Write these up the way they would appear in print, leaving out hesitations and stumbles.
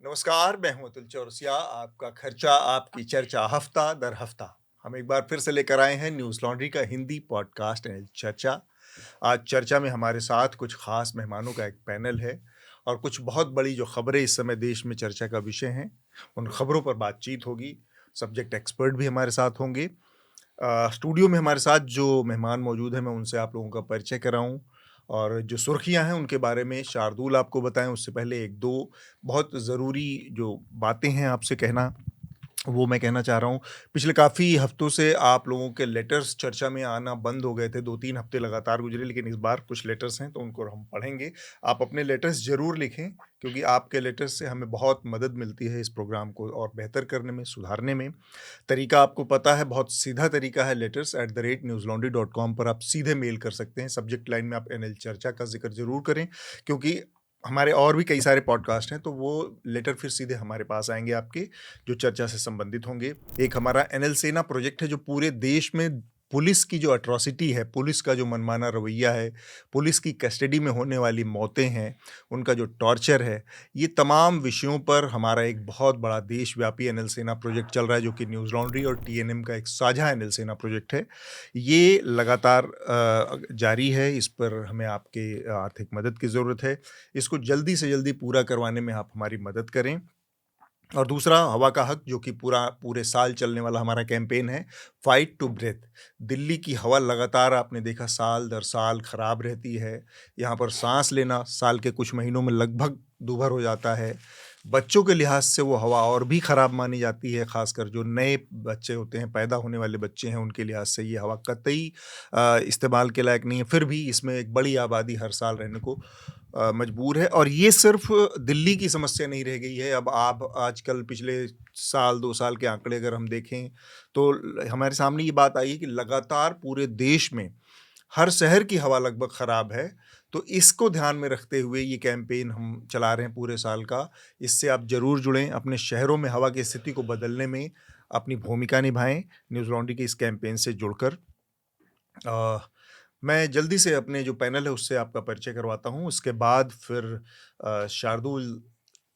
नमस्कार, मैं हूं अतुल चौरसिया। आपका खर्चा आपकी चर्चा हफ्ता दर हफ्ता हम एक बार फिर से लेकर आए हैं न्यूज़ लॉन्ड्री का हिंदी पॉडकास्ट एंड चर्चा। आज चर्चा में हमारे साथ कुछ खास मेहमानों का एक पैनल है और कुछ बहुत बड़ी जो खबरें इस समय देश में चर्चा का विषय हैं, उन खबरों पर बातचीत होगी। सब्जेक्ट एक्सपर्ट भी हमारे साथ होंगे। स्टूडियो में हमारे साथ जो मेहमान मौजूद हैं, मैं उनसे आप लोगों का परिचय कराऊँ और जो सुर्खियाँ हैं, उनके बारे में शार्दुल आपको बताएँ। उससे पहले 1-2 बहुत ज़रूरी जो बातें हैं आपसे कहना, वो मैं कहना चाह रहा हूँ। पिछले काफ़ी हफ्तों से आप लोगों के लेटर्स चर्चा में आना बंद हो गए थे, 2-3 हफ्ते लगातार गुज़रे, लेकिन इस बार कुछ लेटर्स हैं, तो उनको हम पढ़ेंगे। आप अपने लेटर्स ज़रूर लिखें, क्योंकि आपके लेटर्स से हमें बहुत मदद मिलती है इस प्रोग्राम को और बेहतर करने में, सुधारने में। तरीका आपको पता है, बहुत सीधा तरीका है। letters@newslaundry.com पर आप सीधे मेल कर सकते हैं। सब्जेक्ट लाइन में आप एनएल चर्चा का ज़िक्र ज़रूर करें, क्योंकि हमारे और भी कई सारे पॉडकास्ट हैं, तो वो लेटर फिर सीधे हमारे पास आएँगे आपके, जो चर्चा से संबंधित होंगे। एक हमारा एनएल सेना प्रोजेक्ट है, जो पूरे देश में पुलिस की जो एट्रॉसिटी है, पुलिस का जो मनमाना रवैया है, पुलिस की कस्टडी में होने वाली मौतें हैं, उनका जो टॉर्चर है, ये तमाम विषयों पर हमारा एक बहुत बड़ा देशव्यापी एनएल सेना प्रोजेक्ट चल रहा है, जो कि न्यूज़ लॉन्ड्री और टीएनएम का एक साझा एनएल सेना प्रोजेक्ट है। ये लगातार जारी है। इस पर हमें आपके आर्थिक मदद की ज़रूरत है। इसको जल्दी से जल्दी पूरा करवाने में आप हमारी मदद करें। और दूसरा, हवा का हक, जो कि पूरे साल चलने वाला हमारा कैंपेन है, फाइट टू ब्रेथ। दिल्ली की हवा लगातार आपने देखा साल दर साल खराब रहती है। यहाँ पर साँस लेना साल के कुछ महीनों में लगभग दूभर हो जाता है। बच्चों के लिहाज से वो हवा और भी खराब मानी जाती है, ख़ासकर जो नए बच्चे होते हैं, पैदा होने वाले बच्चे हैं, उनके लिहाज से ये हवा कतई इस्तेमाल के लायक नहीं है। फिर भी इसमें एक बड़ी आबादी हर साल रहने को मजबूर है, और ये सिर्फ दिल्ली की समस्या नहीं रह गई है। अब आप आजकल पिछले साल 2 साल के आंकड़े अगर हम देखें, तो हमारे सामने ये बात आई है कि लगातार पूरे देश में हर शहर की हवा लगभग खराब है। तो इसको ध्यान में रखते हुए ये कैंपेन हम चला रहे हैं पूरे साल का। इससे आप ज़रूर जुड़ें, अपने शहरों में हवा की स्थिति को बदलने में अपनी भूमिका निभाएं न्यूज़ लॉन्ड्री के इस कैंपेन से जुड़कर। अ, मैं जल्दी से अपने जो पैनल है उससे आपका परिचय करवाता हूँ। उसके बाद फिर शार्दुल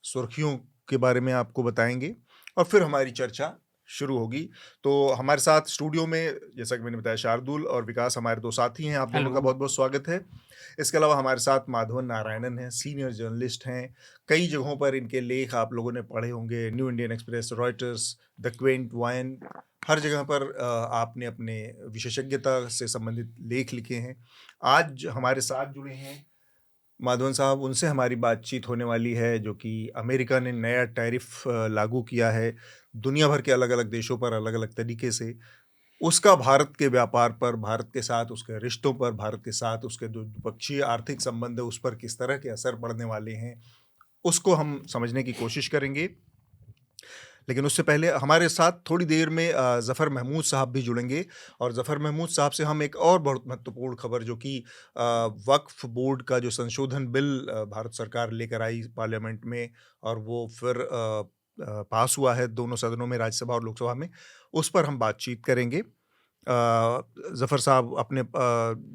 सुर्खियों के बारे में आपको बताएँगे और फिर हमारी चर्चा शुरू होगी। तो हमारे साथ स्टूडियो में, जैसा कि मैंने बताया, शार्दुल और विकास हमारे 2 साथी हैं। आप दोनों का हेलो। बहुत-बहुत स्वागत है। इसके अलावा हमारे साथ माधवन नारायणन हैं, सीनियर जर्नलिस्ट हैं। कई जगहों पर इनके लेख आप लोगों ने पढ़े होंगे, New Indian Express, Reuters, the Quint, Wire, हर जगह पर आपने अपने विशेषज्ञता से संबंधित लेख लिखे हैं। आज हमारे साथ जुड़े हैं माधवन साहब, उनसे हमारी बातचीत होने वाली है, जो कि अमेरिका ने नया टैरिफ लागू किया है, दुनिया भर के अलग-अलग देशों पर अलग-अलग तरीके से। उसका भारत के व्यापार पर, भारत के साथ उसके रिश्तों पर, भारत के साथ उसके जो द्विपक्षीय आर्थिक संबंध है, उस पर किस तरह के असर पड़ने वाले हैं, उसको हम समझने की कोशिश करेंगे। लेकिन उससे पहले हमारे साथ थोड़ी देर में ज़फ़र महमूद साहब भी जुड़ेंगे, और ज़फ़र महमूद साहब से हम एक और बहुत महत्वपूर्ण खबर, जो कि वक्फ़ बोर्ड का जो संशोधन बिल भारत सरकार लेकर आई पार्लियामेंट में, और वो फिर पास हुआ है दोनों सदनों में, राज्यसभा और लोकसभा में, उस पर हम बातचीत करेंगे। ज़फ़र साहब अपने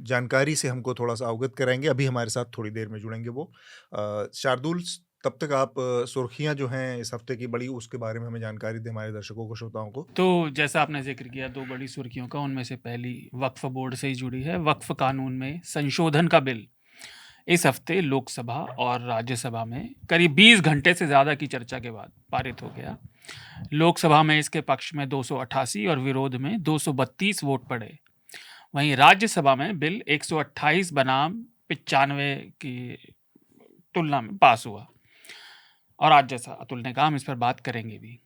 जानकारी से हमको थोड़ा-सा अवगत कराएँगे। अभी हमारे साथ थोड़ी देर में जुड़ेंगे वो। शार्दुल, तब तक आप सुर्खियाँ जो हैं इस हफ्ते की बड़ी, उसके बारे में हमें जानकारी दें, हमारे दर्शकों को, श्रोताओं को। तो जैसा आपने ज़िक्र किया 2 बड़ी सुर्खियों का, उनमें से पहली वक्फ़ बोर्ड से ही जुड़ी है। वक्फ़ कानून में संशोधन का बिल इस हफ्ते लोकसभा और राज्यसभा में करीब 20 घंटे से ज़्यादा की चर्चा के बाद पारित हो गया। लोकसभा में इसके पक्ष में 288 और विरोध में 232 वोट पड़े। वहीं राज्यसभा में बिल 128 बनाम 95 की तुलना में पास हुआ। और आज, जैसा अतुल ने कहा, हम इस पर बात करेंगे भी।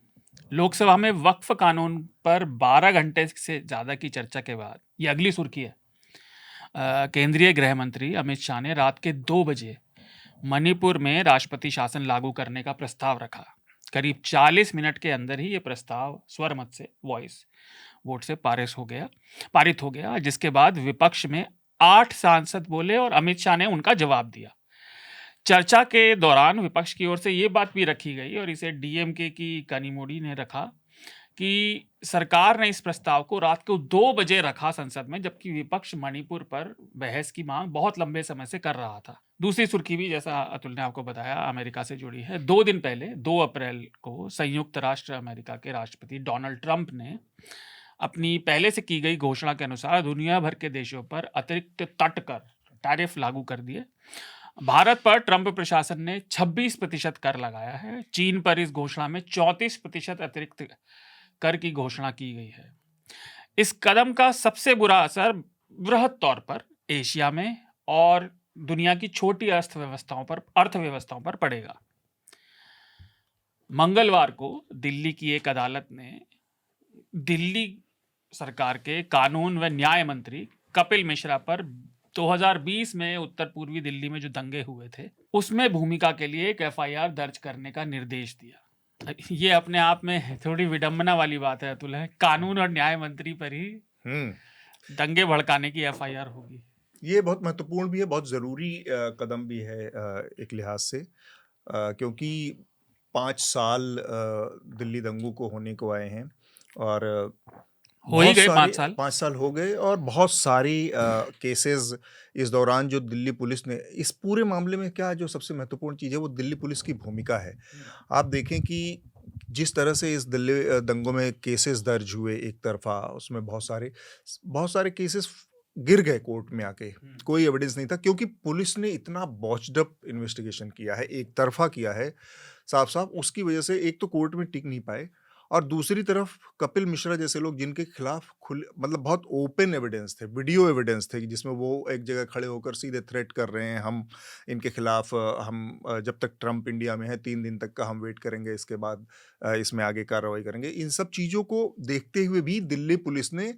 लोकसभा में वक्फ कानून पर 12 घंटे से ज़्यादा की चर्चा के बाद ये अगली सुर्खी है। केंद्रीय गृह मंत्री अमित शाह ने रात के 2 बजे मणिपुर में राष्ट्रपति शासन लागू करने का प्रस्ताव रखा। करीब 40 मिनट के अंदर ही ये प्रस्ताव स्वरमत से, वॉइस वोट से पारित हो गया, जिसके बाद विपक्ष में 8 सांसद बोले और अमित शाह ने उनका जवाब दिया। चर्चा के दौरान विपक्ष की ओर से ये बात भी रखी गई, और इसे डीएमके की कनिमोड़ी ने रखा, कि सरकार ने इस प्रस्ताव को रात को 2 बजे रखा संसद में, जबकि विपक्ष मणिपुर पर बहस की मांग बहुत लंबे समय से कर रहा था। दूसरी सुर्खी भी जैसा अतुल ने आपको बताया अमेरिका से जुड़ी है। 2 दिन पहले 2 अप्रैल को संयुक्त राष्ट्र अमेरिका के राष्ट्रपति डोनाल्ड ट्रंप ने अपनी पहले से की गई घोषणा के अनुसार दुनिया भर के देशों पर अतिरिक्त तट कर टैरिफ लागू कर दिए। भारत पर ट्रंप प्रशासन ने 26% कर लगाया है। चीन पर इस घोषणा में 34% अतिरिक्त कर की घोषणा की गई है। इस कदम का सबसे बुरा असर बृहद तौर पर एशिया में और दुनिया की छोटी अर्थव्यवस्थाओं पर पड़ेगा। मंगलवार को दिल्ली की एक अदालत ने दिल्ली सरकार के कानून व न्याय मंत्री कपिल मिश्रा पर 2020 में उत्तर पूर्वी दिल्ली में जो दंगे हुए थे उसमें भूमिका के लिए एक एफआईआर दर्ज करने का निर्देश दिया। ये अपने आप में थोड़ी विडंबना वाली बात है अतुल, है कानून और न्याय मंत्री पर ही दंगे भड़काने की एफआईआर होगी। ये बहुत महत्वपूर्ण भी है, बहुत ज़रूरी कदम भी है एक लिहाज से, क्योंकि 5 साल दिल्ली दंगों को होने को आए हैं और हो ही बहुत गए सारे 5 साल हो गए और बहुत सारी केसेस इस दौरान जो दिल्ली पुलिस ने इस पूरे मामले में, क्या जो सबसे महत्वपूर्ण चीज़ है वो दिल्ली पुलिस की भूमिका है। आप देखें कि जिस तरह से इस दिल्ली दंगों में केसेस दर्ज हुए एक तरफा, उसमें बहुत सारे केसेस गिर गए कोर्ट में आके, कोई एविडेंस नहीं था, क्योंकि पुलिस ने इतना बॉच्ड अप इन्वेस्टिगेशन किया है, एक तरफा किया है साफ साफ। उसकी वजह से एक तो कोर्ट में टिक नहीं पाए और दूसरी तरफ कपिल मिश्रा जैसे लोग जिनके खिलाफ मतलब बहुत ओपन एविडेंस थे, वीडियो एविडेंस थे, जिसमें वो एक जगह खड़े होकर सीधे थ्रेट कर रहे हैं, हम इनके खिलाफ जब तक ट्रंप इंडिया में है 3 दिन तक का हम वेट करेंगे, इसके बाद इसमें आगे कार्रवाई करेंगे। इन सब चीज़ों को देखते हुए भी दिल्ली पुलिस ने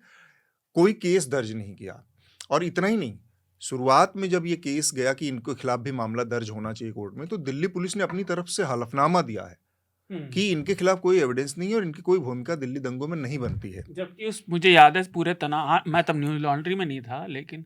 कोई केस दर्ज नहीं किया। और इतना ही नहीं, शुरुआत में जब ये केस गया कि इनके खिलाफ भी मामला दर्ज होना चाहिए कोर्ट में, तो दिल्ली पुलिस ने अपनी तरफ से हलफनामा दिया है कि इनके खिलाफ कोई एविडेंस नहीं है और इनकी कोई भूमिका दिल्ली दंगों में नहीं बनती है। जबकि मुझे याद है पूरे तनाव, मैं तब न्यूज लॉन्ड्री में नहीं था, लेकिन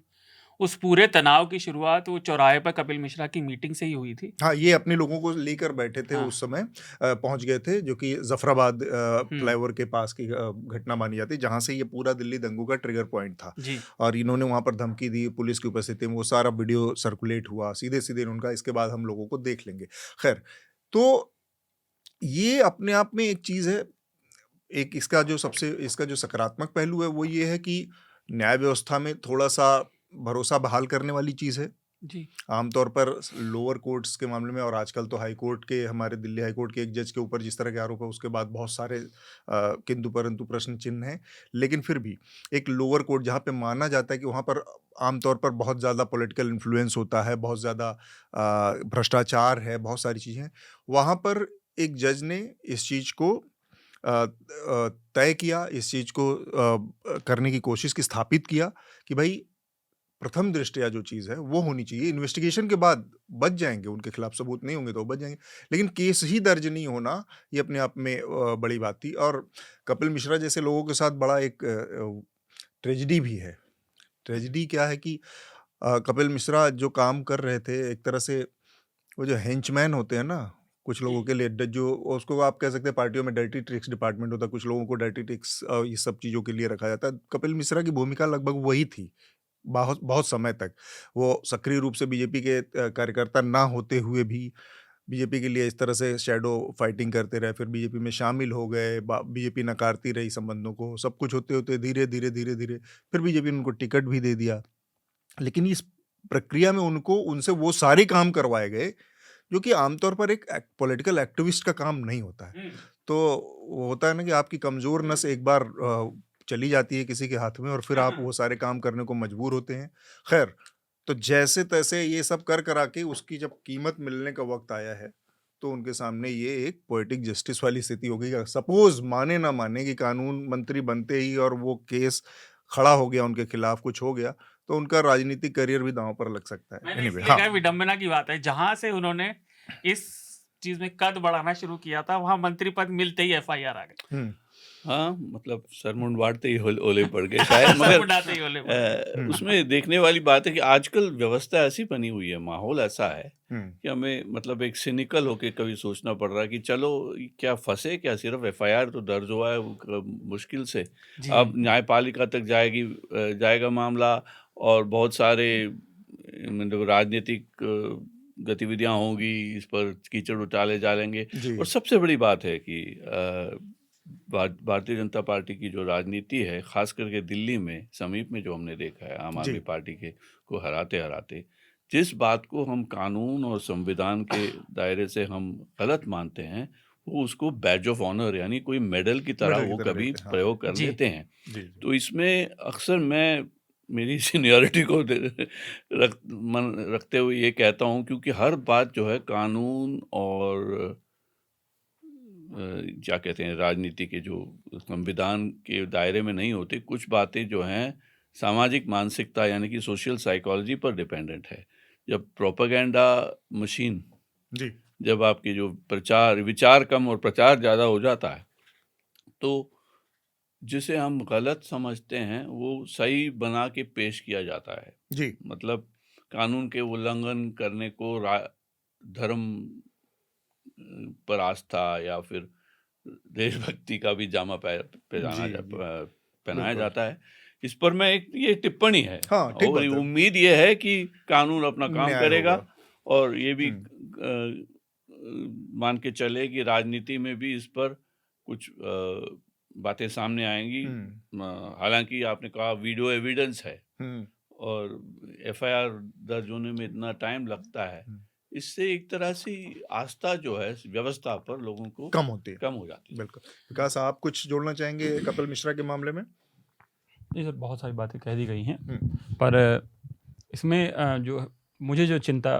उस पूरे तनाव की शुरुआत वो चौराहे पर कपिल मिश्रा की मीटिंग से ही हुई थी। हाँ, ये अपने लोगों को लेकर बैठे थे। हाँ। उस समय पहुंच गए थे, जो कि जफराबाद फ्लाईओवर के पास की घटना मानी जाती है, जहां से ये पूरा दिल्ली दंगों का ट्रिगर पॉइंट था जी। और इन्होंने वहां पर धमकी दी पुलिस की उपस्थिति में, वो सारा वीडियो सर्कुलेट हुआ सीधे सीधे उनका, इसके बाद हम लोगों को देख लेंगे। खैर, तो ये अपने आप में एक चीज़ है। एक इसका जो सकारात्मक पहलू है वो ये है कि न्याय व्यवस्था में थोड़ा-सा भरोसा बहाल करने वाली चीज़ है। जी। आमतौर पर लोअर कोर्ट्स के मामले में और आजकल तो हाई कोर्ट के, हमारे दिल्ली हाई कोर्ट के एक जज के ऊपर जिस तरह के आरोप है, उसके बाद बहुत सारे किंतु परंतु प्रश्न चिन्ह हैं। लेकिन फिर भी एक लोअर कोर्ट जहाँ पे माना जाता है कि वहाँ पर आमतौर पर बहुत ज़्यादा पॉलिटिकल इन्फ्लुएंस होता है, बहुत ज़्यादा भ्रष्टाचार है, बहुत सारी चीज़ें हैं, वहाँ पर एक जज ने इस चीज़ को तय किया, इस चीज़ को करने की कोशिश की, स्थापित किया कि भाई प्रथम दृष्टया जो चीज़ है वो होनी चाहिए। इन्वेस्टिगेशन के बाद बच जाएंगे, उनके खिलाफ सबूत नहीं होंगे तो बच जाएंगे, लेकिन केस ही दर्ज नहीं होना ये अपने आप में बड़ी बात थी। और कपिल मिश्रा जैसे लोगों के साथ बड़ा एक ट्रेजिडी भी है। ट्रेजिडी क्या है कि कपिल मिश्रा जो काम कर रहे थे, एक तरह से वो जो हेंचमैन होते हैं ना कुछ लोगों के लिए, जो उसको आप कह सकते हैं पार्टियों में डर्टी ट्रिक्स डिपार्टमेंट होता है, कुछ लोगों को डर्टी ट्रिक्स ये सब चीज़ों के लिए रखा जाता है। कपिल मिश्रा की भूमिका लगभग वही थी बहुत बहुत समय तक। वो सक्रिय रूप से बीजेपी के कार्यकर्ता ना होते हुए भी बीजेपी के लिए इस तरह से शैडो फाइटिंग करते रहे, फिर बीजेपी में शामिल हो गए, बीजेपी नकारती रही संबंधों को, सब कुछ होते होते धीरे धीरे फिर बीजेपी ने उनको टिकट भी दे दिया। लेकिन इस प्रक्रिया में उनसे वो सारे काम करवाए गए जो कि आमतौर पर एक पॉलिटिकल एक्टिविस्ट का काम नहीं होता है। तो वो होता है ना कि आपकी कमज़ोर नस एक बार चली जाती है किसी के हाथ में और फिर आप वो सारे काम करने को मजबूर होते हैं। खैर, तो जैसे तैसे ये सब करा के उसकी जब कीमत मिलने का वक्त आया है, तो उनके सामने ये एक पोएटिक जस्टिस वाली स्थिति हो गई। सपोज माने ना माने कि कानून मंत्री बनते ही और वो केस खड़ा हो गया, उनके खिलाफ कुछ हो गया, तो उनका राजनीतिक करियर भी दांव पर लग सकता है। Anyway, हाँ। विडंबना की बात है, जहां से उन्होंने इस चीज में कद बढ़ाना शुरू किया था, वहां मंत्री पद मिलते ही एफआईआर आ गई। हाँ, मतलब सर मुंडवाते ही ओले पड़ गए शायद। मगर उसमें देखने वाली बात है कि आजकल व्यवस्था ऐसी बनी हुई है, माहौल ऐसा है कि हमें मतलब एक सिनिकल होके कभी सोचना पड़ रहा है कि चलो क्या फंसे, क्या सिर्फ एफआईआर तो दर्ज हुआ है मुश्किल से, अब न्यायपालिका तक जाएगा मामला और बहुत सारे मतलब राजनीतिक गतिविधियां होंगी, इस पर कीचड़ उछाले जाएंगे। जी। और सबसे बड़ी बात है कि भारतीय जनता पार्टी की जो राजनीति है, खास करके दिल्ली में समीप में जो हमने देखा है आम जी। आदमी पार्टी के को हराते हराते, जिस बात को हम कानून और संविधान के दायरे से हम गलत मानते हैं, वो उसको बैज ऑफ ऑनर यानी कोई मेडल की तरह मेडल की वो तरह कभी लेते हैं, हाँ। प्रयोग कर जी। लेते हैं। जी, जी। तो इसमें अक्सर मैं मेरी सीनियरिटी को मन रखते हुए ये कहता हूँ, क्योंकि हर बात जो है कानून और क्या कहते हैं राजनीति के जो संविधान के दायरे में नहीं होती, कुछ बातें जो हैं सामाजिक मानसिकता यानी कि सोशल साइकोलॉजी पर डिपेंडेंट है। जब प्रोपेगेंडा मशीन, जी। जब आपकी जो विचार कम और प्रचार ज़्यादा हो जाता है, तो जिसे हम गलत समझते हैं वो सही बना के पेश किया जाता है। जी। मतलब कानून के उल्लंघन करने को धर्म पर आस्था या फिर देशभक्ति का भी जामा पहनाया जाता है। इस पर मैं ये टिप्पणी है। हाँ, ठीक और बात है। उम्मीद ये है कि कानून अपना काम न्याय करेगा होगा। और ये भी मान के चले कि राजनीति में भी इस पर कुछ बातें सामने आएंगी। हालांकि आपने कहा वीडियो एविडेंस है और FIR दर्ज होने में इतना टाइम लगता है, इससे एक तरह से आस्था जो है व्यवस्था पर लोगों को कम होती है, कम हो जाती है। बिल्कुल। विकास, आप कुछ जोड़ना चाहेंगे कपिल मिश्रा के मामले में? जी सर, बहुत सारी बातें कह दी गई हैं, पर इसमें जो मुझे जो चिंता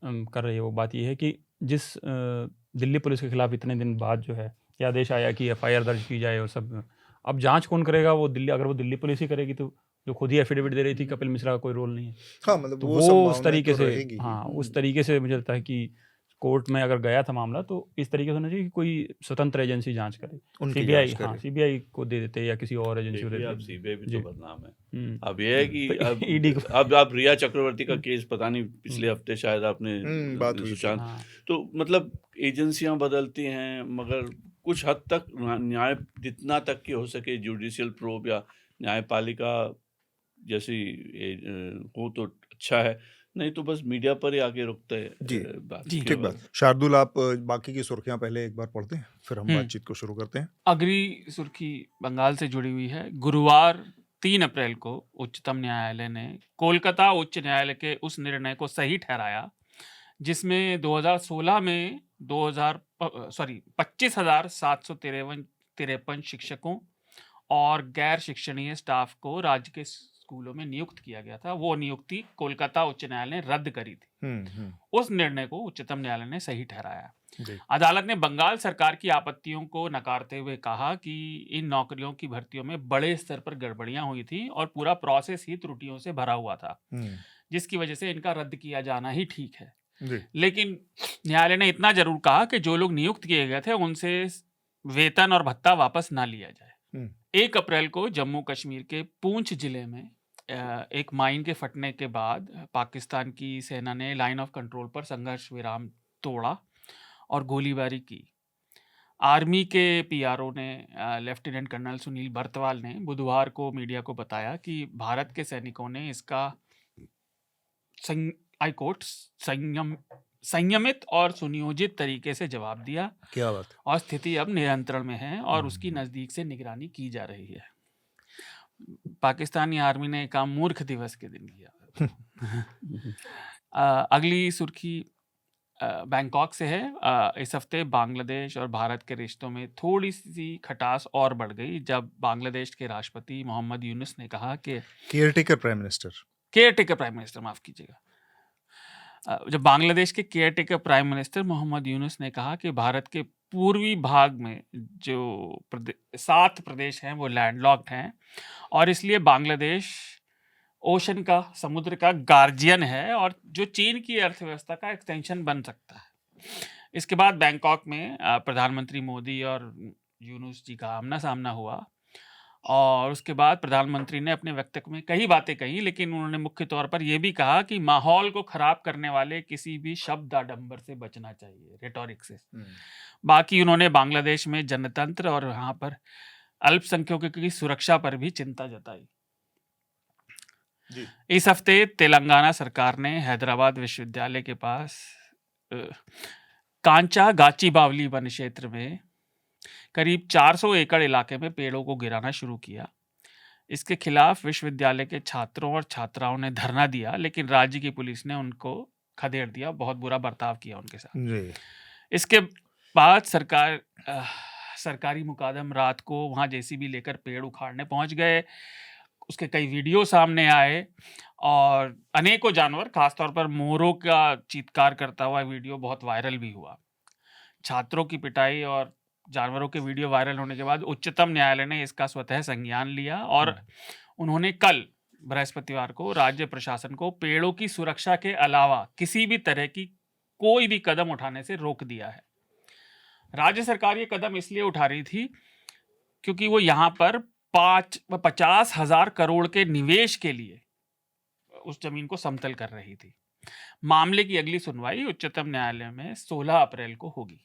कर रही है वो बात ये है कि जिस दिल्ली पुलिस के खिलाफ इतने दिन बाद जो है ये आदेश आया कि FIR दर्ज की जाए और सब, अब जांच कौन करेगा? अगर वो दिल्ली पुलिस ही करेगी तो जो खुद ही एफिडेविट दे रही थी कपिल मिश्रा का कोई रोल नहीं है। हाँ, मतलब तो वो उस तरीके तो से रहेगी। हाँ, उस तरीके से मुझे लगता है कि कोर्ट में अगर गया था मामला तो इस तरीके से होना चाहिए कि कोई स्वतंत्र एजेंसी जांच करे। CBI को दे देते या किसी और एजेंसी को दे देते। CBI भी तो बदनाम है। अब ये है कि तो ED अब आप रिया चक्रवर्ती का केस पता नहीं पिछले हफ्ते शायद आपने बात हुई सुशांत, तो मतलब एजेंसियां बदलती हैं मगर कुछ हद तक न्याय जितना तक कि हो सके जुडिशियल प्रोब या न्यायपालिका जैसी हो तो अच्छा है, नहीं तो बस मीडिया पर ही आके रुकते हैं। ठीक बात। शार्दुल, आप बाकी की सुर्खियां पहले एक बार पढ़ते हैं, फिर हम बातचीत को शुरू करते हैं। अगली सुर्खी बंगाल से जुड़ी हुई है। गुरुवार 3 अप्रैल को उच्चतम न्यायालय ने कोलकाता उच्च न्यायालय के उस निर्णय को सही ठहराया जिसमें 2016 में 25,753 शिक्षकों और गैर शिक्षणीय स्टाफ को राज्य के स्कूलों में नियुक्त किया गया था। वो नियुक्ति कोलकाता उच्च न्यायालय ने रद्द करी थी। उस निर्णय को उच्चतम न्यायालय ने सही ठहराया। अदालत ने बंगाल सरकार की आपत्तियों को नकारते हुए कहा कि इन नौकरियों की भर्तियों में बड़े स्तर पर गड़बड़ियां हुई थी और पूरा प्रोसेस ही त्रुटियों से भरा हुआ था, जिसकी वजह से इनका रद्द किया जाना ही ठीक है। लेकिन न्यायालय ने इतना जरूर कहा कि जो लोग नियुक्त किए गए थे उनसे वेतन और भत्ता वापस ना लिया जाए। 1 अप्रैल को जम्मू कश्मीर के पूंछ जिले में एक माइन के फटने के बाद पाकिस्तान की सेना ने लाइन ऑफ कंट्रोल पर संघर्ष विराम तोड़ा और गोलीबारी की। आर्मी के PRO ने लेफ्टिनेंट कर्नल सुनील बर्तवाल ने बुधवार को मीडिया को बताया कि भारत के सैनिकों ने इसका संयमित और सुनियोजित तरीके से जवाब दिया। क्या बात है। और स्थिति अब नियंत्रण में है और उसकी नजदीक से निगरानी की जा रही है। पाकिस्तानी आर्मी ने काम मूर्ख दिवस के दिन किया। अगली सुर्खी बैंकॉक से है। इस हफ्ते बांग्लादेश और भारत के रिश्तों में थोड़ी सी खटास और बढ़ गई जब बांग्लादेश के राष्ट्रपति मोहम्मद यूनुस ने कहा कि केयरटेकर प्राइम मिनिस्टर माफ कीजिएगा, जब बांग्लादेश के caretaker prime minister Mohammad Yunus ने कहा कि भारत के पूर्वी भाग में जो 7 प्रदेश हैं वो लैंडलॉक्ड हैं और इसलिए बांग्लादेश ओशन का, समुद्र का गार्जियन है और जो चीन की अर्थव्यवस्था का एक्सटेंशन बन सकता है। इसके बाद बैंकॉक में प्रधानमंत्री मोदी और यूनुस जी का आमना सामना हुआ और उसके बाद प्रधानमंत्री ने अपने वक्तव्य में कई बातें कही, लेकिन उन्होंने मुख्य तौर पर यह भी कहा कि माहौल को खराब करने वाले किसी भी शब्द आडंबर से बचना चाहिए, रेटोरिक से। बाकी उन्होंने बांग्लादेश में जनतंत्र और यहाँ पर अल्पसंख्यकों की सुरक्षा पर भी चिंता जताई। जी। इस हफ्ते तेलंगाना सरकार ने हैदराबाद विश्वविद्यालय के पास कांचा गाचीबावली वन क्षेत्र में करीब 400 एकड़ इलाके में पेड़ों को गिराना शुरू किया। इसके खिलाफ विश्वविद्यालय के छात्रों और छात्राओं ने धरना दिया, लेकिन राज्य की पुलिस ने उनको खदेड़ दिया, बहुत बुरा बर्ताव किया उनके साथ। जी। इसके बाद सरकारी मुकादम रात को वहां जेसीबी लेकर पेड़ उखाड़ने पहुंच गए। उसके कई वीडियो सामने आए और अनेकों जानवर, खासतौर पर मोरों का चीत्कार करता हुआ वीडियो बहुत वायरल भी हुआ। छात्रों की पिटाई और जानवरों के वीडियो वायरल होने के बाद उच्चतम न्यायालय ने इसका स्वतः संज्ञान लिया और उन्होंने कल बृहस्पतिवार को राज्य प्रशासन को पेड़ों की सुरक्षा के अलावा किसी भी तरह की कोई भी कदम उठाने से रोक दिया है। राज्य सरकार ये कदम इसलिए उठा रही थी क्योंकि वो यहाँ पर 50,000 करोड़ के निवेश के लिए उस जमीन को समतल कर रही थी। मामले की अगली सुनवाई उच्चतम न्यायालय में 16 अप्रैल को होगी।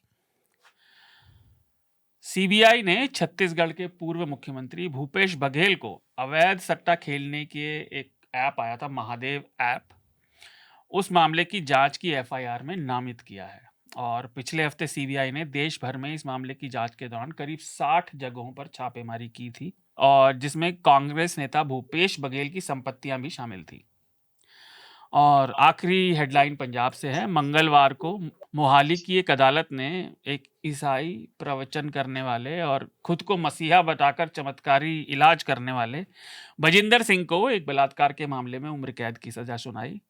सीबीआई ने छत्तीसगढ़ के पूर्व मुख्यमंत्री भूपेश बघेल को अवैध सट्टा खेलने के एक ऐप आया था, महादेव ऐप, उस मामले की जांच की एफआईआर में नामित किया है। और पिछले हफ्ते सीबीआई ने देश भर में इस मामले की जांच के दौरान करीब 60 जगहों पर छापेमारी की थी, और जिसमें कांग्रेस नेता भूपेश बघेल की संपत्तियां भी शामिल थी। और आखिरी हेडलाइन पंजाब से है। मंगलवार को मोहाली की एक अदालत ने एक ईसाई प्रवचन करने वाले और खुद को मसीहा बताकर चमत्कारी इलाज करने वाले बजिंदर सिंह को एक बलात्कार के मामले में उम्र कैद की सजा सुनाई।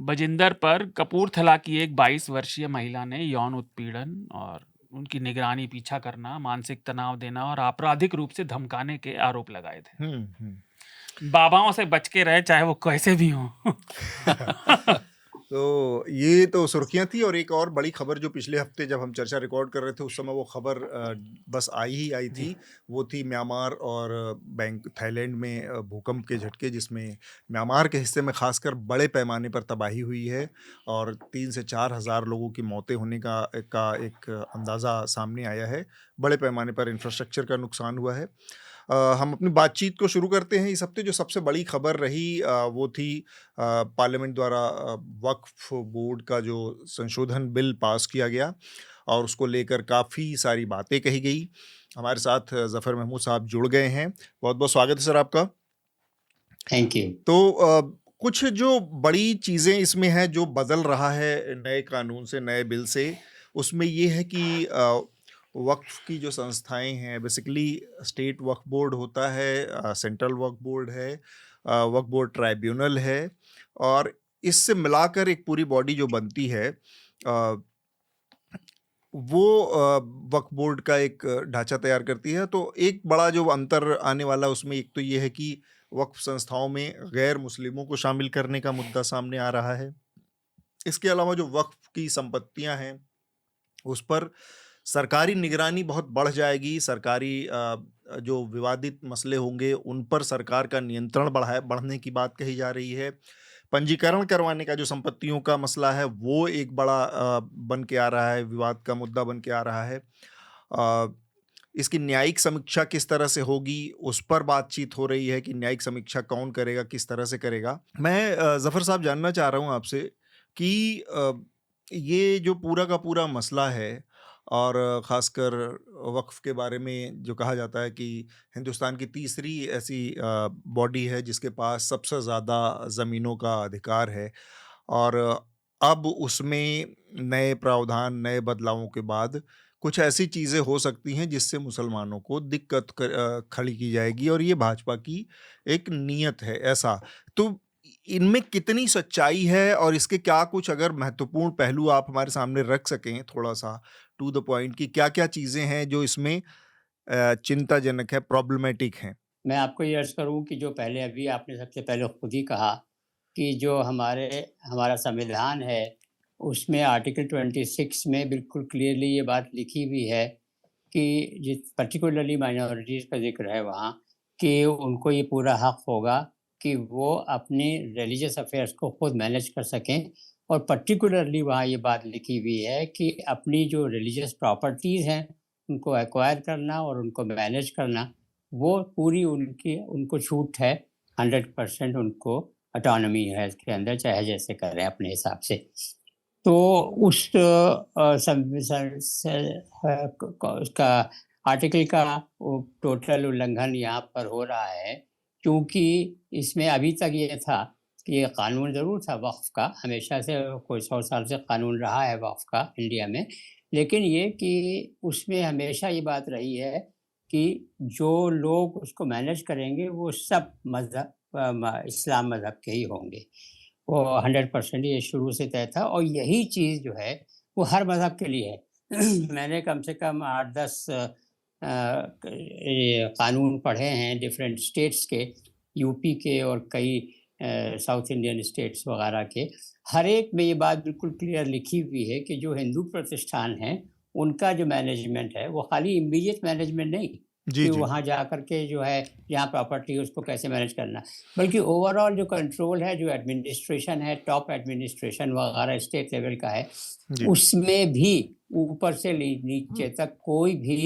बजिंदर पर कपूरथला की एक 22 वर्षीय महिला ने यौन उत्पीड़न और उनकी निगरानी, पीछा करना, मानसिक तनाव देना और आपराधिक रूप से धमकाने के आरोप लगाए थे। बाबाओं से बच के रहे, चाहे वो कैसे भी हों। तो ये तो सुर्खियां थी। और एक और बड़ी खबर जो पिछले हफ्ते जब हम चर्चा रिकॉर्ड कर रहे थे उस समय वो खबर बस आई थी, वो थी म्यांमार और थाईलैंड में भूकंप के झटके, जिसमें म्यांमार के हिस्से में खासकर बड़े पैमाने पर तबाही हुई है और 3 से 4 हज़ार लोगों की मौतें होने का एक अंदाज़ा सामने आया है। बड़े पैमाने पर इंफ्रास्ट्रक्चर का नुकसान हुआ है। हम अपनी बातचीत को शुरू करते हैं। इस हफ्ते जो सबसे बड़ी खबर रही वो थी पार्लियामेंट द्वारा वक्फ बोर्ड का जो संशोधन बिल पास किया गया और उसको लेकर काफ़ी सारी बातें कही गई। हमारे साथ ज़फ़र महमूद साहब जुड़ गए हैं। बहुत बहुत स्वागत है सर आपका। Thank you. तो कुछ जो बड़ी चीज़ें इसमें हैं जो बदल रहा है नए कानून से, नए बिल से, उसमें ये है कि वक्फ की जो संस्थाएं हैं, बेसिकली स्टेट वक्फ बोर्ड होता है, सेंट्रल वक्फ बोर्ड है, वक्फ बोर्ड ट्राइब्यूनल है, और इससे मिलाकर एक पूरी बॉडी जो बनती है वो वक्फ बोर्ड का एक ढांचा तैयार करती है। तो एक बड़ा जो अंतर आने वाला उसमें एक तो ये है कि वक्फ संस्थाओं में गैर मुस्लिमों को शामिल करने का मुद्दा सामने आ रहा है। इसके अलावा जो वक्फ की संपत्तियां हैं उस पर सरकारी निगरानी बहुत बढ़ जाएगी। सरकारी जो विवादित मसले होंगे उन पर सरकार का नियंत्रण बढ़ने की बात कही जा रही है। पंजीकरण करवाने का जो संपत्तियों का मसला है वो एक बड़ा बन के आ रहा है, विवाद का मुद्दा बन के आ रहा है। इसकी न्यायिक समीक्षा किस तरह से होगी उस पर बातचीत हो रही है कि न्यायिक समीक्षा कौन करेगा, किस तरह से करेगा। मैं ज़फ़र साहब जानना चाह रहा हूँ आपसे कि ये जो पूरा का पूरा मसला है और ख़ासकर वक्फ के बारे में जो कहा जाता है कि हिंदुस्तान की तीसरी ऐसी बॉडी है जिसके पास सबसे ज़्यादा ज़मीनों का अधिकार है, और अब उसमें नए प्रावधान, नए बदलावों के बाद कुछ ऐसी चीज़ें हो सकती हैं जिससे मुसलमानों को दिक्कत खड़ी की जाएगी, और ये भाजपा की एक नीयत है ऐसा। तो इनमें कितनी सच्चाई है और इसके क्या कुछ अगर महत्वपूर्ण पहलू आप हमारे सामने रख सकें, थोड़ा सा टू द पॉइंट, की क्या क्या चीज़ें हैं जो इसमें चिंताजनक है, प्रॉब्लमेटिक हैं? मैं आपको ये अर्ज़ करूँ कि जो पहले अभी आपने सबसे पहले खुद ही कहा कि जो हमारा संविधान है उसमें आर्टिकल 26 में बिल्कुल क्लियरली ये बात लिखी हुई है कि जिस पर्टिकुलरली माइनॉरिटीज़ का ज़िक्र है वहाँ, कि उनको ये पूरा हक़ होगा कि वो अपने रिलीजियस अफेयर्स को खुद मैनेज कर सकें, और पर्टिकुलरली वहाँ ये बात लिखी हुई है कि अपनी जो रिलीजियस प्रॉपर्टीज़ हैं उनको एक्वायर करना और उनको मैनेज करना, वो पूरी उनको छूट है 100% उनको ऑटोनॉमी है इसके अंदर, चाहे जैसे करें अपने हिसाब से। तो उस उसका आर्टिकल का टोटल उल्लंघन यहाँ पर हो रहा है, क्योंकि इसमें अभी तक ये था कि ये कानून ज़रूर था वक्फ का, हमेशा से कोई 100 साल से कानून रहा है वक्फ का इंडिया में, लेकिन ये कि उसमें हमेशा ये बात रही है कि जो लोग उसको मैनेज करेंगे वो सब मज़हब इस्लाम मज़हब के ही होंगे। वो 100% ये शुरू से तय था, और यही चीज़ जो है वो हर मज़हब के लिए है। मैंने कम से कम 8-10 ये कानून पढ़े हैं डिफरेंट स्टेट्स के, यूपी के और कई साउथ इंडियन स्टेट्स वगैरह के। हर एक में ये बात बिल्कुल क्लियर लिखी हुई है कि जो हिंदू प्रतिष्ठान हैं उनका जो मैनेजमेंट है वो खाली इमीडिएट मैनेजमेंट नहीं जी कि जी वहाँ जा करके जो है जहाँ प्रॉपर्टी है उसको कैसे मैनेज करना, बल्कि ओवरऑल जो कंट्रोल है, जो एडमिनिस्ट्रेशन है, टॉप एडमिनिस्ट्रेशन वगैरह स्टेट लेवल का है, जी उसमें भी ऊपर से नीचे तक कोई भी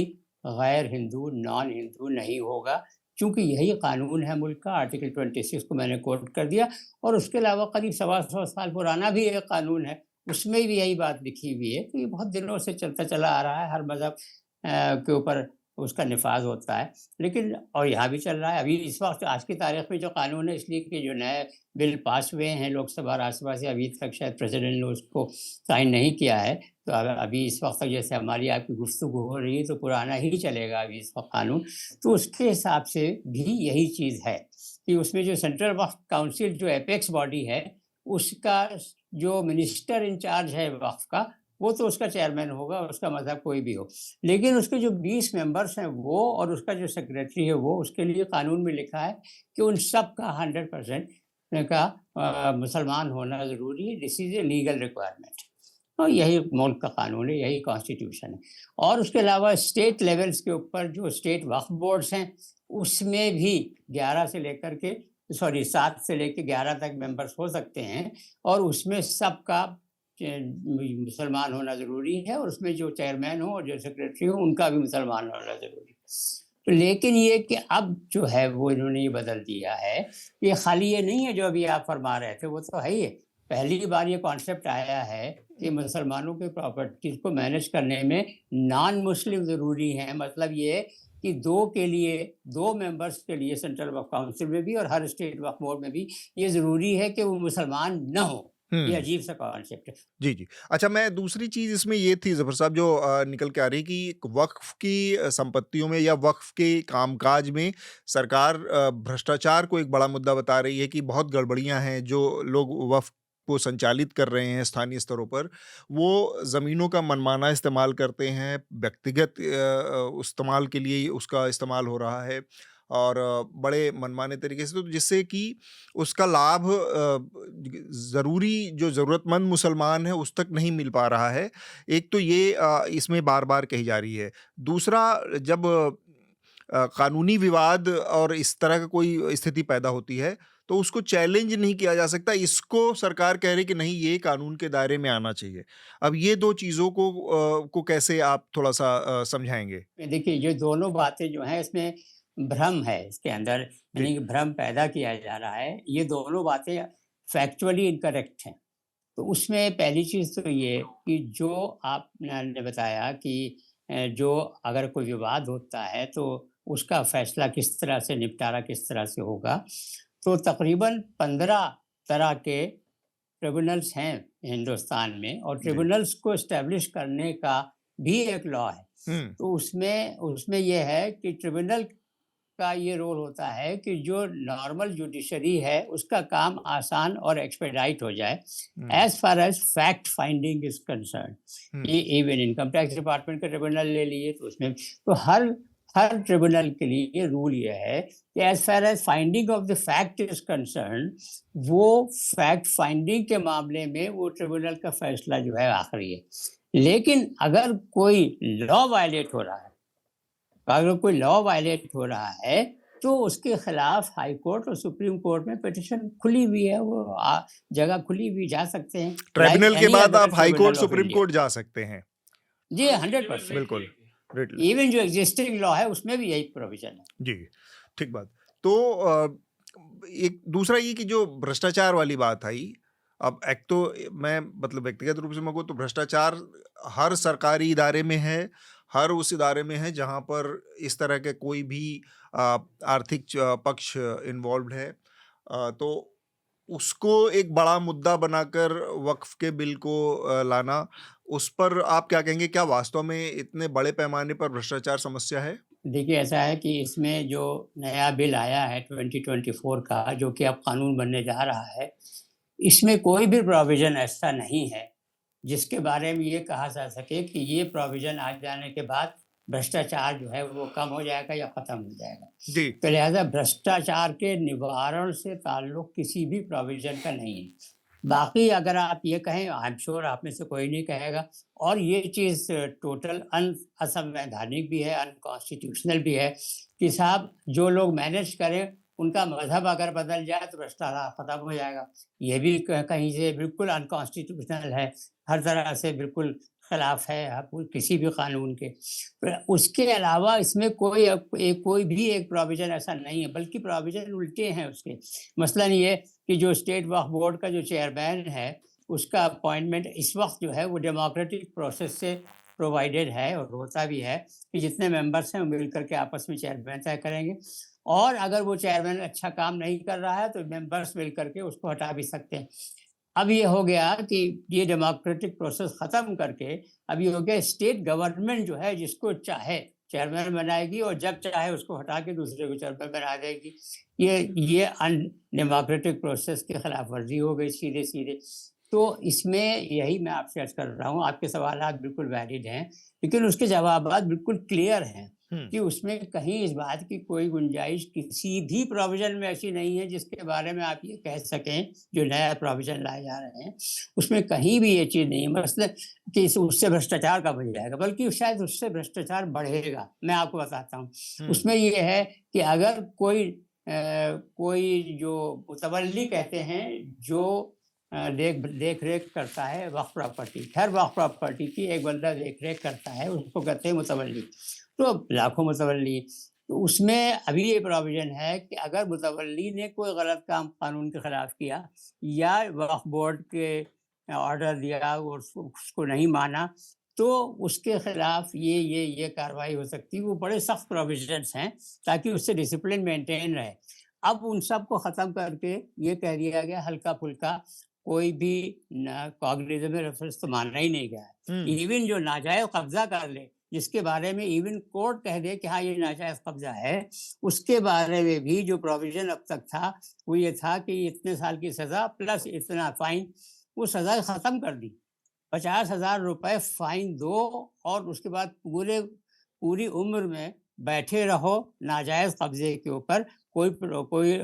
गैर हिंदू, नॉन हिंदू नहीं होगा, क्योंकि यही कानून है मुल्क का। आर्टिकल 26 को मैंने कोट कर दिया, और उसके अलावा करीब 125 साल पुराना भी एक कानून है, उसमें भी यही बात लिखी हुई है कि ये बहुत दिनों से चलता चला आ रहा है, हर मज़हब के ऊपर उसका निफाज होता है, लेकिन और यहाँ भी चल रहा है। अभी इस वक्त आज की तारीख में जो कानून है, इसलिए कि जो नए बिल पास हुए हैं लोकसभा राज्यसभा से, अभी तक शायद प्रेसिडेंट ने उसको साइन नहीं किया है, तो अभी इस वक्त जैसे हमारी आपकी गुफ्तगू हो रही है तो पुराना ही चलेगा अभी इस वक्त कानून। तो उसके हिसाब से भी यही चीज़ है कि उसमें जो सेंट्रल वक्फ काउंसिल जो एपेक्स बॉडी है, उसका जो मिनिस्टर इंचार्ज है वक्फ का, वो तो उसका चेयरमैन होगा, उसका मज़हब कोई भी हो, लेकिन उसके जो 20 मेंबर्स हैं वो, और उसका जो सेक्रेटरी है वो, उसके लिए कानून में लिखा है कि उन सब का 100% का मुसलमान होना ज़रूरी है। This is a legal requirement, और यही मुल्क का कानून है, यही कॉन्स्टिट्यूशन है। और उसके अलावा स्टेट लेवल्स के ऊपर जो स्टेट वक्फ बोर्ड्स हैं, उसमें भी 7 से लेकर 11 तक मेंबर्स हो सकते हैं, और उसमें सबका मुसलमान होना ज़रूरी है, और उसमें जो चेयरमैन हो और जो सेक्रेटरी हो उनका भी मुसलमान होना ज़रूरी है। तो लेकिन ये कि अब जो है वो इन्होंने ये बदल दिया है, ये खाली ये नहीं है जो अभी आप फरमा रहे थे, वो तो है ही है। पहली बार ये कॉन्सेप्ट आया है कि मुसलमानों के प्रॉपर्टीज को मैनेज करने में नॉन मुस्लिम ज़रूरी है। मतलब ये कि 2 मेंबर्स के लिए सेंट्रल वक्फ काउंसिल में भी और हर स्टेट वक्फ बोर्ड में भी ये ज़रूरी है कि वो मुसलमान न हो। ये अजीब सा कॉन्सेप्ट है। जी, जी। अच्छा, मैं दूसरी चीज़ इसमें ये थी ज़फ़र साहब जो निकल के आ रही कि वक़्फ़ की संपत्तियों में या वक़्फ़ के कामकाज में सरकार भ्रष्टाचार को एक बड़ा मुद्दा बता रही है कि बहुत गड़बड़ियाँ हैं, जो लोग वक़्फ़ को संचालित कर रहे हैं स्थानीय स्तरों पर, वो ज़मीनों का मनमाना इस्तेमाल करते हैं, व्यक्तिगत इस्तेमाल के लिए उसका इस्तेमाल हो रहा है और बड़े मनमाने तरीके से, तो जिससे कि उसका लाभ ज़रूरी जो ज़रूरतमंद मुसलमान है उस तक नहीं मिल पा रहा है। एक तो ये इसमें बार-बार कही जा रही है। दूसरा, जब कानूनी विवाद और इस तरह का कोई स्थिति पैदा होती है, तो उसको चैलेंज नहीं किया जा सकता। इसको सरकार कह रही कि नहीं, ये कानून के दायरे में आना चाहिए। अब ये 2 चीज़ों को कैसे आप थोड़ा-सा समझाएँगे? देखिए, ये दोनों बातें जो हैं इसमें भ्रम है इसके अंदर, जी। यानी कि भ्रम पैदा किया जा रहा है। ये दोनों बातें फैक्चुअली इनकरेक्ट हैं। तो उसमें पहली चीज़ तो ये कि जो आपने बताया कि जो अगर कोई विवाद होता है तो उसका फैसला किस तरह से, निपटारा किस तरह से होगा। तो तकरीबन 15 तरह के ट्रिब्यूनल्स हैं हिंदुस्तान में, और जी। ट्रिब्यूनल्स को एस्टैब्लिश करने का भी एक लॉ है। हुँ। तो उसमें ये है कि ट्रिब्यूनल का ये रोल होता है कि जो नॉर्मल जुडिशरी है उसका काम आसान और एक्सपेडाइट हो जाए, हुँ। As far as fact finding is concern. हुँ। ये इवन इनकम टैक्स डिपार्टमेंट का ट्रिब्यूनल ले लिए तो उसमें तो हर ट्रिब्यूनल के लिए ये रूल ये है कि as far as finding of the fact is concern, वो फैक्ट फाइंडिंग के मामले में वो ट्रिब्यूनल का फैसला जो है आखिरी है। लेकिन अगर कोई लॉ वायलेट हो रहा है, अगर कोई लॉ वायलेट हो रहा है, तो उसके खिलाफ हाई कोर्ट और सुप्रीम कोर्ट में पिटिशन खुली हुई है, वो जगह खुली हुई, जा सकते हैं। ट्रिब्यूनल के एनी बाद अदर आप high court, tribunal of supreme India. Court जा सकते हैं। जी, हाँ, केवल 100%। बिल्कुल। रेट रिट इवन जो एग्जिस्टिंग लॉ है उसमें भी यही प्रोविजन है। जी, ठीक बात। तो एक दूसरा ये कि जो भ्रष्टाचार वाली बात आई, अब एक तो मैं मतलब व्यक्तिगत रूप से मैं कहूँ तो भ्रष्टाचार हर सरकारी इदारे में है, हर उस इदारे में है जहाँ पर इस तरह के कोई भी आर्थिक पक्ष इन्वॉल्व्ड है। तो उसको एक बड़ा मुद्दा बनाकर वक्फ के बिल को लाना, उस पर आप क्या कहेंगे? क्या वास्तव में इतने बड़े पैमाने पर भ्रष्टाचार समस्या है? देखिए, ऐसा है कि इसमें जो नया बिल आया है 2024 का, जो कि अब कानून बनने जा रहा है, इसमें कोई भी प्रोविज़न ऐसा नहीं है, जिसके बारे में ये कहा जा सके कि ये प्रोविज़न आ जाने के बाद भ्रष्टाचार जो है वो कम हो जाएगा या ख़त्म हो जाएगा। जी। तो लिहाज़ा भ्रष्टाचार के निवारण से ताल्लुक़ किसी भी प्रोविज़न का नहीं है। बाकी अगर आप ये कहें, आई एम श्योर आप में से कोई नहीं कहेगा, और ये चीज़ टोटल असंवैधानिक भी है, अनकॉन्स्टिट्यूशनल भी है कि साहब जो लोग मैनेज करें, उनका मज़हब अगर बदल जाए तो भ्रष्टाचार ख़त्म हो जाएगा। ये भी कहीं से बिल्कुल अनकॉन्स्टिट्यूशनल है, हर तरह से बिल्कुल खिलाफ है किसी भी कानून के। उसके अलावा इसमें कोई भी एक प्रोविज़न ऐसा नहीं है, बल्कि प्रोविज़न उल्टे हैं उसके। मसलन ये कि जो स्टेट वक्फ बोर्ड का जो चेयरमैन है, उसका अपॉइंटमेंट इस वक्त जो है वो डेमोक्रेटिक प्रोसेस से प्रोवाइडेड है और होता भी है कि जितने मेंबर्स हैं वो मिल करके आपस में चेयरमैन तय करेंगे, और अगर वो चेयरमैन अच्छा काम नहीं कर रहा है तो मेंबर्स मिल करके उसको हटा भी सकते हैं। अब ये हो गया कि ये डेमोक्रेटिक प्रोसेस ख़त्म करके अब ये हो गया स्टेट गवर्नमेंट जो है जिसको चाहे चेयरमैन बनाएगी और जब चाहे उसको हटा के दूसरे को चेयरमैन बना देगी। ये अनडेमोक्रेटिक प्रोसेस की खिलाफ वर्जी हो गई सीधे-सीधे। तो इसमें यही मैं आपसे अर्ज़ कर रहा हूँ, आपके सवालात बिल्कुल वैलिड हैं, लेकिन उसके जवाबात बिल्कुल क्लियर हैं कि उसमें कहीं इस बात की कोई गुंजाइश किसी भी प्रोविज़न में ऐसी नहीं है जिसके बारे में आप ये कह सकें, जो नया प्रोविज़न लाए जा रहे हैं, उसमें कहीं भी ये चीज़ नहीं है मतलब कि उससे भ्रष्टाचार कम हो जाएगा, बल्कि शायद उससे भ्रष्टाचार बढ़ेगा। मैं आपको बताता हूँ। उसमें ये है कि अगर कोई जो मुतवल्ली कहते हैं, जो देख-रेख करता है वक्फ प्रॉपर्टी, हर वक्फ प्रॉपर्टी की एक बंदा देख-रेख करता है, उसको कहते हैं मुतवल्ली। तो लाखों मुतवल्ली, तो उसमें अभी ये प्रोविज़न है कि अगर मुतवल्ली ने कोई गलत काम कानून के खिलाफ किया या वक्फ बोर्ड के ऑर्डर दिया और उसको नहीं माना, तो उसके खिलाफ ये कार्रवाई हो सकती है। वो बड़े सख्त प्रोविज़न्स हैं ताकि उससे डिसिप्लिन मेंटेन रहे। अब उन सब को ख़त्म करके ये कह दिया गया हल्का-फुल्का, कोई भी कॉग्निटिव रेफरेंस तो माना ही नहीं गया है। इवन जो नाजायज़ कब्जा कर ले, जिसके बारे में इवन कोर्ट कह दे कि हाँ ये नाजायज़ कब्जा है, उसके बारे में भी जो प्रोविज़न अब तक था वो ये था कि इतने साल की सज़ा प्लस इतना फाइन, वो सज़ा ख़त्म कर दी। 50,000 रुपए फाइन दो और उसके बाद पूरी उम्र में बैठे रहो नाजायज़ कब्जे के ऊपर, कोई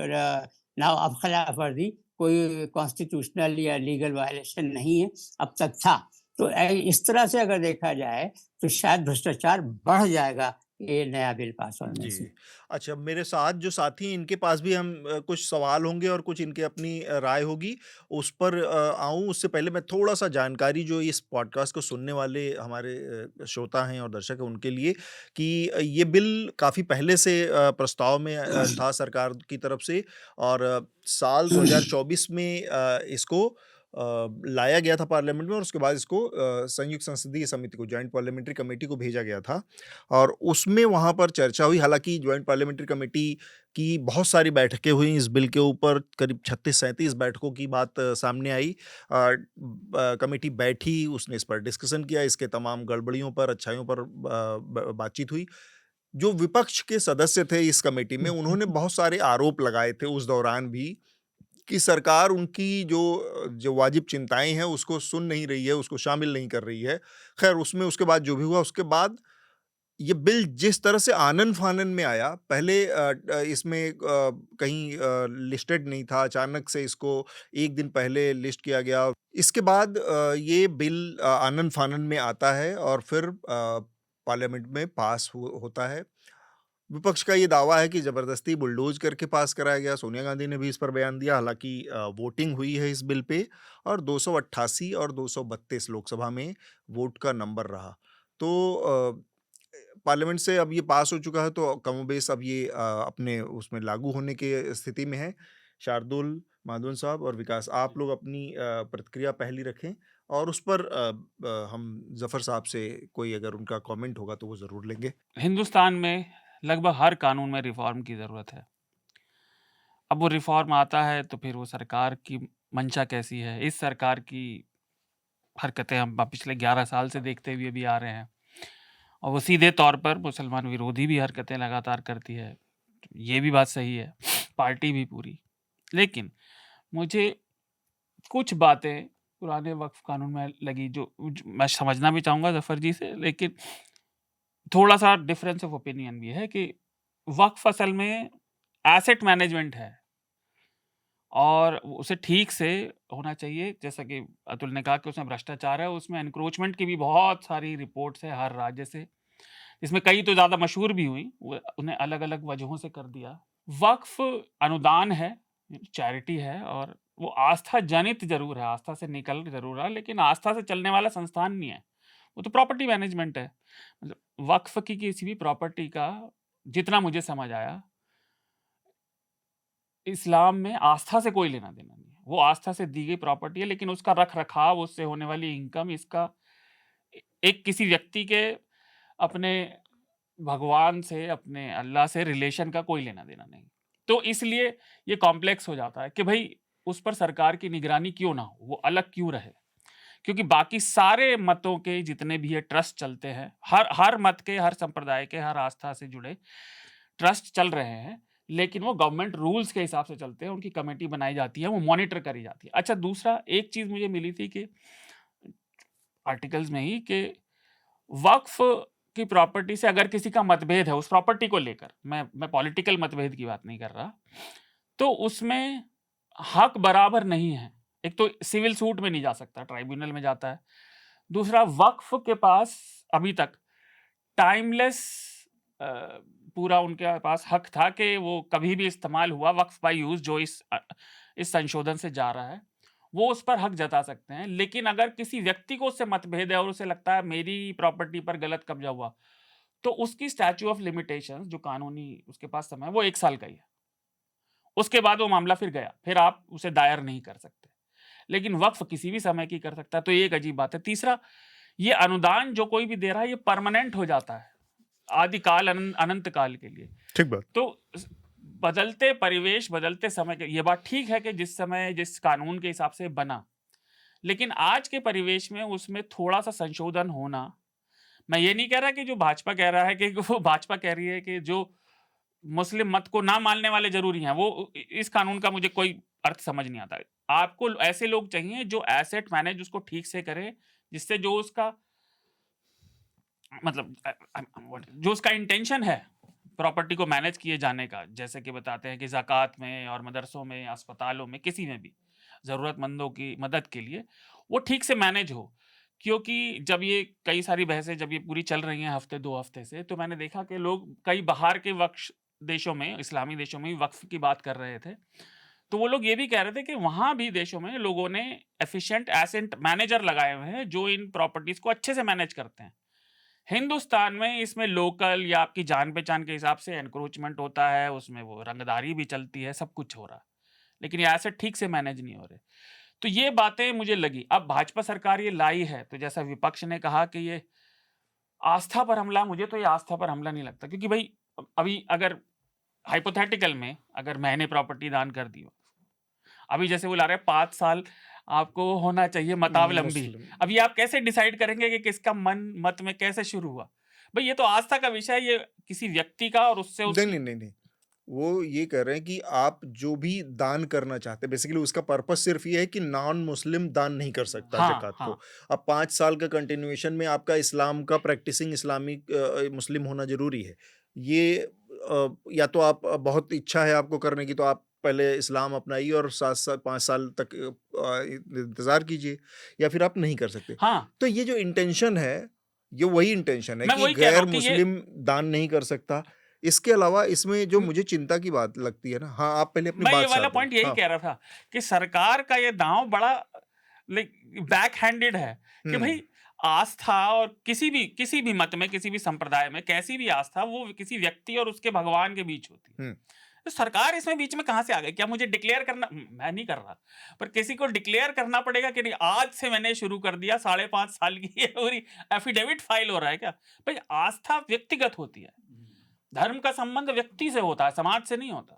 ना अब खिलाफ वर्जी, कोई कॉन्स्टिट्यूशनल या लीगल वायलेशन नहीं है, अब तक था। तो इस तरह से अगर देखा जाए तो शायद भ्रष्टाचार बढ़ जाएगा ये नया बिल पास होने से। जी। अच्छा, मेरे साथ जो साथी हैं इनके पास भी हम कुछ सवाल होंगे और कुछ इनकी अपनी राय होगी, उस पर आऊँ उससे पहले मैं थोड़ा-सा जानकारी जो इस पॉडकास्ट को सुनने वाले हमारे श्रोता हैं और दर्शक हैं उनके लिए कि ये बिल काफ़ी पहले से प्रस्ताव में था सरकार की तरफ से और साल 2024 में इसको लाया गया था पार्लियामेंट में और उसके बाद इसको संयुक्त संसदीय समिति को, जॉइंट पार्लियामेंट्री कमेटी को भेजा गया था और उसमें वहाँ पर चर्चा हुई। हालाँकि जॉइंट पार्लियामेंट्री कमेटी की बहुत सारी बैठकें हुई इस बिल के ऊपर, करीब 36-37 बैठकों की बात सामने आई। कमेटी बैठी, उसने इस पर डिस्कशन किया, इसके तमाम गड़बड़ियों पर, अच्छाइयों पर बातचीत हुई। जो विपक्ष के सदस्य थे इस कमेटी में, उन्होंने बहुत सारे आरोप लगाए थे उस दौरान भी कि सरकार उनकी जो वाजिब चिंताएँ हैं, उसको सुन नहीं रही है, उसको शामिल नहीं कर रही है। ख़ैर उसमें उसके बाद जो भी हुआ, उसके बाद ये बिल जिस तरह से आनन-फानन में आया, पहले इसमें कहीं लिस्टेड नहीं था, अचानक से इसको 1 दिन पहले लिस्ट किया गया। इसके बाद ये बिल आनन-फानन में आता है और फिर पार्लियामेंट में पास होता है। विपक्ष का ये दावा है कि ज़बरदस्ती बुलडोज़ करके पास कराया गया। सोनिया गांधी ने भी इस पर बयान दिया। हालाँकि वोटिंग हुई है इस बिल पे और 288 और 232 लोकसभा में वोट का नंबर रहा। तो पार्लियामेंट से अब ये पास हो चुका है तो कमोबेश अब ये अपने उसमें लागू होने की स्थिति में है। शार्दुल, माधवन साहब और विकास, आप लोग अपनी प्रतिक्रिया पहली रखें और उस पर हम ज़फ़र साहब से कोई अगर उनका कमेंट होगा तो वो ज़रूर लेंगे। हिंदुस्तान में लगभग हर कानून में रिफॉर्म की ज़रूरत है। अब वो रिफॉर्म आता है तो फिर वो सरकार की मंशा कैसी है? इस सरकार की हरकतें हम पिछले 11 साल से देखते हुए भी आ रहे हैं और वो सीधे तौर पर मुसलमान विरोधी भी हरकतें लगातार करती है। ये भी बात सही है, पार्टी भी पूरी। लेकिन मुझे कुछ बातें पुराने वक्फ कानून में लगी जो मैं समझना भी चाहूँगा ज़फ़र जी से, लेकिन थोड़ा-सा डिफरेंस ऑफ ओपिनियन भी है कि वक्फ असल में एसेट मैनेजमेंट है और उसे ठीक से होना चाहिए। जैसा कि अतुल ने कहा कि उसमें भ्रष्टाचार है, उसमें एनक्रोचमेंट की भी बहुत सारी रिपोर्ट्स है हर राज्य से, इसमें कई तो ज़्यादा मशहूर भी हुई, उन्हें अलग-अलग वजहों से कर दिया। वक्फ अनुदान है, चैरिटी है और वो आस्था जनित ज़रूर है, आस्था से निकल ज़रूर रहा है, लेकिन आस्था से चलने वाला संस्थान नहीं है, वो तो प्रॉपर्टी मैनेजमेंट है। मतलब वक्फ की किसी भी प्रॉपर्टी का जितना मुझे समझ आया, इस्लाम में आस्था से कोई लेना देना नहीं है। वो आस्था से दी गई प्रॉपर्टी है, लेकिन उसका रख-रखाव, उससे होने वाली इनकम, इसका एक किसी व्यक्ति के अपने भगवान से, अपने अल्लाह से रिलेशन का कोई लेना देना नहीं। तो इसलिए ये कॉम्प्लेक्स हो जाता है कि भई उस पर सरकार की निगरानी क्यों ना हो, वो अलग क्यों रहे? क्योंकि बाकी सारे मतों के जितने भी ये ट्रस्ट चलते हैं, हर मत के, हर संप्रदाय के, हर आस्था से जुड़े ट्रस्ट चल रहे हैं, लेकिन वो गवर्नमेंट रूल्स के हिसाब से चलते हैं, उनकी कमेटी बनाई जाती है, वो मॉनिटर करी जाती है। अच्छा, दूसरा एक चीज़ मुझे मिली थी कि आर्टिकल्स में ही कि वक्फ की प्रॉपर्टी से अगर किसी का मतभेद है उस प्रॉपर्टी को लेकर, मैं पॉलिटिकल मतभेद की बात नहीं कर रहा, तो उसमें हक बराबर नहीं है। एक तो सिविल सूट में नहीं जा सकता, ट्राइब्यूनल में जाता है। दूसरा, वक्फ के पास अभी तक टाइमलेस पूरा उनके पास हक था कि वो कभी भी इस्तेमाल हुआ, वक्फ बाय यूज़ जो इस संशोधन से जा रहा है, वो उस पर हक जता सकते हैं। लेकिन अगर किसी व्यक्ति को उससे मतभेद है और उसे लगता है मेरी प्रॉपर्टी पर गलत कब्जा हुआ, तो उसकी स्टैच्यू ऑफ लिमिटेशंस जो कानूनी उसके पास समय है, वो 1 साल का ही है। उसके बाद वो मामला फिर गया, फिर आप उसे दायर नहीं कर सकते। लेकिन वक्फ किसी भी समय की कर सकता है, तो ये एक अजीब बात है। तीसरा, ये अनुदान जो कोई भी दे रहा है, ये परमानेंट हो जाता है, आदिकाल अनंत काल के लिए। ठीक बात। तो बदलते परिवेश, बदलते समय के, ये बात ठीक है कि जिस समय जिस कानून के हिसाब से बना, लेकिन आज के परिवेश में उसमें थोड़ा-सा संशोधन होना, मैं ये नहीं कह रहा कि जो भाजपा कह रहा है कि वो भाजपा कह रही है कि जो मुस्लिम मत को ना मानने वाले ज़रूरी हैं, वो इस कानून का मुझे कोई अर्थ समझ नहीं आता। आपको ऐसे लोग चाहिए जो एसेट मैनेज उसको ठीक से करें, जिससे जो उसका मतलब जो उसका इंटेंशन है प्रॉपर्टी को मैनेज किए जाने का, जैसे कि बताते हैं कि ज़कात में और मदरसों में, अस्पतालों में, किसी में भी ज़रूरतमंदों की मदद के लिए वो ठीक से मैनेज हो। क्योंकि जब ये कई सारी बहसें जब ये पूरी चल रही हैं हफ्ते 2 हफ्ते से, तो मैंने देखा कि लोग कई बाहर के वक्फ देशों में, इस्लामी देशों में भी वक्फ की बात कर रहे थे। तो वो लोग ये भी कह रहे थे कि वहाँ भी देशों में लोगों ने एफिशिएंट एसेट मैनेजर लगाए हुए हैं जो इन प्रॉपर्टीज़ को अच्छे से मैनेज करते हैं। हिंदुस्तान में इसमें लोकल या आपकी जान-पहचान के हिसाब से एनक्रोचमेंट होता है, उसमें वो रंगदारी भी चलती है, सब कुछ हो रहा है। लेकिन ये एसेट ठीक से मैनेज नहीं हो रहे। तो ये बातें मुझे लगी। अब भाजपा सरकार ये लाई है, तो जैसा विपक्ष ने कहा कि ये आस्था पर हमला, मुझे तो ये आस्था पर हमला नहीं लगता, क्योंकि भई अभी अगर हाइपोथेटिकल में अगर मैंने प्रॉपर्टी दान कर दी हो, अभी जैसे वो ला रहे हैं 5 साल आपको होना चाहिए मतावलंबी। अब ये आप कैसे डिसाइड करेंगे कि किसका मत में कैसे शुरू हुआ? भई ये तो आस्था का विषय है, ये किसी व्यक्ति का और उससे नहीं। वो ये कह रहे हैं कि आप जो भी दान करना चाहते हैं, बेसिकली उसका पर्पस सिर्फ ये है कि नॉन मुस्लिम दान नहीं कर सकता हाँ, ज़कात हाँ। को। अब 5 साल का कंटिन्यूएशन में आपका इस्लाम का प्रैक्टिसिंग इस्लामिक मुस्लिम होना ज़रूरी है। ये या तो आप बहुत इच्छा है आपको करने की, तो आप पहले इस्लाम अपनाइए और 5 साल तक इंतज़ार कीजिए, या फिर आप नहीं कर सकते। हाँ, तो ये जो इंटेंशन है, ये वही इंटेंशन है मैं कि वही कह रहा गैर हूँ कि ये मुस्लिम दान नहीं कर सकता। इसके अलावा इसमें जो मुझे चिंता की बात लगती है ना, हाँ, आप पहले अपनी मैं ये बात वाला साध पॉइंट दें। यही हाँ, कह रहा था कि सरकार का ये दांव बड़ा बैक हैंडेड है कि हुँ, भाई आस्था और किसी भी मत में, किसी भी संप्रदाय में कैसी भी आस्था वो किसी व्यक्ति और उसके भगवान के बीच होती है। तो सरकार इसमें बीच में कहाँ से आ गई? क्या मुझे डिक्लेयर करना, मैं नहीं कर रहा, पर किसी को डिक्लेयर करना पड़ेगा कि नहीं आज से मैंने शुरू कर दिया, 5.5 साल की ये पूरी एफिडेविट फाइल हो रहा है क्या? भाई आस्था व्यक्तिगत होती है, धर्म का संबंध व्यक्ति से होता है, समाज से नहीं होता।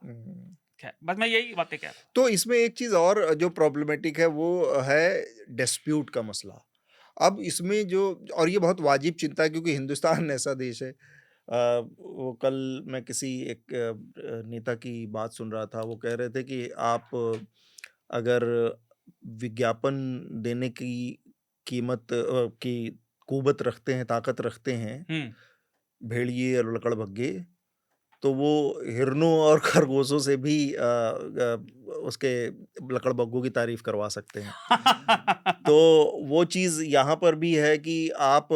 खैर, बस मैं यही बातें कह रहा हूँ। तो इसमें एक चीज और जो प्रॉब्लमेटिक है वो है डिस्प्यूट का मसला। अब इसमें जो, और ये बहुत वाजिब चिंता है क्योंकि हिंदुस्तान ऐसा देश है। वो कल मैं किसी एक नेता की बात सुन रहा था, वो कह रहे थे कि आप अगर विज्ञापन देने की कीमत की कुवत रखते हैं, ताकत रखते हैं भेड़िए और लकड़बग्गे, तो वो हिरनों और खरगोशों से भी उसके लकड़बग्गों की तारीफ करवा सकते हैं। तो वो चीज़ यहाँ पर भी है कि आप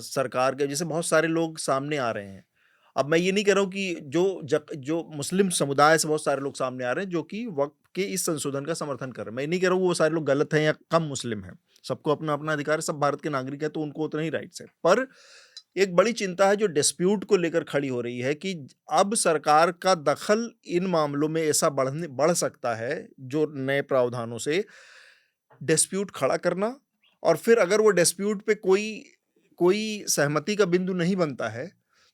सरकार के जैसे बहुत सारे लोग सामने आ रहे हैं। अब मैं ये नहीं कह रहा हूँ कि जो मुस्लिम समुदाय से बहुत सारे लोग सामने आ रहे हैं जो कि वक्फ के इस संशोधन का समर्थन कर रहे हैं। मैं नहीं कह रहा हूँ वो सारे लोग गलत हैं या कम मुस्लिम हैं। सबको अपना अपना अधिकार है, सब भारत के नागरिक हैं, तो उनको उतना ही राइट्स है। पर एक बड़ी चिंता है जो डिस्प्यूट को लेकर खड़ी हो रही है कि अब सरकार का दखल इन मामलों में ऐसा बढ़ सकता है जो नए प्रावधानों से डिस्प्यूट खड़ा करना, और फिर अगर वो डिस्प्यूट पे कोई सहमति का बिंदु नहीं बनता है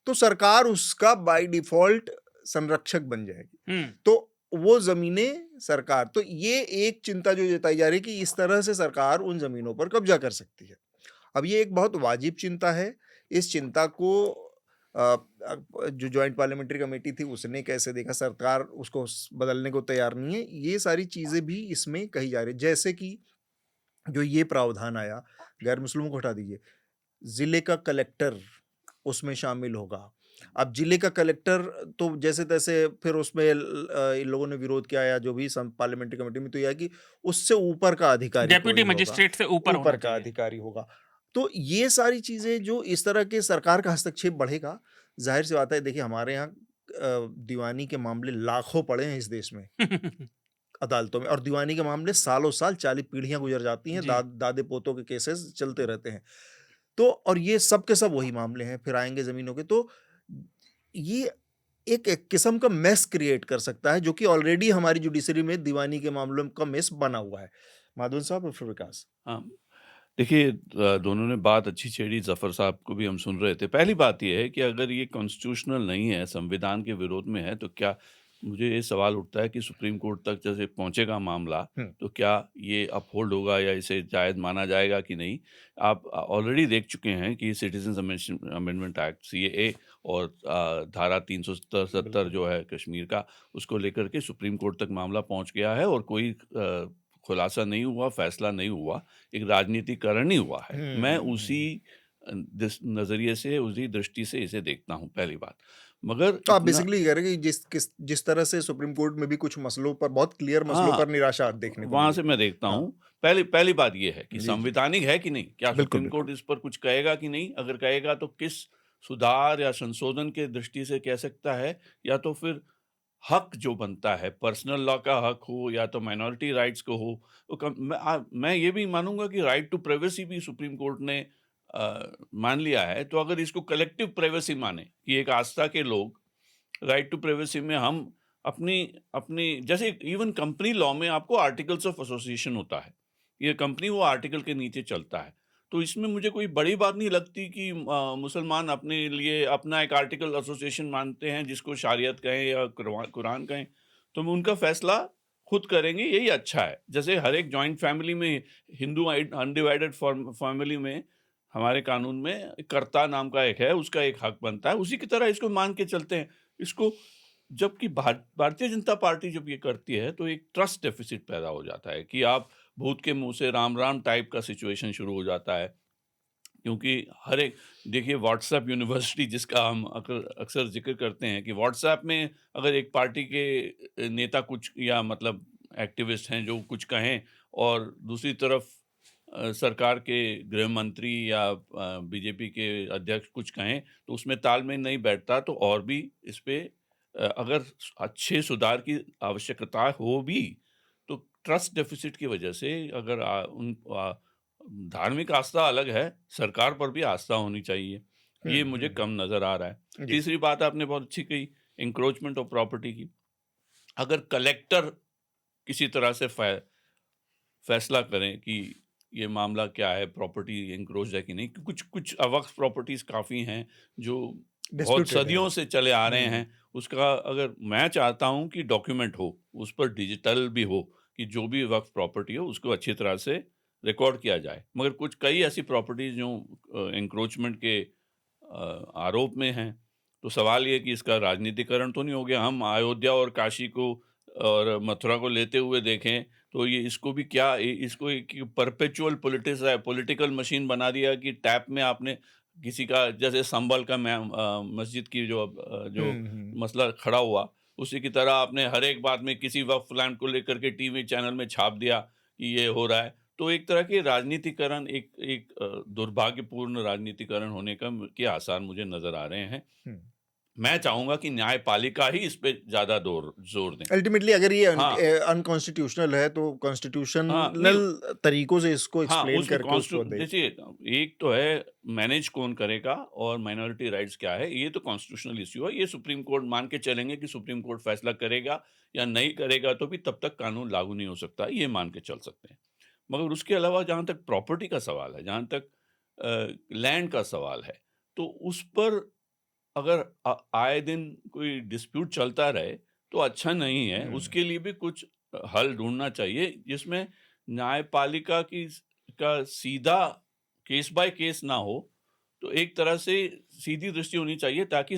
तो सरकार उसका बाय डिफॉल्ट संरक्षक बन जाएगी। तो वो जमीनें सरकार, तो ये एक चिंता जो जताई जा रही है कि इस तरह से सरकार उन जमीनों पर कब्जा कर सकती है। अब ये एक बहुत वाजिब चिंता है। इस चिंता को जो ज्वाइंट पार्लियामेंट्री कमेटी थी उसने कैसे देखा, सरकार उसको बदलने को तैयार नहीं है। ये सारी चीजें भी इसमें कही जा रही है। जैसे कि जो ये प्रावधान आया, गैर मुस्लिमों को हटा दीजिए, जिले का कलेक्टर उसमें शामिल होगा। अब जिले का कलेक्टर तो जैसे तैसे फिर उसमें इन लोगों ने विरोध किया, या जो भी पार्लियामेंट्री कमेटी में, तो यह कि उससे ऊपर का अधिकारी डेप्यूटी मजिस्ट्रेट से ऊपर का अधिकारी होगा। तो ये सारी चीजें जो इस तरह के सरकार का हस्तक्षेप बढ़ेगा, जाहिर सी बात है। देखिए हमारे यहाँ दीवानी के मामले लाखों पड़े हैं इस देश में अदालतों में, और दीवानी के मामले सालों साल 40 पीढ़ियां गुजर जाती हैं, दादे पोतों के केसेस चलते रहते हैं। तो और ये सब के सब वही मामले हैं, फिर आएंगे जमीनों के। तो ये एक किस्म का मेस क्रिएट कर सकता है जो कि ऑलरेडी हमारी जुडिशरी में दीवानी के मामलों का मेस बना हुआ है। माधवन साहब और फिर विकास। हाँ, देखिए दोनों ने बात अच्छी छेड़ी, जफर साहब को भी हम सुन रहे थे। पहली बात यह है कि अगर ये कॉन्स्टिट्यूशनल नहीं है, संविधान के विरोध में है, तो क्या, मुझे ये सवाल उठता है कि सुप्रीम कोर्ट तक जैसे पहुंचेगा मामला, तो क्या ये अपहोल्ड होगा या इसे जायज़ माना जाएगा कि नहीं। आप ऑलरेडी देख चुके हैं कि सिटीजन अमेंडमेंट एक्ट CAA और धारा 370 जो है कश्मीर का, उसको लेकर के सुप्रीम कोर्ट तक मामला पहुंच गया है और कोई खुलासा नहीं हुआ, फैसला नहीं हुआ, एक राजनीतिकरण ही हुआ है। मैं उसी नजरिए से, उसी दृष्टि से इसे देखता हूँ, पहली बात। मगर तो आप बेसिकली कह रहे हैं कि जिस तरह से सुप्रीम कोर्ट में भी कुछ मसलों पर, बहुत क्लियर मसलों पर निराशा देखने को वहां से मैं देखता हूँ। पहली बात यह है कि जी, संवैधानिक है कि नहीं, क्या सुप्रीम कोर्ट इस पर कुछ कहेगा कि नहीं। अगर कहेगा तो किस सुधार या संशोधन के दृष्टि से कह सकता है, या तो फिर हक जो बनता है, पर्सनल लॉ का हक हो या तो माइनॉरिटी राइट्स को हो। तो मैं ये भी मानूंगा कि राइट टू प्राइवेसी भी सुप्रीम कोर्ट ने मान लिया है। तो अगर इसको कलेक्टिव प्राइवेसी माने कि एक आस्था के लोग, राइट टू प्राइवेसी में हम अपनी जैसे इवन कंपनी लॉ में आपको आर्टिकल्स ऑफ एसोसिएशन होता है, ये कंपनी वो आर्टिकल के नीचे चलता है। तो इसमें मुझे कोई बड़ी बात नहीं लगती कि मुसलमान अपने लिए अपना एक आर्टिकल एसोसिएशन मानते हैं, जिसको शरीयत कहें या कुरान कहें, तो उनका फैसला खुद करेंगे, यही अच्छा है। जैसे हर एक जॉइंट फैमिली में, हिंदू अनडिवाइडेड फैमिली में, हमारे कानून में कर्ता नाम का एक है, उसका एक हक बनता है, उसी की तरह इसको मान के चलते हैं इसको। जबकि भारतीय जनता पार्टी जब ये करती है तो एक ट्रस्ट डेफिसिट पैदा हो जाता है कि आप भूत के मुंह से राम राम टाइप का सिचुएशन शुरू हो जाता है। क्योंकि हर एक, देखिए व्हाट्सएप यूनिवर्सिटी जिसका हम अक्सर जिक्र करते हैं, कि व्हाट्सएप में अगर एक पार्टी के नेता कुछ, या मतलब एक्टिविस्ट हैं जो कुछ कहें, और दूसरी तरफ सरकार के गृह मंत्री या बीजेपी के अध्यक्ष कुछ कहें, तो उसमें तालमेल नहीं बैठता। तो और भी इस पे अगर अच्छे सुधार की आवश्यकता हो भी, तो ट्रस्ट डेफिसिट की वजह से अगर धार्मिक आस्था अलग है, सरकार पर भी आस्था होनी चाहिए, ये मुझे कम नज़र आ रहा है। तीसरी बात आपने बहुत अच्छी कही, इंक्रोचमेंट ऑफ प्रॉपर्टी की। अगर कलेक्टर किसी तरह से फैसला करें कि ये मामला क्या है, प्रॉपर्टी इंक्रोच है कि नहीं, कुछ अवक्फ प्रॉपर्टीज काफ़ी हैं जो बहुत सदियों से चले आ रहे हैं, उसका अगर मैं चाहता हूं कि डॉक्यूमेंट हो, उस पर डिजिटल भी हो कि जो भी वक्फ प्रॉपर्टी हो उसको अच्छी तरह से रिकॉर्ड किया जाए। मगर कई ऐसी प्रॉपर्टीज जो इंक्रोचमेंट के आरोप में हैं, तो सवाल ये कि इसका राजनीतिकरण तो नहीं हो गया। हम अयोध्या और काशी को और मथुरा को लेते हुए देखें तो ये इसको भी क्या इसको एक परपेचुअल पॉलिटिकल मशीन बना दिया कि टैप में आपने किसी का, जैसे संभल का मस्जिद की जो मसला खड़ा हुआ, उसी की तरह आपने हर एक बात में किसी वक्फ लैंड को लेकर के टीवी चैनल में छाप दिया कि ये हो रहा है। तो एक तरह के राजनीतिकरण, एक दुर्भाग्यपूर्ण राजनीतिकरण होने के आसार मुझे नजर आ रहे हैं। मैं चाहूंगा कि न्यायपालिका ही इस पे ज्यादा जोर दें। अल्टीमेटली अगर ये अनकॉन्स्टिट्यूशनल है तो कॉन्स्टिट्यूशनल तरीकों से इसको एक्सप्लेन करके उसको दें। देखिए, एक तो है मैनेज कौन करेगा और माइनॉरिटी राइट्स क्या है, ये तो कॉन्स्टिट्यूशनल इश्यू है। ये सुप्रीम कोर्ट मान के चलेंगे कि सुप्रीम कोर्ट फैसला करेगा या नहीं करेगा तो भी तब तक कानून लागू नहीं हो सकता, ये मान के चल सकते हैं। मगर उसके अलावा जहाँ तक प्रॉपर्टी का सवाल है, जहाँ तक लैंड का सवाल है, तो उस पर अगर आए दिन कोई डिस्प्यूट चलता रहे तो अच्छा नहीं है। उसके लिए भी कुछ हल ढूंढना चाहिए जिसमें न्यायपालिका का सीधा केस बाय केस ना हो, तो एक तरह से सीधी दृष्टि होनी चाहिए ताकि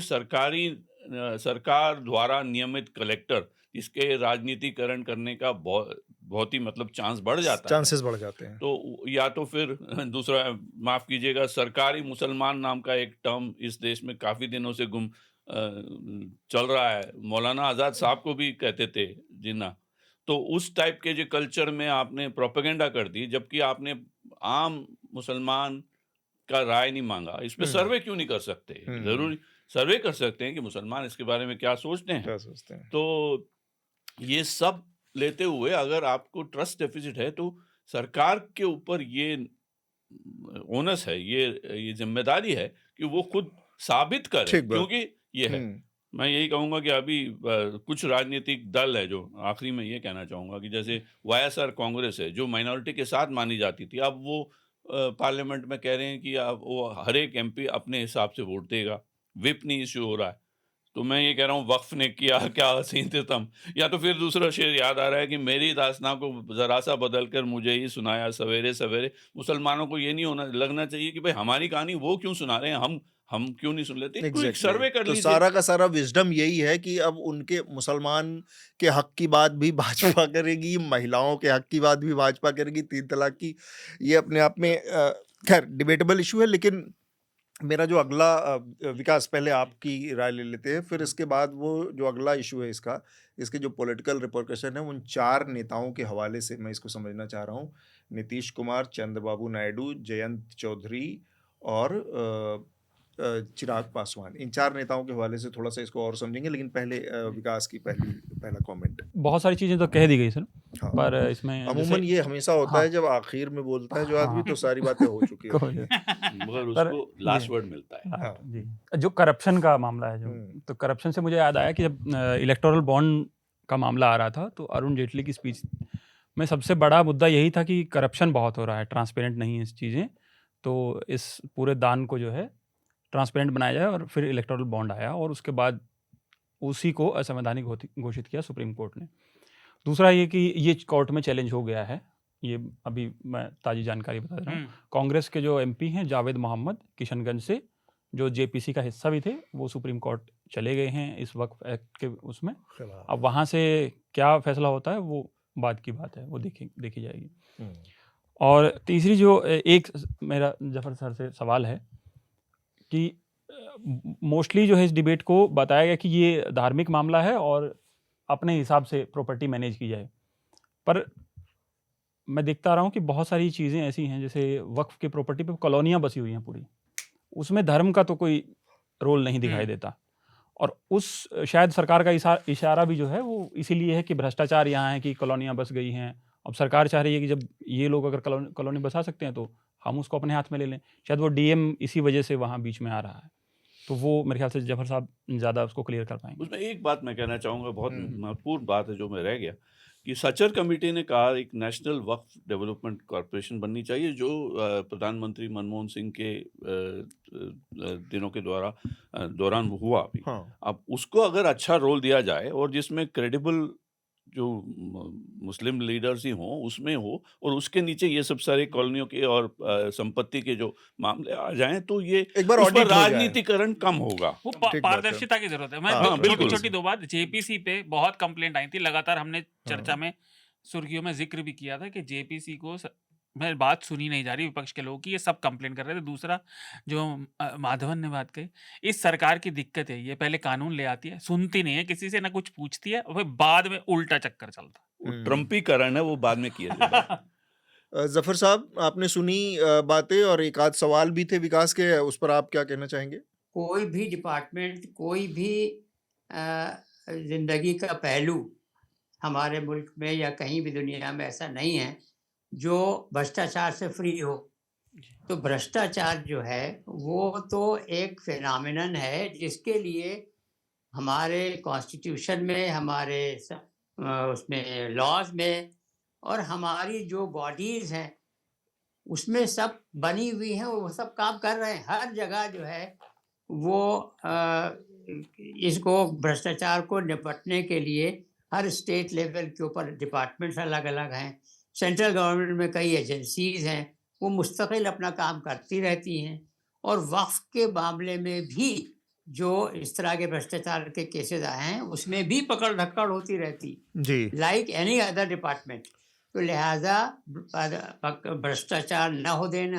सरकार द्वारा नियमित कलेक्टर, इसके राजनीतिकरण करने का बहुत ही मतलब चांसेस बढ़ जाते हैं। तो या तो फिर दूसरा, माफ कीजिएगा, सरकारी मुसलमान नाम का एक टर्म इस देश में काफी दिनों से चल रहा है। मौलाना आजाद साहब को भी कहते थे जिन्ना। तो उस टाइप के जो कल्चर में आपने प्रोपेगेंडा कर दी, जबकि आपने आम मुसलमान का राय नहीं मांगा। इस पे सर्वे क्यों नहीं कर सकते? जरूर सर्वे कर सकते हैं कि मुसलमान इसके बारे में क्या सोचते हैं। तो ये सब लेते हुए अगर आपको ट्रस्ट डेफिसिट है तो सरकार के ऊपर ये ओनस है, ये जिम्मेदारी है कि वो खुद साबित करे, क्योंकि ये है। मैं यही कहूंगा कि अभी कुछ राजनीतिक दल है, जो आखिरी में ये कहना चाहूंगा कि जैसे वाईएसआर कांग्रेस है जो माइनॉरिटी के साथ मानी जाती थी, अब वो पार्लियामेंट में कह रहे हैं कि अब वो हर एक एमपी अपने हिसाब से वोट देगा, विप नहीं इश्यू हो रहा है। तो मैं ये कह रहा हूँ, वक्फ ने किया क्या हसीन सितम। या तो फिर दूसरा शेर याद आ रहा है कि मेरी दास्तां को जरा सा बदल कर मुझे ही सुनाया सवेरे सवेरे। मुसलमानों को ये नहीं लगना चाहिए कि भाई हमारी कहानी वो क्यों सुना रहे हैं, हम क्यों नहीं सुन लेते। exactly. सर्वे कर लीजिए। तो सारा का सारा विजडम यही है कि अब उनके मुसलमान के हक की बात भी भाजपा करेगी, महिलाओं के हक की बात भी भाजपा करेगी, 3 तलाक की, ये अपने आप में खैर डिबेटेबल इशू है। लेकिन मेरा जो अगला विकास, पहले आपकी राय ले लेते हैं, फिर इसके बाद वो जो अगला इशू है इसके जो पॉलिटिकल रिपरकशन है, उन 4 नेताओं के हवाले से मैं इसको समझना चाह रहा हूँ। नीतीश कुमार, चंद्रबाबू नायडू, जयंत चौधरी और चिराग पासवान। इन 4 नेताओं के हवाले से थोड़ा सा इसको और समझेंगे, लेकिन पहले विकास की पहला कमेंट। बहुत सारी चीजें तो कह दी गई सर। हाँ। पर इसमें अमूमन ये हमेशा होता है जब आखिर में बोलता है जो आदमी, तो सारी बातें हो चुकी है, मगर उसको लास्ट वर्ड मिलता है। जी, जो करप्शन का मामला है, तो करप्शन से मुझे याद आया कि जब इलेक्टोरल बॉन्ड का मामला आ रहा था तो अरुण जेटली की स्पीच में सबसे बड़ा मुद्दा यही था कि करप्शन बहुत हो रहा है, ट्रांसपेरेंट नहीं है इस चीज़ें, तो इस पूरे दान को जो है ट्रांसपेरेंट बनाया जाए। और फिर इलेक्टोरल बॉन्ड आया और उसके बाद उसी को असंवैधानिक घोषित किया सुप्रीम कोर्ट ने। दूसरा ये कि ये कोर्ट में चैलेंज हो गया है, ये अभी मैं ताज़ी जानकारी बता रहा हूँ। कांग्रेस के जो एमपी हैं जावेद मोहम्मद किशनगंज से, जो जेपीसी का हिस्सा भी थे, वो सुप्रीम कोर्ट चले गए हैं इस वक्फ एक्ट के उसमें। अब वहाँ से क्या फैसला होता है वो बाद की बात है, वो देखी जाएगी। और तीसरी जो एक मेरा जफर सर से सवाल है कि मोस्टली जो है इस डिबेट को बताया गया कि ये धार्मिक मामला है और अपने हिसाब से प्रॉपर्टी मैनेज की जाए, पर मैं देखता रहा हूँ कि बहुत सारी चीज़ें ऐसी हैं, जैसे वक्फ की प्रॉपर्टी पे कॉलोनियाँ बसी हुई हैं पूरी, उसमें धर्म का तो कोई रोल नहीं दिखाई देता। और शायद सरकार का इशारा भी जो है वो इसीलिए है कि भ्रष्टाचार यहाँ है कि कॉलोनियाँ बस गई हैं अब सरकार चाह रही है कि जब ये लोग अगर कॉलोनी बसा सकते हैं तो हम उसको अपने हाथ में ले लें। शायद वो डीएम इसी वजह से वहाँ बीच में आ रहा है, तो वो मेरे ख्याल से जफर साहब ज़्यादा उसको क्लियर कर पाएंगे। उसमें एक बात मैं कहना चाहूँगा, बहुत महत्वपूर्ण बात है जो मैं रह गया, कि सचर कमेटी ने कहा एक नेशनल वक्फ डेवलपमेंट कॉरपोरेशन बननी चाहिए, जो प्रधानमंत्री मनमोहन सिंह के दिनों के दौरान हुआ अभी। हाँ। अब उसको अगर अच्छा रोल दिया जाए और जिसमें क्रेडिबल जो मुस्लिम लीडर्स ही हों उसमें हो, और उसके नीचे ये सब सारे कॉलोनियों के और संपत्ति के जो मामले आ जाएं, तो ये एक बार उस पर ऑडिट हो जाए। राजनीतिकरण कम होगा। वो ठीक बात है। पारदर्शिता की जरूरत है। मैं हाँ, छोटी बिल्कुल। छोटी दो बात, जेपीसी पे बहुत कंप्लेंट आई थी, लगातार हमने चर्चा में सुर्खियों में जिक्र भी किया था कि जेपीसी को मैं बात सुनी नहीं जा रही विपक्ष के लोगों की, ये सब कंप्लेंट कर रहे थे। दूसरा जो माधवन ने बात कही, इस सरकार की दिक्कत है, ये पहले कानून ले आती है, सुनती नहीं है किसी से, ना कुछ पूछती है, और फिर बाद में उल्टा चक्कर चलता वो ट्रम्पीकरण है, वो बाद में किया जाएगा। जफर साहब, आपने सुनी बातें, और एक आध सवाल भी थे विकास के, उस पर आप क्या कहना चाहेंगे? कोई भी डिपार्टमेंट, कोई भी जिंदगी का पहलू हमारे मुल्क में या कहीं भी दुनिया में ऐसा नहीं है जो भ्रष्टाचार से फ्री हो। तो भ्रष्टाचार जो है वो तो एक फिनोमिनन है जिसके लिए हमारे कॉन्स्टिट्यूशन में, हमारे उसमें लॉज में, और हमारी जो बॉडीज हैं उसमें सब बनी हुई हैं, वो सब काम कर रहे हैं। हर जगह जो है वो इसको भ्रष्टाचार को निपटने के लिए हर स्टेट लेवल के ऊपर डिपार्टमेंट्स अलग अलग हैं। सेंट्रल गवर्नमेंट में कई एजेंसीज हैं, वो मुस्तकिल अपना काम करती रहती हैं। और वक्फ के मामले में भी जो इस तरह के भ्रष्टाचार के केसेस आए हैं उसमें भी पकड़ धक्कड़ होती रहती जी। Like any other department. तो लिहाजा भ्रष्टाचार न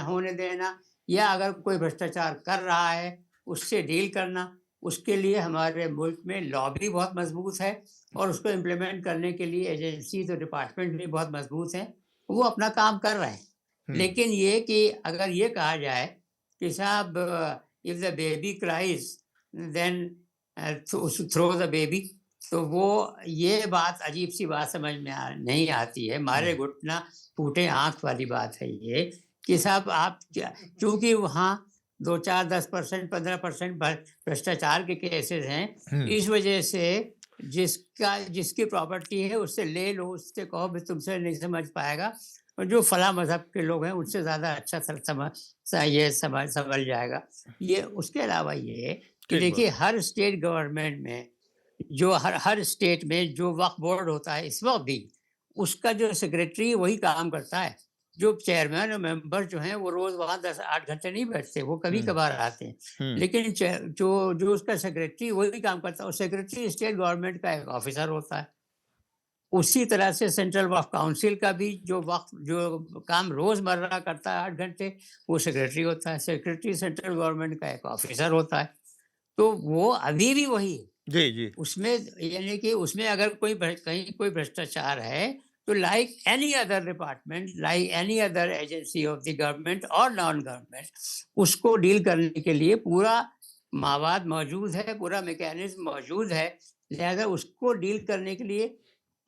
होने देना, या अगर कोई भ्रष्टाचार कर रहा है उससे डील करना, उसके लिए हमारे मुल्क में लॉ भी बहुत मजबूत है, और उसको इम्प्लीमेंट करने के लिए एजेंसी तो डिपार्टमेंट भी बहुत मजबूत हैं, वो अपना काम कर रहे हैं। लेकिन ये कि अगर ये कहा जाए कि साहब if the baby cries then throw the baby, तो वो ये बात अजीब सी बात समझ में नहीं आती है। मारे घुटना फूटे आंख वाली बात है ये कि साहब आप क्योंकि वहाँ 2-4, 10%, 15% भ्रष्टाचार के केसेस हैं, इस वजह से जिसकी प्रॉपर्टी है उससे ले लो, उससे कहो भी तुमसे नहीं समझ पाएगा, और जो फला मजहब के लोग हैं उनसे ज़्यादा अच्छा समझ जाएगा। ये उसके अलावा ये कि देखिए हर स्टेट गवर्नमेंट में जो हर स्टेट में जो वक्फ बोर्ड होता है इस वक्त भी उसका जो सेक्रेटरी वही काम करता है। जो चेयरमैन और मेंबर जो हैं वो रोज वहाँ 10-8 घंटे नहीं बैठते, वो कभी कभार आते हैं, लेकिन जो उसका सेक्रेटरी वही काम करता है, और सेक्रेटरी स्टेट गवर्नमेंट का एक ऑफिसर होता है। उसी तरह से सेंट्रल वक्फ काउंसिल का भी जो काम रोजमर्रा करता है 8 घंटे, वो सेक्रेटरी होता है। सेक्रेटरी सेंट्रल गवर्नमेंट का एक ऑफिसर होता है। तो वो अभी भी वही है। जी जी। उसमें यानी कि उसमें अगर कहीं कोई भ्रष्टाचार है तो like any other department, like any other agency of the government और नॉन गवर्नमेंट, उसको डील करने के लिए पूरा मवाद मौजूद है, पूरा मैकेनिज्म मौजूद है। लिहाजा उसको डील करने के लिए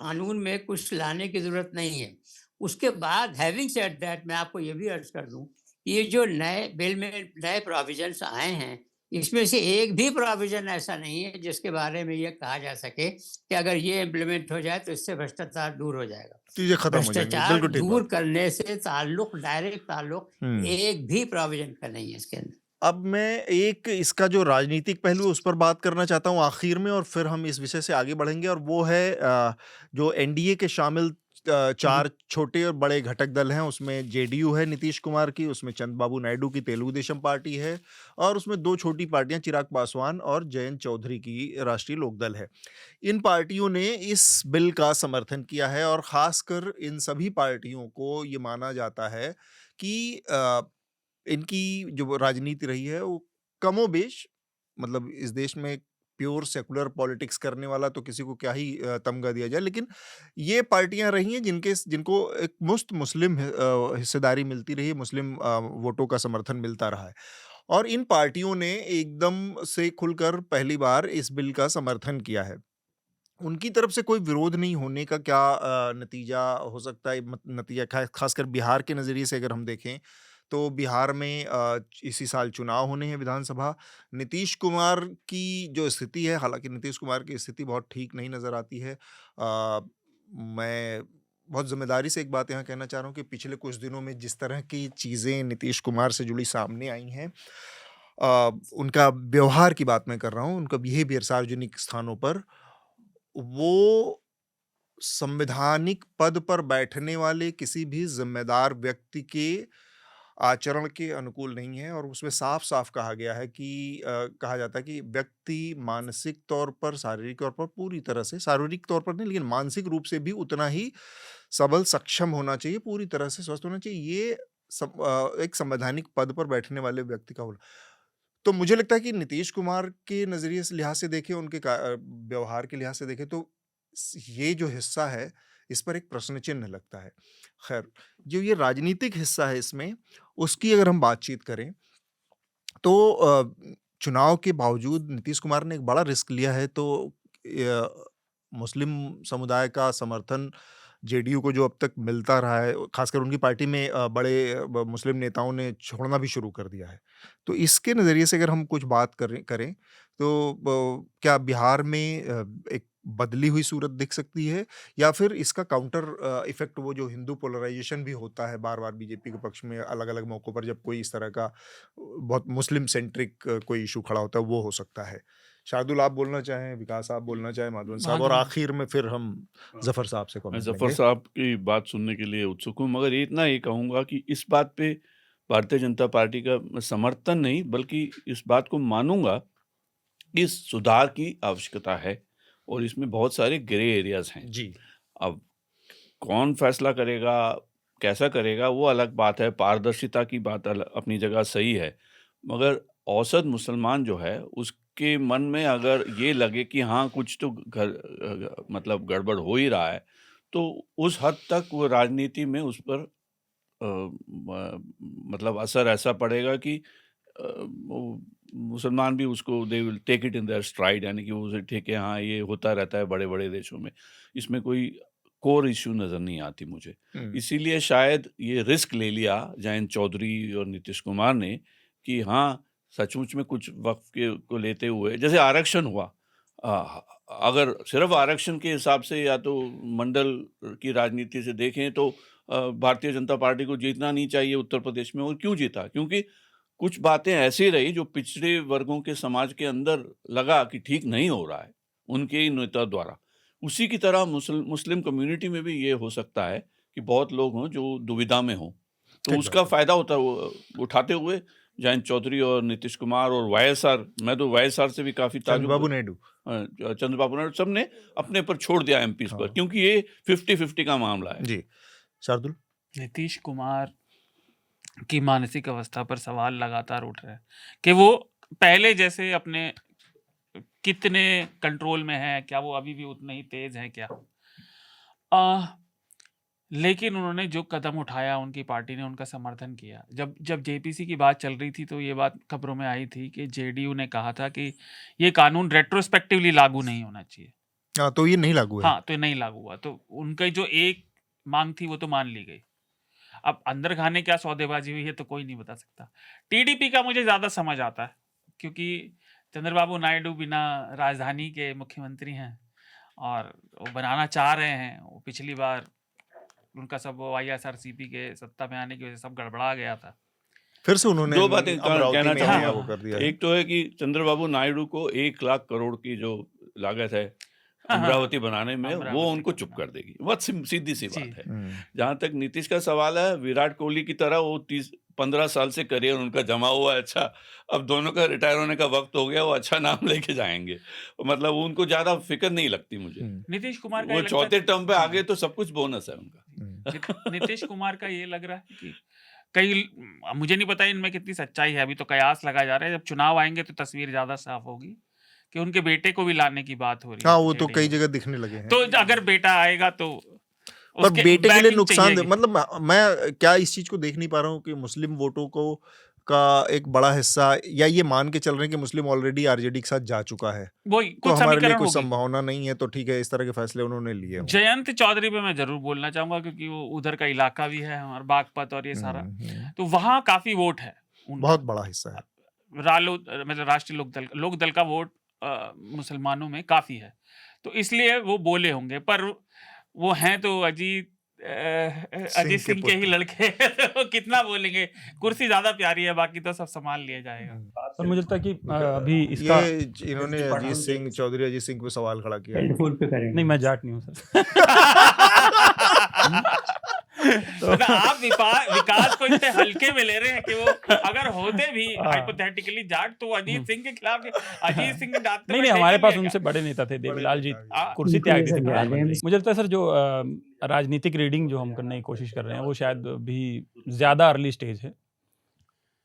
कानून में कुछ लाने की जरूरत नहीं है। उसके बाद हैविंग सेड दैट, मैं आपको ये भी अर्ज कर दूं, ये जो नए बिल में नए प्रोविजंस आए हैं, इसमें से एक भी प्रोविजन ऐसा नहीं है जिसके बारे में ये कहा जा सके कि अगर ये इम्प्लीमेंट हो जाए तो इससे भ्रष्टाचार दूर हो जाएगा। चीजें खत्म हो जाएंगी। भ्रष्टाचार बिल्कुल ठीक दूर बात। करने से डायरेक्ट ताल्लुक एक भी प्रोविजन का नहीं है इसके अंदर। अब मैं एक इसका जो राजनीतिक पहलू है उस पर बात करना चाहता हूँ आखिर में, और फिर हम इस विषय से आगे बढ़ेंगे, और वो है जो एनडीए के शामिल 4 छोटे और बड़े घटक दल हैं। उसमें जेडीयू है नीतीश कुमार की, उसमें चंद्रबाबू नायडू की तेलुगु देशम पार्टी है, और उसमें 2 छोटी पार्टियां चिराग पासवान और जयंत चौधरी की राष्ट्रीय लोकदल है। इन पार्टियों ने इस बिल का समर्थन किया है, और खासकर इन सभी पार्टियों को ये माना जाता है कि इनकी जो राजनीति रही है वो कमोबेश, मतलब इस देश में प्योर सेकुलर पॉलिटिक्स करने वाला तो किसी को क्या ही तमगा दिया जाए, लेकिन ये पार्टियां रही हैं जिनको एक मुस्लिम हिस्सेदारी मिलती रही है, मुस्लिम वोटों का समर्थन मिलता रहा है, और इन पार्टियों ने एकदम से खुलकर पहली बार इस बिल का समर्थन किया है। उनकी तरफ से कोई विरोध नहीं होने का क्या नतीजा हो सकता है? नतीजा खासकर बिहार के नज़रिए से अगर हम देखें, तो बिहार में इसी साल चुनाव होने हैं विधानसभा। नीतीश कुमार की जो स्थिति है, हालाँकि नीतीश कुमार की स्थिति बहुत ठीक नहीं नज़र आती है। मैं बहुत ज़िम्मेदारी से एक बात यहाँ कहना चाह रहा हूँ कि पिछले कुछ दिनों में जिस तरह की चीज़ें नीतीश कुमार से जुड़ी सामने आई हैं, उनका व्यवहार की बात मैं कर रहा हूँ, उनका बिहेवियर सार्वजनिक स्थानों पर, वो संवैधानिक पद पर बैठने वाले किसी भी ज़िम्मेदार व्यक्ति के आचरण के अनुकूल नहीं है। और उसमें साफ-साफ कहा गया है कि कहा जाता है कि व्यक्ति मानसिक तौर पर, शारीरिक तौर पर पूरी तरह से, शारीरिक तौर पर नहीं लेकिन मानसिक रूप से भी उतना ही सबल, सक्षम होना चाहिए, पूरी तरह से स्वस्थ होना चाहिए। ये एक संवैधानिक पद पर बैठने वाले व्यक्ति का होना। तो मुझे लगता है कि नीतीश कुमार के नज़रिए से लिहाज से देखें, उनके व्यवहार के लिहाज से देखें, तो ये जो हिस्सा है, इस पर एक प्रश्न चिन्ह लगता है। खैर, जो ये राजनीतिक हिस्सा है इसमें, उसकी अगर हम बातचीत करें, तो चुनाव के बावजूद नीतीश कुमार ने एक बड़ा रिस्क लिया है। तो मुस्लिम समुदाय का समर्थन जेडीयू को जो अब तक मिलता रहा है, खासकर उनकी पार्टी में बड़े मुस्लिम नेताओं ने छोड़ना भी शुरू कर दिया है। तो इसके नज़रिए से अगर हम कुछ बात करें, तो क्या बिहार में एक बदली हुई सूरत दिख सकती है, या फिर इसका काउंटर इफेक्ट, वो जो हिंदू पोलराइजेशन भी होता है बार बार बीजेपी के पक्ष में अलग अलग मौक़ों पर, जब कोई इस तरह का बहुत मुस्लिम सेंट्रिक कोई इशू खड़ा होता है, वो हो सकता है? शार्दुल आप बोलना चाहें, विकास आप बोलना चाहें, माधवन साहब, और आखिर में फिर हम जफर साहब से मैं कमेंट जफर लेंगे। साहब की बात सुनने के लिए उत्सुक हूँ, मगर इतना ये कहूँगा कि इस बात पे भारतीय जनता पार्टी का मैं समर्थन नहीं, बल्कि इस बात को मानूंगा कि सुधार की आवश्यकता है और इसमें बहुत सारे ग्रे एरियाज हैं। जी। अब कौन फैसला करेगा, कैसा करेगा, वो अलग बात है। पारदर्शिता की बात अपनी जगह सही है, मगर औसत मुसलमान जो है उसके मन में अगर ये लगे कि हाँ कुछ तो मतलब गड़बड़ हो ही रहा है, तो उस हद तक वो राजनीति में उस पर मतलब असर ऐसा पड़ेगा कि वो मुसलमान भी उसको they will take it in their stride, यानी कि वो ठीक है, हाँ ये होता रहता है बड़े बड़े देशों में, इसमें कोई कोर इश्यू नज़र नहीं आती मुझे। इसीलिए शायद ये रिस्क ले लिया जयंत चौधरी और नीतीश कुमार ने कि हाँ सचमुच में कुछ वक्फ के को लेते हुए, जैसे आरक्षण हुआ, अगर सिर्फ आरक्षण के हिसाब से या तो मंडल की राजनीति से देखें तो भारतीय जनता पार्टी को जीतना नहीं चाहिए उत्तर प्रदेश में। और क्यों जीता? क्योंकि कुछ बातें ऐसी रही जो पिछड़े वर्गों के समाज के अंदर लगा कि ठीक नहीं हो रहा है उनके ही नेता द्वारा। उसी की तरह मुस्लिम कम्युनिटी में भी ये हो सकता है कि बहुत लोग हों जो दुविधा में हों, तो उसका फ़ायदा उठाते हुए जयंत चौधरी और नीतीश कुमार और वाईएसआर, मैं तो वाईएसआर से भी काफ़ी चंद्रबाबू नायडू, सब ने अपने पर छोड़ दिया एमपीज पर, क्योंकि ये 50-50 का मामला है। जी। शार्दुल? नीतीश कुमार की मानसिक अवस्था पर सवाल लगातार उठ रहे हैं कि वो पहले जैसे अपने कितने कंट्रोल में है, क्या वो अभी भी उतने ही तेज है क्या? लेकिन उन्होंने जो कदम उठाया, उनकी पार्टी ने उनका समर्थन किया। जब जेपीसी की बात चल रही थी तो ये बात खबरों में आई थी कि जेडीयू ने कहा था कि ये कानून रेट्रोस्पेक्टिवली लागू नहीं होना चाहिए। हाँ, तो ये नहीं लागू है। हाँ, तो ये नहीं लागू हुआ। तो उनकी जो एक मांग थी वो तो मान ली गई। अब अंदर खाने क्या सौदेबाजी हुई है तो कोई नहीं बता सकता। टीडीपी का मुझे ज़्यादा समझ आता है, क्योंकि चंद्रबाबू नायडू बिना राजधानी के मुख्यमंत्री हैं और वो बनाना चाह रहे हैं। वो पिछली बार उनका सब वाईएसआरसीपी के सत्ता में आने की वजह से सब गड़बड़ा गया था। फिर से उन्होंने दो बातें कहना चाहूँगा। वो कर दिया है। एक तो है कि चंद्रबाबू नायडू को 1 लाख करोड़ की जो लागत है अमरावती बनाने में, वो उनको चुप कर देगी। बहुत सीधी सी बात है। जहाँ तक नीतीश का सवाल है, विराट कोहली की तरह वो 15 साल से करियर उनका जमा हुआ है। अच्छा, अब दोनों का रिटायर होने का वक्त हो गया, वो अच्छा नाम लेके जाएंगे। मतलब उनको ज्यादा फिक्र नहीं लगती मुझे। नीतीश कुमार का वो चौथे टर्म पे आगे तो सब कुछ बोनस है उनका। नीतीश कुमार का ये लग रहा है कि कई, मुझे नहीं पता इनमें कितनी सच्चाई है, अभी तो कयास लगाया जा रहा है। जब चुनाव आएंगे तो तस्वीर ज्यादा साफ होगी कि उनके बेटे को भी लाने की बात हो रही है। हाँ, वो तो कई जगह दिखने लगे हैं। तो अगर बेटा आएगा तो पर बेटे के लिए नुकसान, मतलब मैं क्या इस चीज को देख नहीं पा रहा हूँ कि मुस्लिम वोटों को का एक बड़ा हिस्सा, या ये मान के चल रहे हैं कि मुस्लिम ऑलरेडी आरजेडी के साथ जा चुका है, वही तो कुछ हमारे लिए समीकरण कोई होगी। संभावना नहीं है, तो ठीक है, इस तरह के फैसले उन्होंने लिए हों। जयंत चौधरी पे मैं जरूर बोलना चाहूंगा क्योंकि वो उधर का इलाका भी है हमारा, बागपत और ये सारा, तो वहाँ काफी वोट है उनका। बहुत बड़ा हिस्सा है। मतलब राष्ट्रीय लोकदल का वोट मुसलमानों में काफी है, तो इसलिए वो बोले होंगे। पर वो हैं तो अजीत सिंह के ही लड़के तो कितना बोलेंगे, कुर्सी ज्यादा प्यारी है, बाकी तो सब संभाल लिया जाएगा। पर मुझे लगता है कि अभी इसका इन्होंने चौधरी अजीत सिंह पे सवाल खड़ा किया। नहीं, मैं जाट नहीं हूँ सर। तो आप विकास को इतने हल्के में ले रहे हैं कि वो अगर होते भी हाइपोथेटिकली जाट, तो अजीत सिंह के खिलाफ, अजीत सिंह नहीं, हमारे पास उनसे बड़े नेता थे, देवीलाल जी कुर्सी त्याग दी थी प्रधानमंत्री। मुझे लगता है सर जो राजनीतिक रीडिंग जो हम करने की कोशिश कर रहे हैं वो शायद भी ज्यादा अर्ली स्टेज है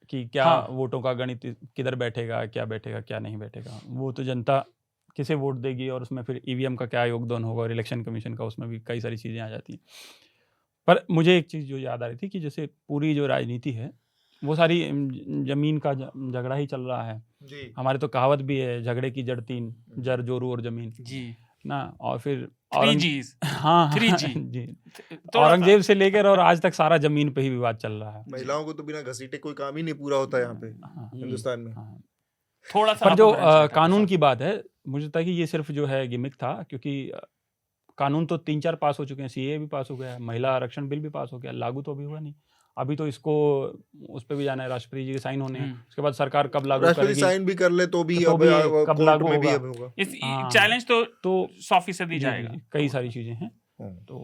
कि क्या वोटों का गणित किधर बैठेगा, क्या नहीं बैठेगा, वो तो जनता किसे वोट देगी और उसमें फिर ईवीएम का क्या योगदान होगा और इलेक्शन कमीशन का, उसमें भी कई सारी चीज़ें आ जाती हैं। पर मुझे एक चीज़ जो याद आ रही थी कि जैसे पूरी जो राजनीति है वो सारी जमीन का झगड़ा ही चल रहा है जी। हमारे तो कहावत भी है, झगड़े की जड़ 3, जड़, जोरू और जमीन जी ना। और फिर जी औरंगजेब से लेकर और आज तक सारा जमीन पे ही विवाद चल रहा है। महिलाओं को तो बिना घसीटे कोई काम ही नहीं पूरा होता यहाँ पे हिंदुस्तान में। थोड़ा सा पर जो कानून की बात है, मुझे लगता है कि ये सिर्फ जो है गिमिक था, क्योंकि कानून तो 3-4 पास हो चुके हैं, सीए भी पास हो गया है, महिला आरक्षण बिल भी पास हो गया, लागू तो अभी हुआ नहीं। अभी तो इसको उस पे भी जाना है, राष्ट्रपति जी के साइन होने हैं, उसके बाद सरकार कब लागू करेगी, राष्ट्रपति साइन भी कर ले तो भी कब लागू होगा, इस चैलेंज तो 100% ही जाएगा। कई सारी चीजें हैं, तो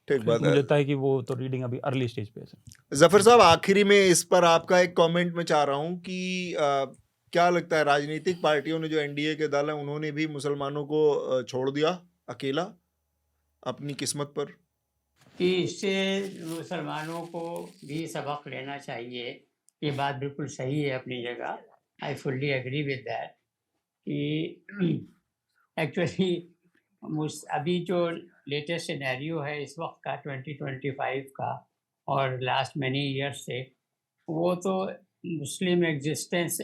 ठीक बात है। मुझे लगता है कि वो तो रीडिंग अभी अर्ली स्टेज पे है। जफर साहब, आखिरी में इस पर आपका एक कमेंट में चाह रहा हूँ कि क्या लगता है, राजनीतिक पार्टियों ने, जो एनडीए के दल है, उन्होंने भी मुसलमानों को छोड़ दिया अकेला अपनी किस्मत पर, कि इससे मुसलमानों को भी सबक लेना चाहिए। ये बात बिल्कुल सही है अपनी जगह, I fully agree with that. कि एक्चुअली अभी जो लेटेस्ट सिनेरियो है इस वक्त का 2025 का और लास्ट मैनी ईयर्स से, वो तो Muslim existence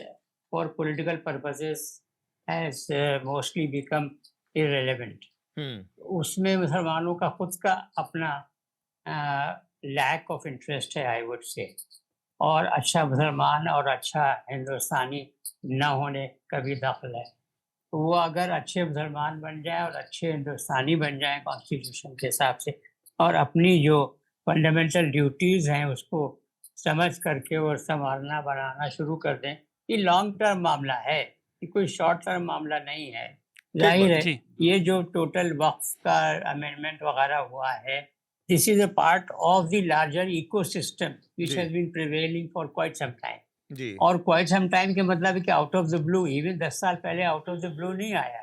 for political purposes has mostly become irrelevant. उसमें मुसलमानों का खुद का अपना लैक ऑफ इंटरेस्ट है, आई वुड से, और अच्छा मुसलमान और अच्छा हिंदुस्तानी न होने का भी दखल है। तो वो अगर अच्छे मुसलमान बन जाए और अच्छे हिंदुस्तानी बन जाए कॉन्स्टिट्यूशन के हिसाब से, और अपनी जो फंडामेंटल ड्यूटीज़ हैं उसको समझ करके और संभालना बनाना शुरू कर दें, ये लॉन्ग टर्म मामला है, ये कोई शॉर्ट टर्म मामला नहीं है। जाहिर है ये जो टोटल वक्फ का अमेंडमेंट वगैरह हुआ है, this is a part of the larger ecosystem which has been prevailing for quite some time. और क्वाइट सम टाइम के मतलब है कि out of the blue, even 10 साल पहले आउट ऑफ द ब्लू नहीं आया,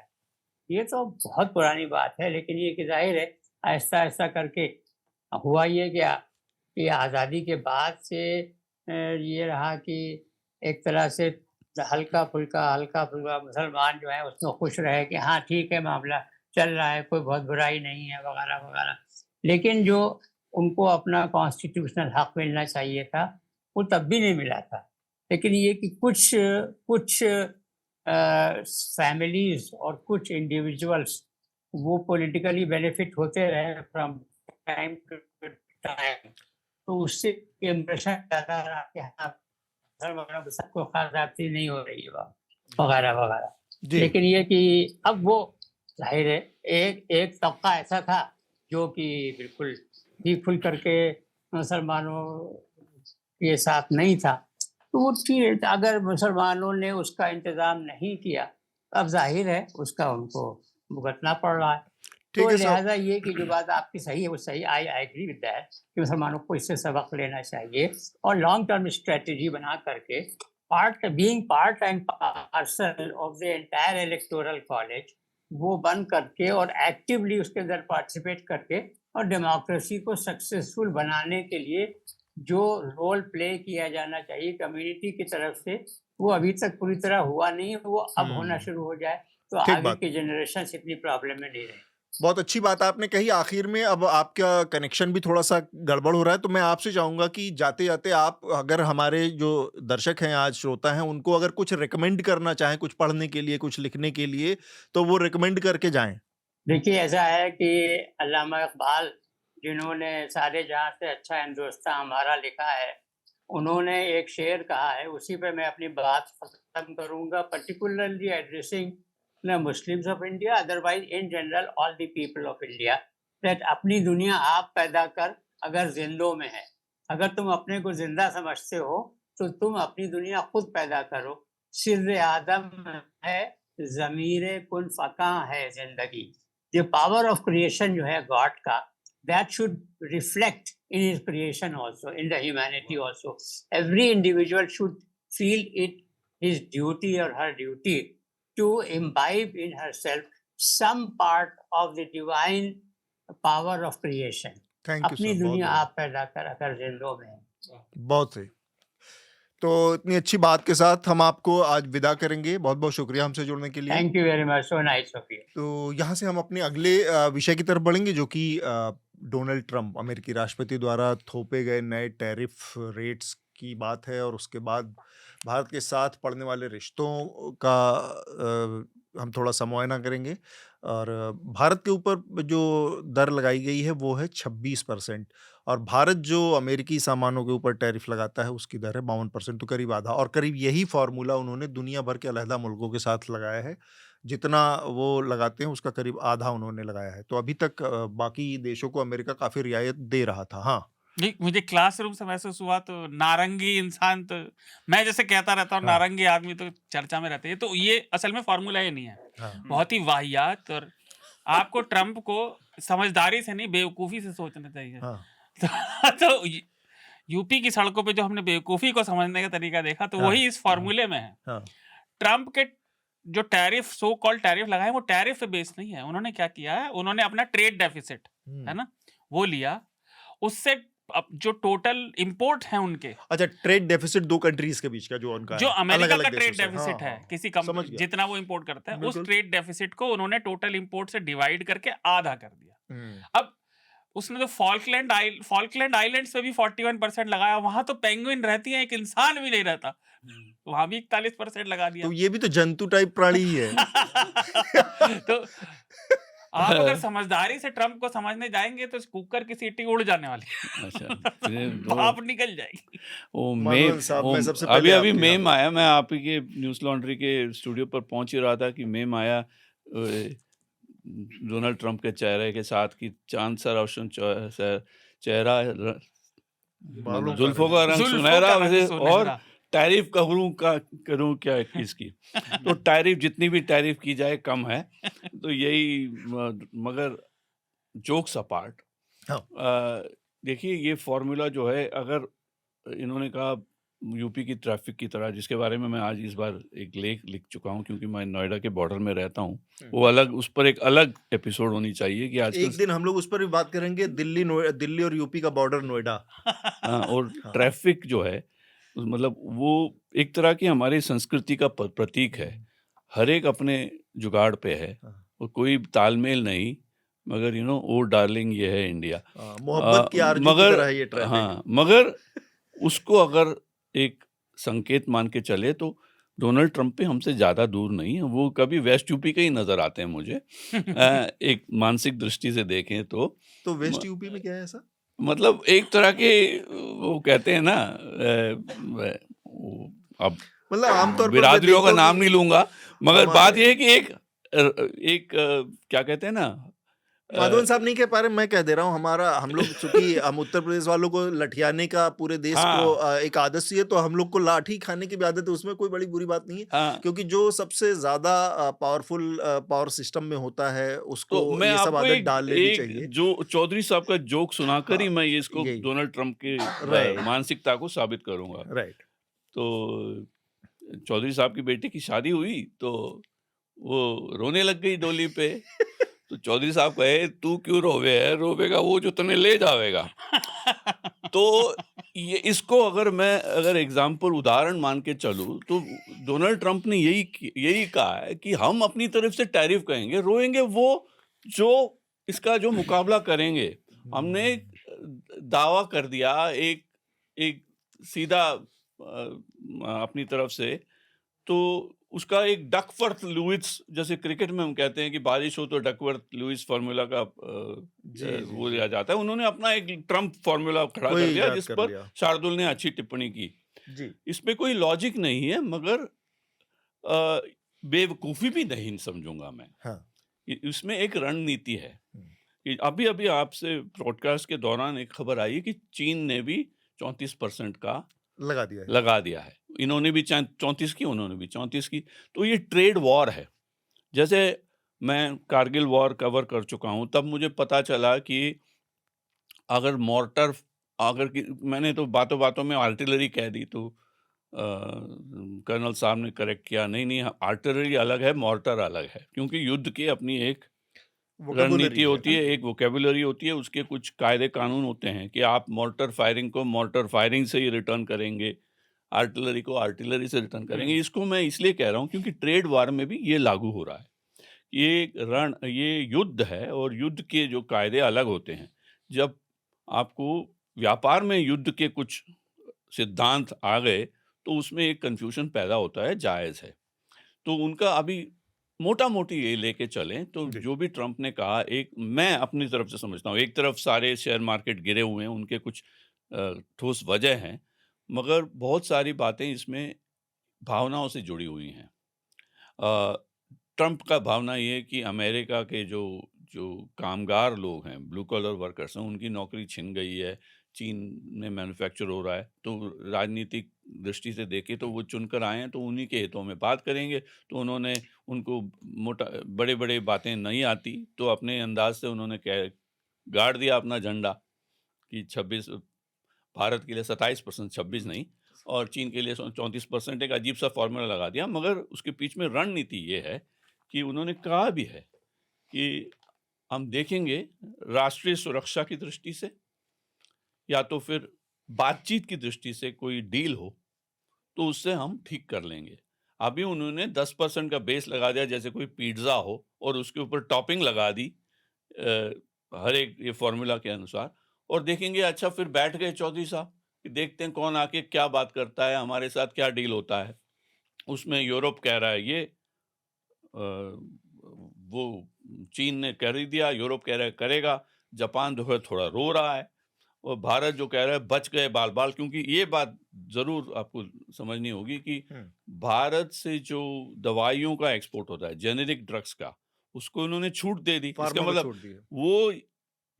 ये तो बहुत पुरानी बात है। लेकिन ये कि जाहिर है आहिस्ता आहिस्ता करके हुआ ये क्या कि आज़ादी के बाद से ये रहा कि एक तरह से हल्का फुल्का मुसलमान जो है उसमें खुश रहे कि हाँ ठीक है, मामला चल रहा है, कोई बहुत बुराई नहीं है वगैरह वगैरह। लेकिन जो उनको अपना कॉन्स्टिट्यूशनल हक मिलना चाहिए था वो तब भी नहीं मिला था। लेकिन ये कि कुछ फैमिलीज और कुछ इंडिविजुअल्स वो पॉलिटिकली बेनिफिट होते रहे फ्रॉम टाइम टू टाइम, तो उससे इम्प्रेशन ज़्यादा रहा कि हाँ सबको खासी नहीं हो रही है वगैरह वगैरह। लेकिन ये कि अब वो जाहिर है एक तबका ऐसा था जो कि बिल्कुल ही खुल करके मुसलमानों के साथ नहीं था, तो वो ठीक, अगर मुसलमानों ने उसका इंतज़ाम नहीं किया अब जाहिर है उसका उनको भुगतना पड़ रहा है। तो लिहाजा ये कि जो बात आपकी सही है वो सही, आई एग्री विद दैट कि मुसलमानों को इससे सबक लेना चाहिए और लॉन्ग टर्म स्ट्रेटजी बना करके being part and parcel of the entire electoral college वो बन करके और एक्टिवली उसके अंदर पार्टिसिपेट करके और डेमोक्रेसी को सक्सेसफुल बनाने के लिए जो रोल प्ले किया जाना चाहिए कम्युनिटी की तरफ से, वो अभी तक पूरी तरह हुआ नहीं, वो अब होना शुरू हो जाए तो आगे के जनरेशन इतनी प्रॉब्लम में नहीं रहे। बहुत अच्छी बात आपने कही आखिर में। अब आपका कनेक्शन भी थोड़ा सा गड़बड़ हो रहा है, तो मैं आपसे चाहूंगा कि जाते जाते आप अगर हमारे जो दर्शक हैं, आज श्रोता हैं, उनको अगर कुछ रिकमेंड करना चाहें, कुछ पढ़ने के लिए, कुछ लिखने के लिए, तो वो रिकमेंड करके जाएं। देखिए, ऐसा है कि अल्लामा इकबाल, जिन्होंने सारे जहां से अच्छा हिंदुस्तान हमारा लिखा है, उन्होंने एक शेर कहा है, उसी पे मैं अपनी बात खत्म करूंगा, particularly addressing the Muslims of India, otherwise in general all the people of India, that अपनी दुनिया आप पैदा कर अगर जिंदों में है। अगर तुम अपने को जिंदा समझते हो तो तुम अपनी दुनिया खुद पैदा करो। सिर्र आदम है, ज़मीर कुन फ़का है जिंदगी। The power of creation जो है गॉड का, that should reflect in his creation also, in the humanity also. Every individual should feel it his duty or her duty to imbibe in herself some part of the divine power of creation. Thank you अपनी sir, बहुत दुनिया बढ़िया। आप पैदा कर अगर जिंदों में है। बहुत सही। तो इतनी अच्छी बात के साथ हम आपको आज विदा करेंगे। बहुत बहुत शुक्रिया हमसे जुड़ने के लिए। Thank you very much, so nice of you. तो यहाँ से हम अपने अगले विषय की तरफ बढ़ेंगे, जो कि डोनाल्ड ट्रंप, अमेरिकी राष्ट्रपति द्वारा थोपे गए नए टैरिफ रेट्स की बात है, और उसके बाद भारत के साथ पड़ने वाले रिश्तों का हम थोड़ा सा मुआयना करेंगे। और भारत के ऊपर जो दर लगाई गई है वो है 26%, और भारत जो अमेरिकी सामानों के ऊपर टैरिफ लगाता है उसकी दर है 52%, तो करीब आधा। और करीब यही फार्मूला उन्होंने दुनिया भर के अलहदा मुल्कों के साथ लगाया है। जितना वो लगाते हैं उसका करीब आधा उन्होंने लगाया है। तो अभी तक बाकी देशों को अमेरिका काफी रियायत दे रहा था। हाँ, नहीं, मुझे क्लासरूम से महसूस हुआ तो नारंगी इंसान, तो मैं जैसे कहता रहता हूँ हाँ। नारंगी आदमी तो चर्चा में रहते हैं, तो ये असल में फॉर्मूला ये नहीं है, हाँ, बहुत ही वाहियात। और आपको ट्रंप को समझदारी से नहीं बेवकूफ़ी से सोचना चाहिए। हाँ, तो यूपी की सड़कों पे जो हमने बेवकूफ़ी को समझने का तरीका देखा, तो हाँ, वही इस फॉर्मूले में है। हाँ, ट्रंप के जो टैरिफ, सो कॉल्ड टैरिफ लगाए, वो टैरिफ पे बेस नहीं है। उन्होंने क्या किया है, उन्होंने अपना ट्रेड डेफिसिट है ना, वो लिया, उससे अब जो टोटल इंपोर्ट है उनके, अच्छा, ट्रेड डेफिसिट दो कंट्रीज के बीच का जो उनका जो है, अमेरिका अलग-अलग का देशों ट्रेड से। डेफिसिट हाँ, है, हाँ, किसी समझ कंपनी गया। जितना वो इंपोर्ट करता है, उस बिल्कुल। ट्रेड डेफिसिट को उन्होंने टोटल इंपोर्ट से डिवाइड करके आधा कर दिया। अब उसने तो फॉल्कलैंड आइलैंड्स पे भी 41% लगाया, वहां तो पेंगुइन रहती है, एक इंसान भी नहीं रहता, वहां भी 41% लगा दिया। तो ये भी तो जंतु टाइप प्राणी ही है। तो आप अगर समझदारी से ट्रंप को समझने जाएंगे तो कुकर की सीटी उड़ जाने वाली है। अच्छा, फिर वो भाप निकल जाएगी। वो माधवन साहब, मैं सबसे अभी पहले अभी आपके मेम यहाँ- आया, मैं आप ही के न्यूज़ लॉन्ड्री के स्टूडियो पर पहुंच ही रहा था कि मेम आया डोनाल्ड ट्रंप के चेहरे के साथ कि चांद सा रोशन चेहरा, बालों का जुल्फों का रंग जुल्फों सुनहरा, का रंग वैसे और सुनहरा। टैरिफ करूं क्या इसकी। तो टैरिफ, जितनी भी टैरिफ की जाए कम है। तो यही, मगर जोक्स अपार्ट, हाँ। देखिए ये फॉर्मूला जो है, अगर इन्होंने कहा यूपी की ट्रैफिक की तरह, जिसके बारे में मैं आज इस बार एक लेख लिख चुका हूं, क्योंकि मैं नोएडा के बॉर्डर में रहता हूं, वो अलग, उस पर एक अलग एपिसोड होनी चाहिए कि एक दिन हम लोग उस पर भी बात करेंगे। दिल्ली और यूपी का बॉर्डर नोएडा। और ट्रैफिक जो है, मतलब वो एक तरह की हमारी संस्कृति का प्रतीक है। हर एक अपने जुगाड़ पे है और कोई तालमेल नहीं, मगर ओ डार्लिंग ये है इंडिया, मोहब्बत की आरज़ू की तरह है ये ट्रैफिक। हाँ, मगर उसको अगर एक संकेत मान के चले तो डोनाल्ड ट्रंप पे हमसे ज़्यादा दूर नहीं है। वो कभी वेस्ट यूपी के ही नज़र आते हैं मुझे। एक मानसिक दृष्टि से देखें तो वेस्ट यूपी में क्या है ऐसा? मतलब एक तरह के, वो कहते हैं ना, अब मतलब आमतौर पर बिरादरियों का नाम नहीं लूंगा, मगर बात यह है कि एक क्या कहते हैं ना, माधवन साहब नहीं कह पा रहे, मैं कह दे रहा हूँ। हम लोग चूंकि हम उत्तर प्रदेश वालों को लठियाने का पूरे देश को एक आदत सी है, तो हम लोग को लाठी खाने की भी आदत है। उसमें कोई बड़ी बुरी बात नहीं है, क्योंकि जो सबसे ज्यादा पावरफुल पावर सिस्टम में होता है उसको तो मैं ये सब आदत डाल लेनी चाहिए। जो चौधरी साहब का जोक सुनाकर ही मैं इसको डोनाल्ड ट्रंप के मानसिकता को साबित करूंगा। राइट। तो चौधरी साहब की बेटी की शादी हुई तो वो रोने लग गई डोली पे। तो चौधरी साहब कहे, तू क्यों रोवेगा वो जो तने ले जावेगा। तो ये इसको अगर एग्जाम्पल, उदाहरण मान के चलूं, तो डोनाल्ड ट्रंप ने यही कहा है कि हम अपनी तरफ से टैरिफ कहेंगे, रोएंगे वो जो इसका जो मुकाबला करेंगे, हमने दावा कर दिया एक सीधा अपनी तरफ से, तो उसका एक डकवर्थ लुईस, जैसे क्रिकेट में हम कहते हैं कि बारिश हो तो डकवर्थ लुईस फार्मूला का वो लिया जाता है, उन्होंने अपना एक ट्रम्प फार्मूला खड़ा कर दिया जिस पर शार्दुल ने अच्छी टिप्पणी की जी। इसमें कोई लॉजिक नहीं है, मगर बेवकूफ़ी भी नहीं समझूंगा मैं। हाँ। इसमें एक रणनीति है कि अभी आपसे ब्रॉडकास्ट के दौरान एक खबर आई कि चीन ने भी 34% का लगा दिया है। इन्होंने भी 34 की, उन्होंने भी 34 की। तो ये ट्रेड वॉर है। जैसे मैं कारगिल वॉर कवर कर चुका हूं, तब मुझे पता चला कि अगर मोर्टर, मैंने तो बातों बातों में आर्टिलरी कह दी, तो कर्नल साहब ने करेक्ट किया, नहीं आर्टिलरी अलग है, मोर्टर अलग है, क्योंकि युद्ध की अपनी एक रणनीति होती है, एक वोकेबुलरी होती है, उसके कुछ कायदे कानून होते हैं कि आप मोर्टर फायरिंग को मोर्टर फायरिंग से ही रिटर्न करेंगे, आर्टिलरी को आर्टिलरी से रिटर्न करेंगे। इसको मैं इसलिए कह रहा हूँ क्योंकि ट्रेड वार में भी ये लागू हो रहा है। ये युद्ध है और युद्ध के जो कायदे अलग होते हैं। जब आपको व्यापार में युद्ध के कुछ सिद्धांत आ गए तो उसमें एक कंफ्यूजन पैदा होता है, जायज़ है। तो उनका अभी मोटा मोटी ये लेके चलें तो जो भी ट्रंप ने कहा, एक मैं अपनी तरफ से समझता हूँ, एक तरफ सारे शेयर मार्केट गिरे हुए हैं, उनके कुछ ठोस वजह हैं, मगर बहुत सारी बातें इसमें भावनाओं से जुड़ी हुई हैं। ट्रंप का भावना ये है कि अमेरिका के जो कामगार लोग हैं, ब्लू कॉलर वर्कर्स हैं, उनकी नौकरी छिन गई है, चीन में मैन्युफैक्चर हो रहा है। तो राजनीतिक दृष्टि से देखें तो वो चुनकर आए हैं, तो उन्हीं के हितों में बात करेंगे। तो उन्होंने उनको बड़े बातें नहीं आती, तो अपने अंदाज से उन्होंने गाड़ दिया अपना झंडा कि 26 भारत के लिए 27%, 26 नहीं, और चीन के लिए 34%, एक अजीब सा फॉर्मूला लगा दिया। मगर उसके पीछे में रणनीति ये है कि उन्होंने कहा भी है कि हम देखेंगे राष्ट्रीय सुरक्षा की दृष्टि से या तो फिर बातचीत की दृष्टि से कोई डील हो तो उससे हम ठीक कर लेंगे। अभी उन्होंने 10% का बेस लगा दिया, जैसे कोई पिज्ज़ा हो और उसके ऊपर टॉपिंग लगा दी हर एक ये फॉर्मूला के अनुसार, और देखेंगे अच्छा फिर बैठ गए चौधरी साहब कि देखते हैं कौन आके क्या बात करता है, हमारे साथ क्या डील होता है। उसमें यूरोप कह रहा है ये, वो चीन ने कर ही दिया, यूरोप कह रहा है करेगा, जापान जो है थोड़ा रो रहा है, और भारत जो कह रहा है बच गए बाल बाल। क्योंकि ये बात जरूर आपको समझनी होगी कि भारत से जो दवाइयों का एक्सपोर्ट होता है, जेनेरिक ड्रग्स का, उसको उन्होंने छूट दे दी। इसका मतलब वो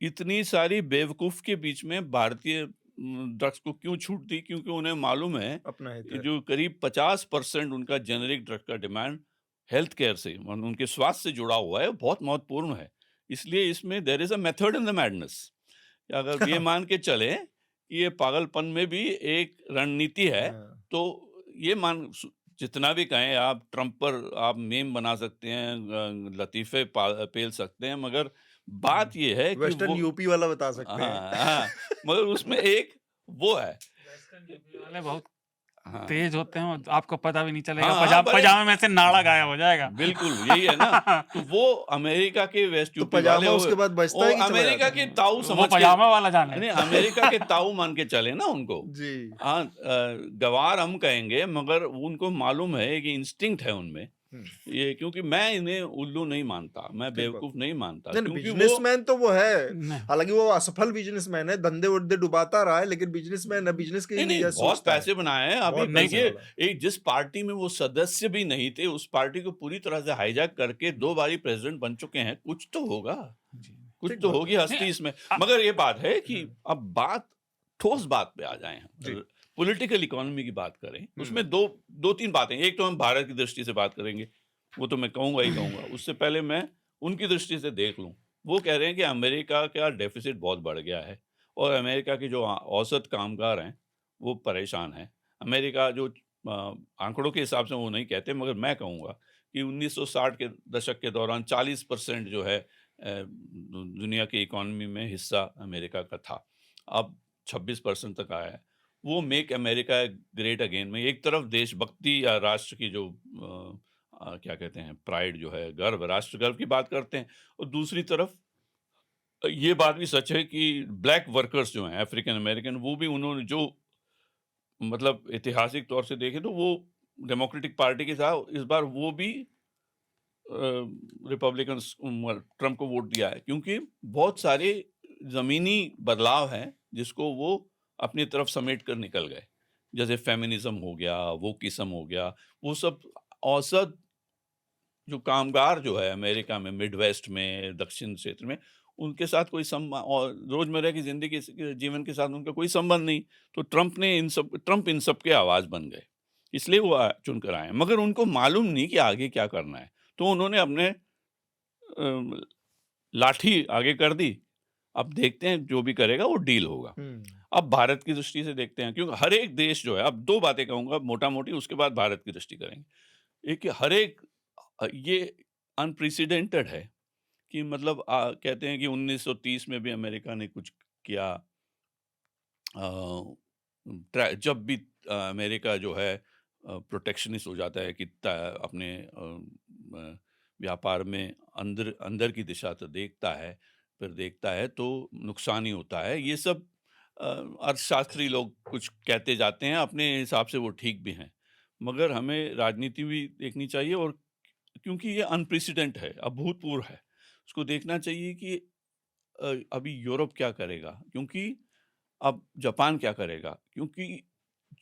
इतनी सारी बेवकूफ के बीच में भारतीय ड्रग्स को क्यों छूट दी? क्योंकि उन्हें मालूम है अपना जो करीब 50% उनका जेनेरिक ड्रग का डिमांड हेल्थ केयर से, उनके स्वास्थ्य से जुड़ा हुआ है, बहुत महत्वपूर्ण है। इसलिए इसमें there is a method in the madness. अगर ये मान के चले कि ये पागलपन में भी एक रणनीति है, तो ये जितना भी कहें आप, ट्रंप पर आप मेम बना सकते हैं, लतीफे पेल सकते हैं, मगर बात ये है कि वेस्टर्न यूपी वाला बता सकते हैं। मगर उसमें एक वो है, वेस्टर्न यूपी वाले बहुत तेज होते हैं, आपको पता भी नहीं चलेगा, पजामे में से नाड़ा गायब हो जाएगा। बिल्कुल यही है ना। तो वो अमेरिका के वेस्ट यूपी वाले, उसके बाद बचता है कि अमेरिका के ताऊ समझ के, पजामा वाला जाने, नहीं अमेरिका के ताऊ मान के चले ना उनको जी। गवार हम कहेंगे, मगर उनको मालूम है कि इंस्टिंक्ट है उनमें ये, क्योंकि मैं इन्हें उल्लू नहीं मानता, मैं बेवकूफ नहीं मानता। बिजनेसमैन तो वो है, हालांकि वो असफल बिजनेसमैन है, धंधे उड़े डुबाता रहा है, लेकिन बिजनेसमैन है, बिजनेस के लिए बहुत पैसे बनाए हैं। अभी देखिए, एक जिस पार्टी में वो सदस्य भी नहीं थे, उस पार्टी को पूरी तरह से हाईजैक करके 2 बारी प्रेसिडेंट बन चुके हैं। कुछ तो होगा, कुछ तो होगी हस्ती इसमें। मगर ये बात है कि अब ठोस बात पे आ जाए हम, पॉलिटिकल इकोनॉमी की बात करें, उसमें दो तीन बातें। एक तो हम भारत की दृष्टि से बात करेंगे, वो तो मैं कहूँगा ही कहूँगा। उससे पहले मैं उनकी दृष्टि से देख लूँ। वो कह रहे हैं कि अमेरिका का डेफिसिट बहुत बढ़ गया है और अमेरिका के जो औसत कामगार हैं वो परेशान हैं। अमेरिका जो आंकड़ों के हिसाब से वो नहीं कहते, मगर मैं कहूँगा कि 1960 के दशक के दौरान 40% जो है दुनिया की इकोनॉमी में हिस्सा अमेरिका का था, अब 26% तक आया है। वो मेक अमेरिका ग्रेट अगेन में एक तरफ देशभक्ति या राष्ट्र की जो क्या कहते हैं, प्राइड जो है, गर्व, राष्ट्र गर्व की बात करते हैं, और दूसरी तरफ ये बात भी सच है कि ब्लैक वर्कर्स जो हैं अफ्रीकन अमेरिकन, वो भी उन्होंने जो मतलब ऐतिहासिक तौर से देखें तो वो डेमोक्रेटिक पार्टी के साथ इस बार वो भी रिपब्लिकन्स ट्रम्प को वोट दिया है, क्योंकि बहुत सारे ज़मीनी बदलाव हैं जिसको वो अपनी तरफ समेट कर निकल गए। जैसे फेमिनिज्म हो गया, वोकिज्म हो गया, वो सब औसत जो कामगार जो है अमेरिका में, मिडवेस्ट में, दक्षिण क्षेत्र में, उनके साथ कोई और रोज़मर्रा की ज़िंदगी जीवन के साथ उनका कोई संबंध नहीं। तो ट्रम्प इन सब के आवाज़ बन गए, इसलिए वो चुन कर आए हैं। मगर उनको मालूम नहीं कि आगे क्या करना है, तो उन्होंने अपने लाठी आगे कर दी। अब देखते हैं जो भी करेगा वो डील होगा। अब भारत की दृष्टि से देखते हैं, क्योंकि हर एक देश जो है, अब 2 बातें कहूँगा मोटा-मोटी, उसके बाद भारत की दृष्टि करेंगे। एक हर एक ये अनप्रेसिडेंटेड है कि मतलब कहते हैं कि 1930 में भी अमेरिका ने कुछ किया। जब भी अमेरिका जो है प्रोटेक्शनिस्ट हो जाता है कि अपने व्यापार में अंदर की दिशा तो देखता है, फिर देखता है तो नुकसान ही होता है। ये सब अर्थशास्त्री लोग कुछ कहते जाते हैं, अपने हिसाब से वो ठीक भी हैं, मगर हमें राजनीति भी देखनी चाहिए। और क्योंकि ये अनप्रेसिडेंट है, अभूतपूर्व है, उसको देखना चाहिए कि अभी यूरोप क्या करेगा, क्योंकि अब जापान क्या करेगा, क्योंकि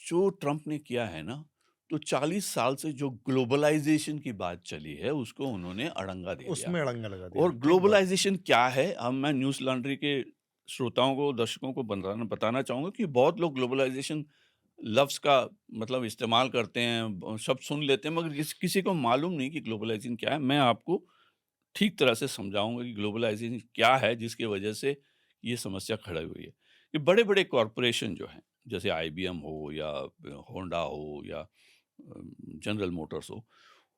जो ट्रम्प ने किया है ना, तो 40 साल से जो ग्लोबलाइजेशन की बात चली है उसको उन्होंने अड़ंगा दे दिया। उसमें अड़ंगा लगा दिया। और ग्लोबलाइजेशन क्या है, अब मैं न्यूज़ लॉन्ड्री के श्रोताओं को, दर्शकों को बताना चाहूँगा कि बहुत लोग ग्लोबलाइजेशन लफ्ज़ का मतलब इस्तेमाल करते हैं, शब्द सुन लेते हैं, मगर किसी को मालूम नहीं कि ग्लोबलाइजेशन क्या है। मैं आपको ठीक तरह से समझाऊंगा कि ग्लोबलाइजेशन क्या है, जिसकी वजह से ये समस्या खड़ी हुई है। ये बड़े-बड़े कॉरपोरेशन जो हैं, जैसे IBM हो या होंडा हो या जनरल मोटर्स हो,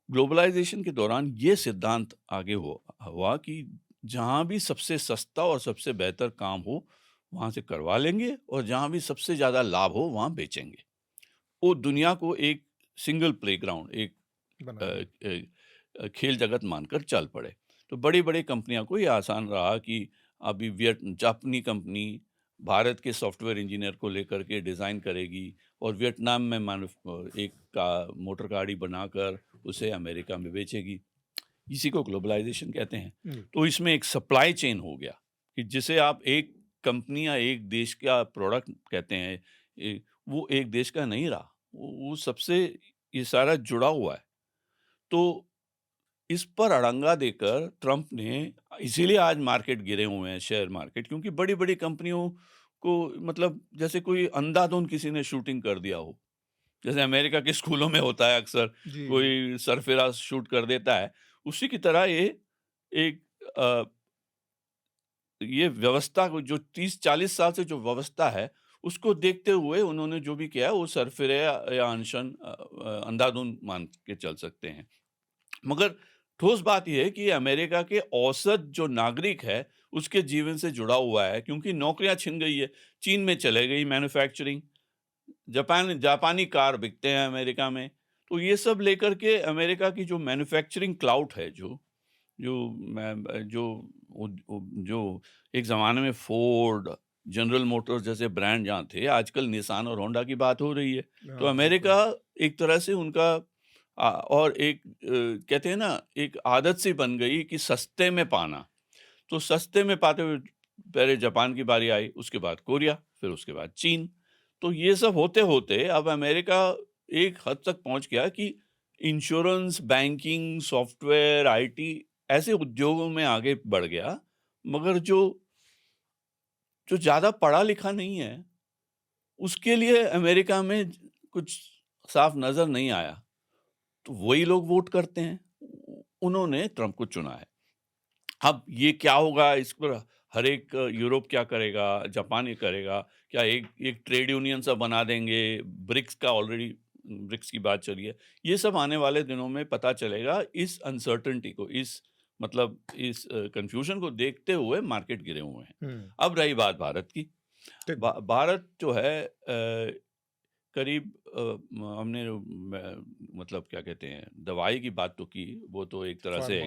ग्लोबलाइजेशन के दौरान ये सिद्धांत आगे हुआ कि जहाँ भी सबसे सस्ता और सबसे बेहतर काम हो वहाँ से करवा लेंगे, और जहाँ भी सबसे ज़्यादा लाभ हो वहाँ बेचेंगे। वो दुनिया को एक सिंगल प्लेग्राउंड, एक खेल जगत मानकर चल पड़े। तो बड़ी-बड़ी कंपनियों को ये आसान रहा कि अभी जापानी कंपनी भारत के सॉफ्टवेयर इंजीनियर को लेकर के डिज़ाइन करेगी और वियतनाम में मोटर गाड़ी बनाकर उसे अमेरिका में बेचेगी। इसी को ग्लोबलाइजेशन कहते हैं। तो इसमें एक सप्लाई चेन हो गया कि जिसे आप एक कंपनी या एक देश का प्रोडक्ट कहते हैं, वो एक देश का नहीं रहा, वो सबसे ये सारा जुड़ा हुआ है। तो इस पर अड़ंगा देकर ट्रम्प ने, इसीलिए आज मार्केट गिरे हुए हैं, शेयर मार्केट, क्योंकि बड़ी-बड़ी कंपनियों को मतलब जैसे कोई अंधाधुंध किसी ने शूटिंग कर दिया हो। जैसे अमेरिका के स्कूलों में होता है अक्सर, कोई सरफिरा शूट कर देता है, उसी की तरह ये व्यवस्था को जो 30-40 साल से जो व्यवस्था है, उसको देखते हुए उन्होंने जो भी किया है वो सरफिरे या अंधाधुंध मान के चल सकते हैं। मगर ठोस बात यह है कि अमेरिका के औसत जो नागरिक है उसके जीवन से जुड़ा हुआ है, क्योंकि नौकरियां छिन गई है, चीन में चले गई मैन्युफैक्चरिंग, जापानी कार बिकते हैं अमेरिका में। तो ये सब लेकर के अमेरिका की जो मैन्युफैक्चरिंग क्लाउड है, जो एक ज़माने में फोर्ड, जनरल मोटर्स जैसे ब्रांड जहाँ थे, आजकल निसान और होंडा की बात हो रही है। तो अमेरिका एक तरह से उनका और एक कहते हैं ना, एक आदत सी बन गई कि सस्ते में पाना। तो सस्ते में पाते हुए पहले जापान की बारी आई, उसके बाद कोरिया, फिर उसके बाद चीन। तो ये सब होते-होते अब अमेरिका एक हद तक पहुंच गया कि इंश्योरेंस, बैंकिंग, सॉफ्टवेयर, IT ऐसे उद्योगों में आगे बढ़ गया, मगर जो ज़्यादा पढ़ा लिखा नहीं है, उसके लिए अमेरिका में कुछ साफ नज़र नहीं आया। तो वही लोग वोट करते हैं, उन्होंने ट्रम्प को चुना है। अब ये क्या होगा, इस पर हर एक यूरोप क्या करेगा, जापान ये करेगा, क्या एक ट्रेड यूनियन सा बना देंगे, ब्रिक्स का ऑलरेडी ब्रिक्स की बात चली है। ये सब आने वाले दिनों में पता चलेगा। इस अनसर्टेनिटी को, इस कंफ्यूजन को देखते हुए मार्केट गिरे हुए हैं। अब रही बात भारत की। भारत जो है करीब हमने मतलब क्या कहते हैं दवाई की बात तो की, वो तो एक तरह से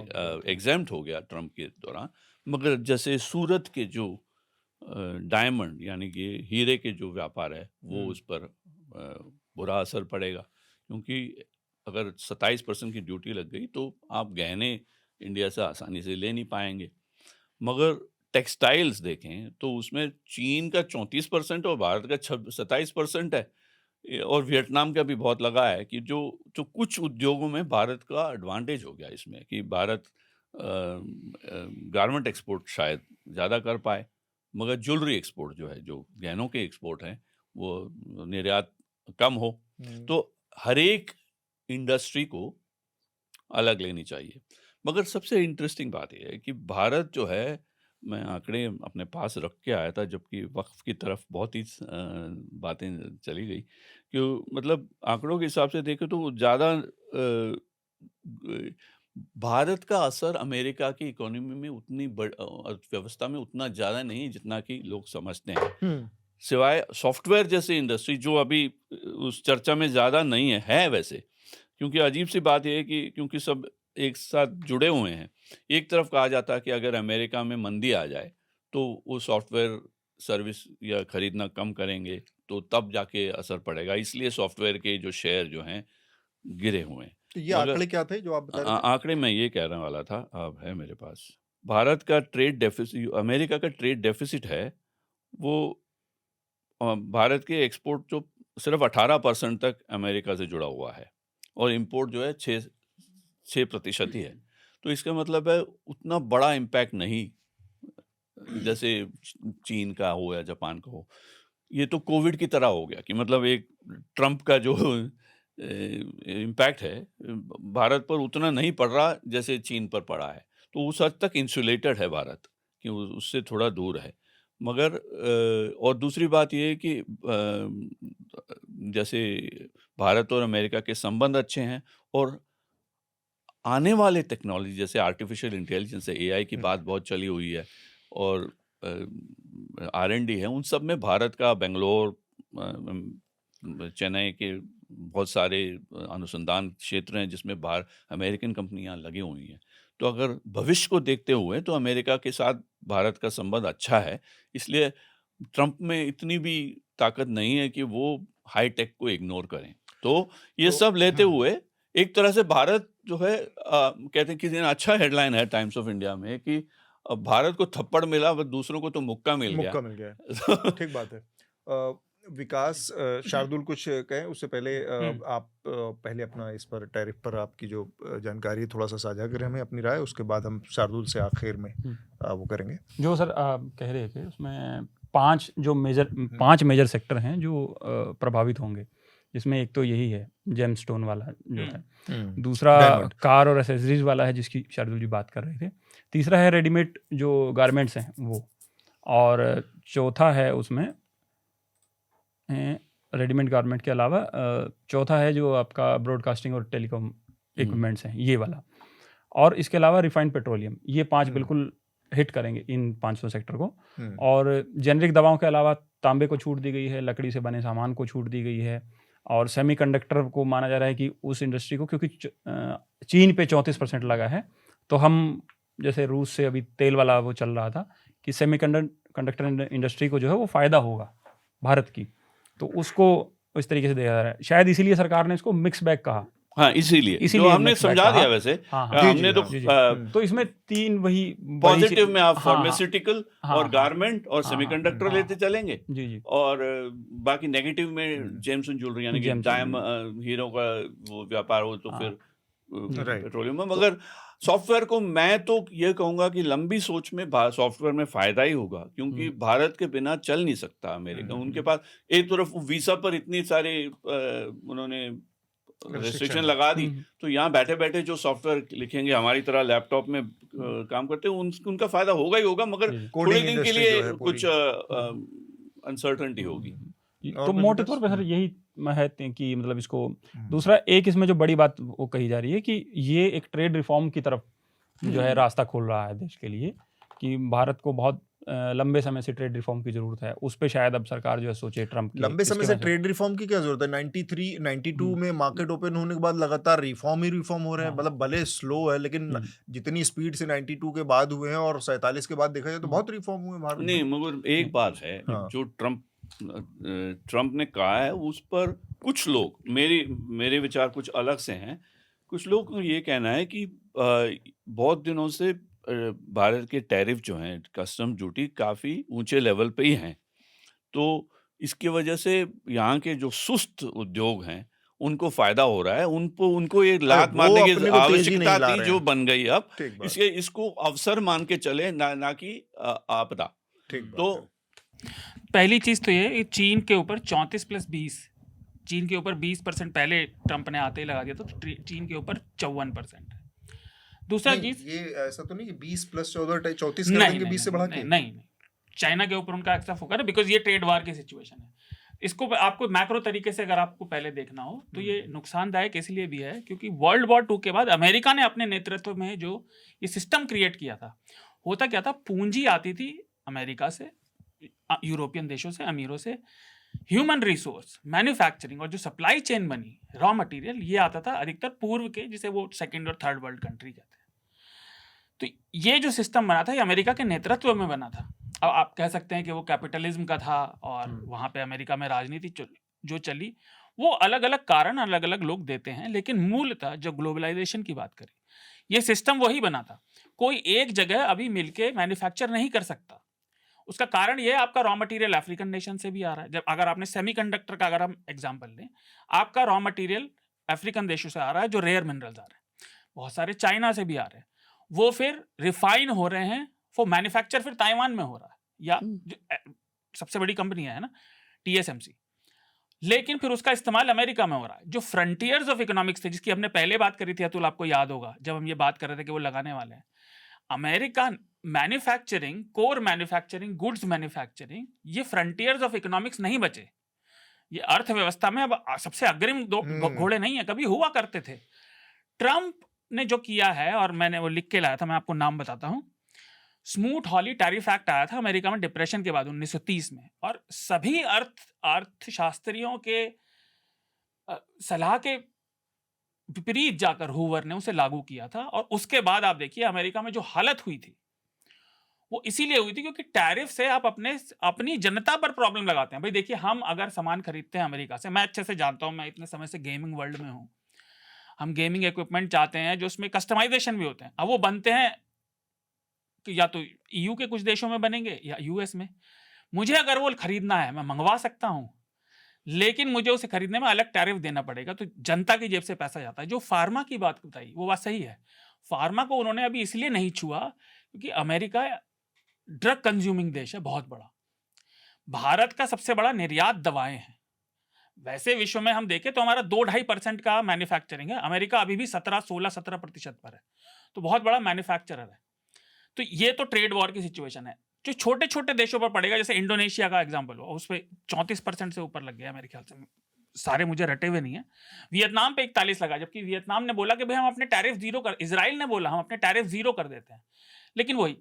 एग्जाम्प्ट हो गया ट्रम्प के दौरान, मगर जैसे सूरत के जो डायमंड यानी कि हीरे के जो व्यापार है वो उस पर बुरा असर पड़ेगा, क्योंकि अगर 27% की ड्यूटी लग गई तो आप गहने इंडिया से आसानी से ले नहीं पाएंगे। मगर टेक्सटाइल्स देखें तो उसमें चीन का 34% और भारत का 27% है, और वियतनाम का भी बहुत लगा है कि जो जो कुछ उद्योगों में भारत का एडवांटेज हो गया इसमें कि भारत गारमेंट एक्सपोर्ट शायद ज़्यादा कर पाए, मगर ज्वेलरी एक्सपोर्ट जो है, जो गहनों के एक्सपोर्ट हैं, वो निर्यात कम हो। तो हर एक इंडस्ट्री को अलग लेनी चाहिए। मगर सबसे इंटरेस्टिंग बात यह है कि भारत जो है, मैं आंकड़े अपने पास रख के आया था जबकि वक्फ की तरफ बहुत ही बातें चली गई, कि मतलब आंकड़ों के हिसाब से देखें तो ज़्यादा भारत का असर अमेरिका की इकोनॉमी में उतनी अर्थव्यवस्था में उतना ज़्यादा नहीं जितना कि लोग समझते हैं, सिवाय सॉफ्टवेयर जैसे इंडस्ट्री जो अभी उस चर्चा में ज़्यादा नहीं है वैसे, क्योंकि अजीब सी बात यह है कि क्योंकि सब एक साथ जुड़े हुए हैं। एक तरफ कहा जाता है कि अगर अमेरिका में मंदी आ जाए तो वो सॉफ्टवेयर सर्विस या खरीदना कम करेंगे, तो तब जाके असर पड़ेगा, इसलिए सॉफ्टवेयर के जो शेयर जो हैं गिरे हुए हैं। तो ये आंकड़े क्या थे जो आप बता रहे थे? आंकड़े मैं ये कहने वाला था, अब है मेरे पास। भारत का ट्रेड डेफिसिट, अमेरिका का ट्रेड डेफिसिट है, वो भारत के एक्सपोर्ट जो सिर्फ 18% तक अमेरिका से जुड़ा हुआ है, और इंपोर्ट जो है 6% ही है। तो इसका मतलब है उतना बड़ा इम्पैक्ट नहीं जैसे चीन का हो या जापान का हो। ये तो कोविड की तरह हो गया कि मतलब एक ट्रम्प का जो इम्पैक्ट है भारत पर उतना नहीं पड़ रहा जैसे चीन पर पड़ा है, तो उस हद तक इंसुलेटेड है भारत कि उससे थोड़ा दूर है। मगर और दूसरी बात ये है कि जैसे भारत और अमेरिका के संबंध अच्छे हैं, और आने वाले टेक्नोलॉजी जैसे आर्टिफिशियल इंटेलिजेंस है, एआई की बात बहुत चली हुई है, और R&D है, उन सब में भारत का बेंगलोर, चेन्नई के बहुत सारे अनुसंधान क्षेत्र हैं जिसमें बाहर अमेरिकन कंपनियां लगी हुई हैं। तो अगर भविष्य को देखते हुए तो अमेरिका के साथ भारत का संबंध अच्छा है, इसलिए ट्रम्प में इतनी भी ताकत नहीं है कि वो हाई टेक को इग्नोर करें। तो ये सब लेते हुए एक तरह से भारत जो है कहते हैं किसी दिन अच्छा हेडलाइन है टाइम्स ऑफ इंडिया में कि भारत को थप्पड़ मिला, बस दूसरों को तो मुक्का मिल गया। ठीक बात है। विकास, शार्दुल कुछ कहें उससे पहले आप पहले अपना इस पर टैरिफ पर आपकी जो जानकारी थोड़ा सा साझा करें हमें अपनी राय, उसके बाद हम शार्दुल से आखिर में वो करेंगे। जो सर कह रहे थे उसमें 5 मेजर सेक्टर हैं जो प्रभावित होंगे, जिसमें एक तो यही है जेमस्टोन वाला जो है, दूसरा कार और एसेसरीज वाला है जिसकी शार्दुल जी बात कर रहे थे, तीसरा है रेडीमेड जो गारमेंट्स हैं वो, और चौथा है उसमें रेडीमेड गारमेंट के अलावा चौथा है जो आपका ब्रॉडकास्टिंग और टेलीकॉम इक्विपमेंट्स हैं ये वाला, और इसके अलावा रिफाइंड पेट्रोलियम। ये 5 बिल्कुल हिट करेंगे इन 500 सेक्टर को। और जेनरिक दवाओं के अलावा तांबे को छूट दी गई है, लकड़ी से बने सामान को छूट दी गई है, और सेमीकंडक्टर को माना जा रहा है कि उस इंडस्ट्री को, क्योंकि चीन पे 34% लगा है, तो हम जैसे रूस से अभी तेल वाला वो चल रहा था कि सेमीकंडक्टर इंडस्ट्री को जो है वो फ़ायदा होगा भारत की, तो उसको इस तरीके से देखा जा रहा है। शायद इसीलिए सरकार ने इसको मिक्स बैग कहा। हाँ, इसीलिए जो हमने समझा दिया वैसे। हमने तो इसमें 3 वही पॉजिटिव में आप फार्मास्यूटिकल और गारमेंट और सेमीकंडक्टर लेते चलेंगे, और बाकी नेगेटिव में जेम्स एंड ज्वेलरी यानी कि हीरो का वो व्यापार हो, तो फिर पेट्रोलियम में। मगर सॉफ्टवेयर को मैं तो ये कहूंगा कि लंबी सोच में सॉफ्टवेयर में फायदा ही होगा, क्योंकि भारत के बिना चल नहीं सकता अमेरिका। उनके पास एक तरफ वीजा पर इतनी सारे उन्होंने रेस्ट्रिक्शन लगा दी, तो यहाँ बैठे बैठे जो सॉफ्टवेयर लिखेंगे हमारी तरह लैपटॉप में काम करते हैं उनका फायदा होगा ही होगा, मगर थोड़े दिन के लिए कुछ अनसर्टेनिटी होगी। तो मोटे तौर पर सर यही है कि मतलब इसको दूसरा एक इसमें जो बड़ी बात वो कही जा रही है कि ये एक ट्रेड रिफॉर्म की तरफ जो है रास्ता खोल रहा है देश के लिए, कि भारत को बहुत लंबे समय से ट्रेड रिफॉर्म की जरूरत है, उस पे शायद अब सरकार जो है सोचे ट्रम्प की लंबे समय इसके से वजह ट्रेड रिफॉर्म की क्या जरूरत है? 93 92 में मार्केट ओपन होने के बाद लगातार रिफॉर्म ही रिफॉर्म हो रहे हैं, हाँ। मतलब भले स्लो है लेकिन हम्म। जितनी स्पीड से 92 के बाद हुए हैं और 47 के बाद देखा जाए तो बहुत रिफॉर्म हुए भारत में। नहीं, मगर एक बात है, हाँ। जो ट्रम्प ने कहा है उस पर कुछ लोग, मेरे विचार कुछ अलग से हैं। कुछ लोग को ये कहना है कि बहुत दिनों से भारत के टैरिफ जो हैं, कस्टम ड्यूटी काफ़ी ऊंचे लेवल पे ही हैं, तो इसकी वजह से यहाँ के जो सुस्त उद्योग हैं उनको फायदा हो रहा है, उनको एक लात वो मारने की अपने को तेजी नहीं आवश्यकता ला थी रहे जो हैं। बन गई अब, ठीक बात, इसको अवसर मान के चले, ना कि आपदा। ठीक बात तो है। पहली चीज तो ये चीन के ऊपर 34+20, चीन के ऊपर 20% पहले ट्रंप ने आते ही लगा दिया, तो चीन के ऊपर 54%। दूसरा नहीं, चीज ये ऐसा तो नहीं कि 20 + 14 34 कर नहीं देंगे 20 से बढ़ा के? नहीं, चाइना के ऊपर उनका एक्स्ट्रा फोकस है, बिकॉज ये ट्रेड वार की सिचुएशन है। इसको आपको मैक्रो तरीके से अगर आपको पहले देखना हो तो ये नुकसानदायक इसलिए भी है क्योंकि वर्ल्ड वॉर 2 के बाद अमेरिका ने अपने नेतृत्व में जो ये सिस्टम क्रिएट किया था, होता क्या था, पूंजी आती थी अमेरिका से, यूरोपियन देशों से, अमीरों से, ह्यूमन रिसोर्स, मैन्युफैक्चरिंग और जो सप्लाई चेन बनी, रॉ मटेरियल, ये आता था अधिकतर पूर्व के, जिसे वो सेकंड और थर्ड वर्ल्ड कंट्री कहते हैं। तो ये जो सिस्टम बना था ये अमेरिका के नेतृत्व में बना था। अब आप कह सकते हैं कि वो कैपिटलिज्म का था और वहाँ पे अमेरिका में राजनीति जो चली वो अलग अलग कारण अलग अलग लोग देते हैं, लेकिन मूलतः जो ग्लोबलाइजेशन की बात करें, ये सिस्टम वही बना था। कोई एक जगह अभी मिलके मैन्युफैक्चर नहीं कर सकता। उसका कारण ये है, आपका रॉ मटेरियल अफ्रीकन नेशन से भी आ रहा है। जब अगर आपने सेमीकंडक्टर का अगर हम एग्जांपल लें, आपका रॉ मटेरियल अफ्रीकन देशों से आ रहा है, जो रेयर मिनरल्स आ रहे हैं, बहुत सारे चाइना से भी आ रहे हैं, वो फिर रिफाइन हो रहे हैं, वो मैन्युफैक्चर फिर ताइवान में हो रहा है, या जो सबसे बड़ी कंपनी है ना TSMC, लेकिन फिर उसका इस्तेमाल अमेरिका में हो रहा है। जो फ्रंटियर्स ऑफ इकोनॉमिक्स थे, जिसकी हमने पहले बात करी थी अतुल, आपको याद होगा जब हम ये बात कर रहे थे कि वो लगाने वाले हैं, America manufacturing, core manufacturing, goods manufacturing, ये फ्रंटियर्स ऑफ इकोनॉमिक्स नहीं बचे। ये अर्थव्यवस्था में अब सबसे अग्रिम दो घोड़े नहीं है, कभी हुआ करते थे। ट्रंप ने जो किया है, और मैंने वो लिख के लाया था, मैं आपको नाम बताता हूं, स्मूथ हॉली टैरिफ एक्ट आया था अमेरिका में डिप्रेशन के बाद 1930 में, और सभी अर्थशास्त्रियों के सलाह के विपरीत जाकर हूवर ने उसे लागू किया था। और उसके बाद आप देखिए अमेरिका में जो हालत हुई थी वो इसीलिए हुई थी क्योंकि टैरिफ से आप अपनी जनता पर प्रॉब्लम लगाते हैं। भाई देखिए, हम अगर सामान खरीदते हैं अमेरिका से, मैं अच्छे से जानता हूं, मैं इतने समय से गेमिंग वर्ल्ड में हूं, हम गेमिंग इक्विपमेंट चाहते हैं जो उसमें कस्टमाइजेशन भी होते हैं। अब वो बनते हैं कि या तो EU के कुछ देशों में बनेंगे या US में। मुझे अगर वो खरीदना है, मैं मंगवा सकता हूं, लेकिन मुझे उसे खरीदने में अलग टैरिफ देना पड़ेगा, तो जनता की जेब से पैसा जाता है। जो फार्मा की बात बताई वो बात सही है, फार्मा को उन्होंने अभी इसलिए नहीं छुआ क्योंकि अमेरिका ड्रग कंज्यूमिंग देश है बहुत बड़ा। भारत का सबसे बड़ा निर्यात दवाएं हैं। वैसे विश्व में हम देखें तो हमारा 2-2.5% का मैन्युफैक्चरिंग है, अमेरिका अभी भी 17% पर है, तो बहुत बड़ा मैन्युफैक्चरर है। तो ये तो ट्रेड वॉर की सिचुएशन है। जो छोटे छोटे देशों पर पड़ेगा, जैसे इंडोनेशिया का एग्जांपल हो, उस पर 34% से ऊपर लग गया मेरे ख्याल से, सारे मुझे रटे हुए नहीं है। वियतनाम पे 41 लगा, जबकि वियतनाम ने बोला कि भाई हम अपने टैरिफ जीरो कर, इजराइल ने बोला हम अपने टैरिफ जीरो कर देते हैं, लेकिन वही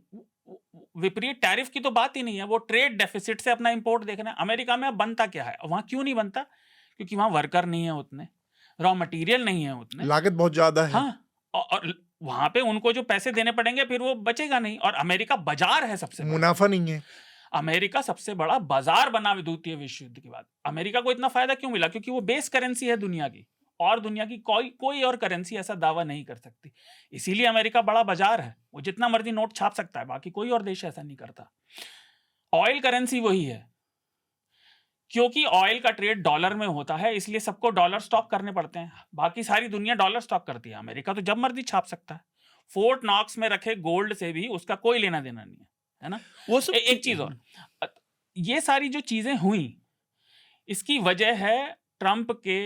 विपरीत टैरिफ की तो बात ही नहीं है, वो ट्रेड डेफिसिट से अपना इंपोर्ट देखना है। अमेरिका में अब बनता क्या है, वहां क्यों नहीं बनता? क्योंकि वहां वर्कर नहीं है उतने, रॉ मटेरियल नहीं है उतने, लागत बहुत ज्यादा है। हाँ, और वहां पे उनको जो पैसे देने पड़ेंगे फिर वो बचेगा नहीं। और अमेरिका बाजार है सबसे बड़ा, मुनाफा नहीं है। अमेरिका सबसे बड़ा बाजार बना द्वितीय विश्व युद्ध के बाद। अमेरिका को इतना फायदा क्यों मिला? क्योंकि वो बेस करेंसी है दुनिया की, और दुनिया की कोई और करेंसी ऐसा दावा नहीं कर सकती। इसीलिए अमेरिका बड़ा बाजार है, वो जितना मर्जी नोट छाप सकता है, बाकी कोई और देश ऐसा नहीं करता। ऑयल करेंसी वही है, क्योंकि ऑयल का ट्रेड डॉलर में होता है, इसलिए सबको डॉलर स्टॉक करने पड़ते हैं। बाकी सारी दुनिया डॉलर स्टॉक करती है, अमेरिका तो जब मर्जी छाप सकता है। फोर्ट नॉक्स में रखे गोल्ड से भी उसका कोई लेना देना नहीं है ना। वो सब एक चीज और, ये सारी जो चीजें हुई, इसकी वजह है ट्रंप के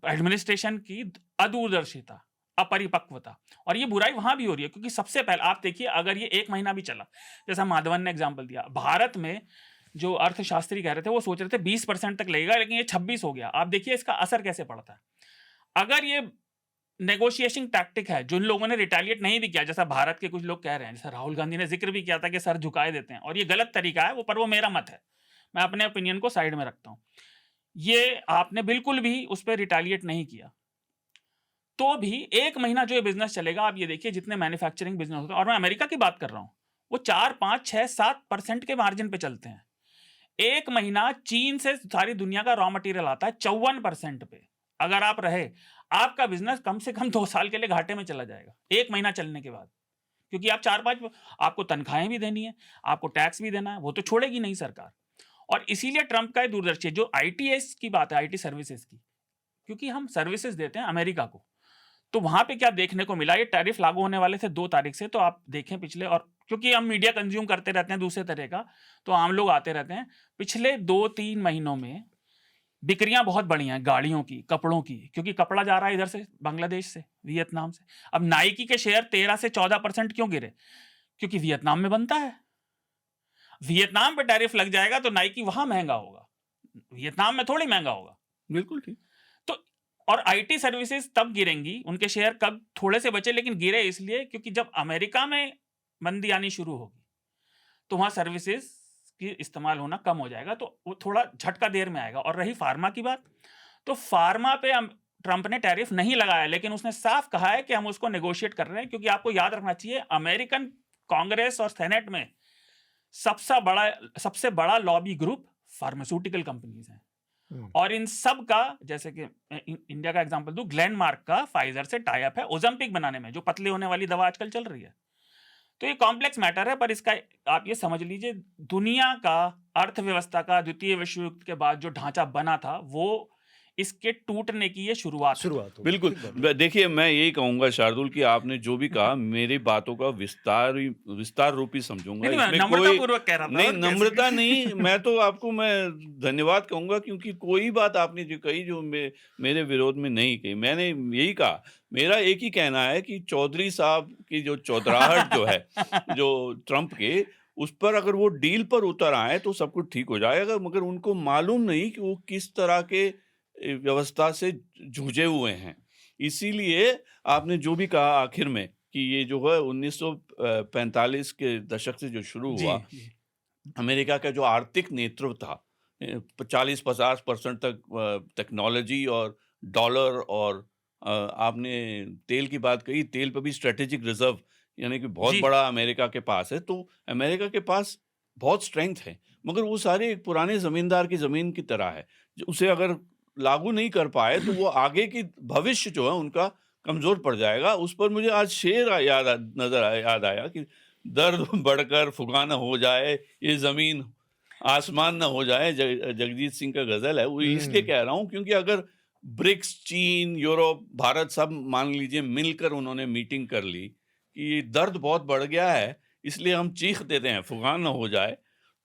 एडमिनिस्ट्रेशन की अदूरदर्शिता, अपरिपक्वता। और ये बुराई वहां भी हो रही है क्योंकि सबसे पहले आप देखिए, अगर ये 1 महीना भी चला, जैसा माधवन ने एग्जाम्पल दिया, भारत में जो अर्थशास्त्री कह रहे थे वो सोच रहे थे 20% तक लगेगा, लेकिन ये 26 हो गया। आप देखिए इसका असर कैसे पड़ता है। अगर ये नेगोशिएशन टैक्टिक है। जिन लोगों ने रिटेलिएट नहीं भी किया, जैसा भारत के कुछ लोग कह रहे हैं, जैसा राहुल गांधी ने जिक्र भी किया था कि सर झुकाए देते हैं, और ये गलत तरीका है, पर वो मेरा मत है, मैं अपने ओपिनियन को साइड में रखता हूं। ये आपने बिल्कुल भी उस पर रिटेलिएट नहीं किया, तो भी 1 महीना जो ये बिजनेस चलेगा, आप ये देखिए जितने मैन्युफैक्चरिंग बिजनेस होते हैं, और मैं अमेरिका की बात कर रहा हूं, वो 4, 5, 6, 7% के मार्जिन पे चलते हैं। 1 महीना चीन से सारी दुनिया का रॉ मटेरियल आता है 54% पे। अगर आप रहे, आपका बिजनेस कम से कम 2 साल के लिए घाटे में चला जाएगा 1 महीना चलने के बाद, क्योंकि आप 4-5 आपको तनख्वाहें भी देनी है, आपको टैक्स भी देना है, वो तो छोड़ेगी नहीं सरकार। और इसीलिए ट्रंप का दूरदर्शी जो आईटीएस की बात है, आईटी सर्विसेज की, क्योंकि हम सर्विसेज देते हैं अमेरिका को, तो वहां पे क्या देखने को मिला, ये टैरिफ लागू होने वाले थे 2 तारीख से, तो आप देखें पिछले, और क्योंकि हम मीडिया कंज्यूम करते रहते हैं दूसरे तरह का, तो आम लोग आते रहते हैं, पिछले 2-3 महीनों में बिक्रियां बहुत बढ़ी हैं गाड़ियों की, कपड़ों की, क्योंकि कपड़ा जा रहा है इधर से, बांग्लादेश से, वियतनाम से। अब नाइकी के शेयर 13 से 14% क्यों गिरे? क्योंकि वियतनाम में बनता है, वियतनाम पे टैरिफ लग जाएगा तो नाइकी वहां महंगा होगा, वियतनाम में थोड़ी महंगा होगा। बिल्कुल ठीक। तो और आईटी सर्विसेज तब गिरेंगी, उनके शेयर कब थोड़े से बचे, लेकिन गिरे इसलिए क्योंकि जब अमेरिका में मंदी आनी शुरू होगी तो वहां सर्विसेज की इस्तेमाल होना कम हो जाएगा, तो वो थोड़ा झटका देर में आएगा। और रही फार्मा की बात, तो फार्मा पे ट्रंप ने टैरिफ नहीं लगाया, लेकिन उसने साफ कहा है कि हम उसको नेगोशिएट कर रहे हैं, क्योंकि आपको याद रखना चाहिए अमेरिकन कांग्रेस और सेनेट में सबसे बड़ा लॉबी ग्रुप फार्मास्यूटिकल कंपनीज हैं, और इन सब का, जैसे कि इंडिया का एग्जांपल दूं, ग्लेनमार्क का फाइजर से टाई अप है ओज़ेम्पिक बनाने में, जो पतले होने वाली दवा आजकल चल रही है। तो ये कॉम्प्लेक्स मैटर है, पर इसका आप ये समझ लीजिए, दुनिया का अर्थव्यवस्था का द्वितीय विश्व युद्ध के बाद जो ढांचा बना था, वो इसके टूटने की ये शुरुआत है। शुरुआत हो बिल्कुल। देखिए, मैं यही कहूंगा शार्दुल कि आपने जो भी कहा, मेरी बातों का विस्तार रूपी समझूंगा। नहीं, मैं इसमें नम्रतापूर्वक कह रहा था, नहीं, और कैसे? नम्रता नहीं, मैं तो आपको धन्यवाद कहूंगा, क्योंकि कोई बात आपने जो कही जो मेरे विरोध में नहीं कही। मैंने यही कहा, मेरा एक ही कहना है कि चौधरी साहब की जो चौधराहट जो है जो ट्रंप के, उस पर अगर वो डील पर उतर आए तो सब कुछ ठीक हो जाएगा, मगर उनको मालूम नहीं कि वो किस तरह के व्यवस्था से जूझे हुए हैं। इसीलिए आपने जो भी कहा आखिर में कि ये जो है 1945 के दशक से जो शुरू हुआ, अमेरिका का जो आर्थिक नेतृत्व था, 40-50% तक टेक्नोलॉजी और डॉलर, और आपने तेल की बात कही, तेल पर भी स्ट्रेटेजिक रिजर्व, यानी कि बहुत बड़ा अमेरिका के पास है। तो अमेरिका के पास बहुत स्ट्रेंथ है, मगर वो सारे एक पुराने जमींदार की जमीन की तरह है, उसे अगर लागू नहीं कर पाए तो वो आगे की भविष्य जो है उनका कमजोर पड़ जाएगा। उस पर मुझे आज शेर याद आया कि दर्द बढ़कर फुगा न हो जाए, ये जमीन आसमान न हो जाए, जगजीत सिंह का गजल है। वो इसलिए कह रहा हूँ क्योंकि अगर ब्रिक्स, चीन, यूरोप, भारत सब मान लीजिए मिलकर उन्होंने मीटिंग कर ली कि दर्द बहुत बढ़ गया है, इसलिए हम चीख देते हैं, फुगा न हो जाए,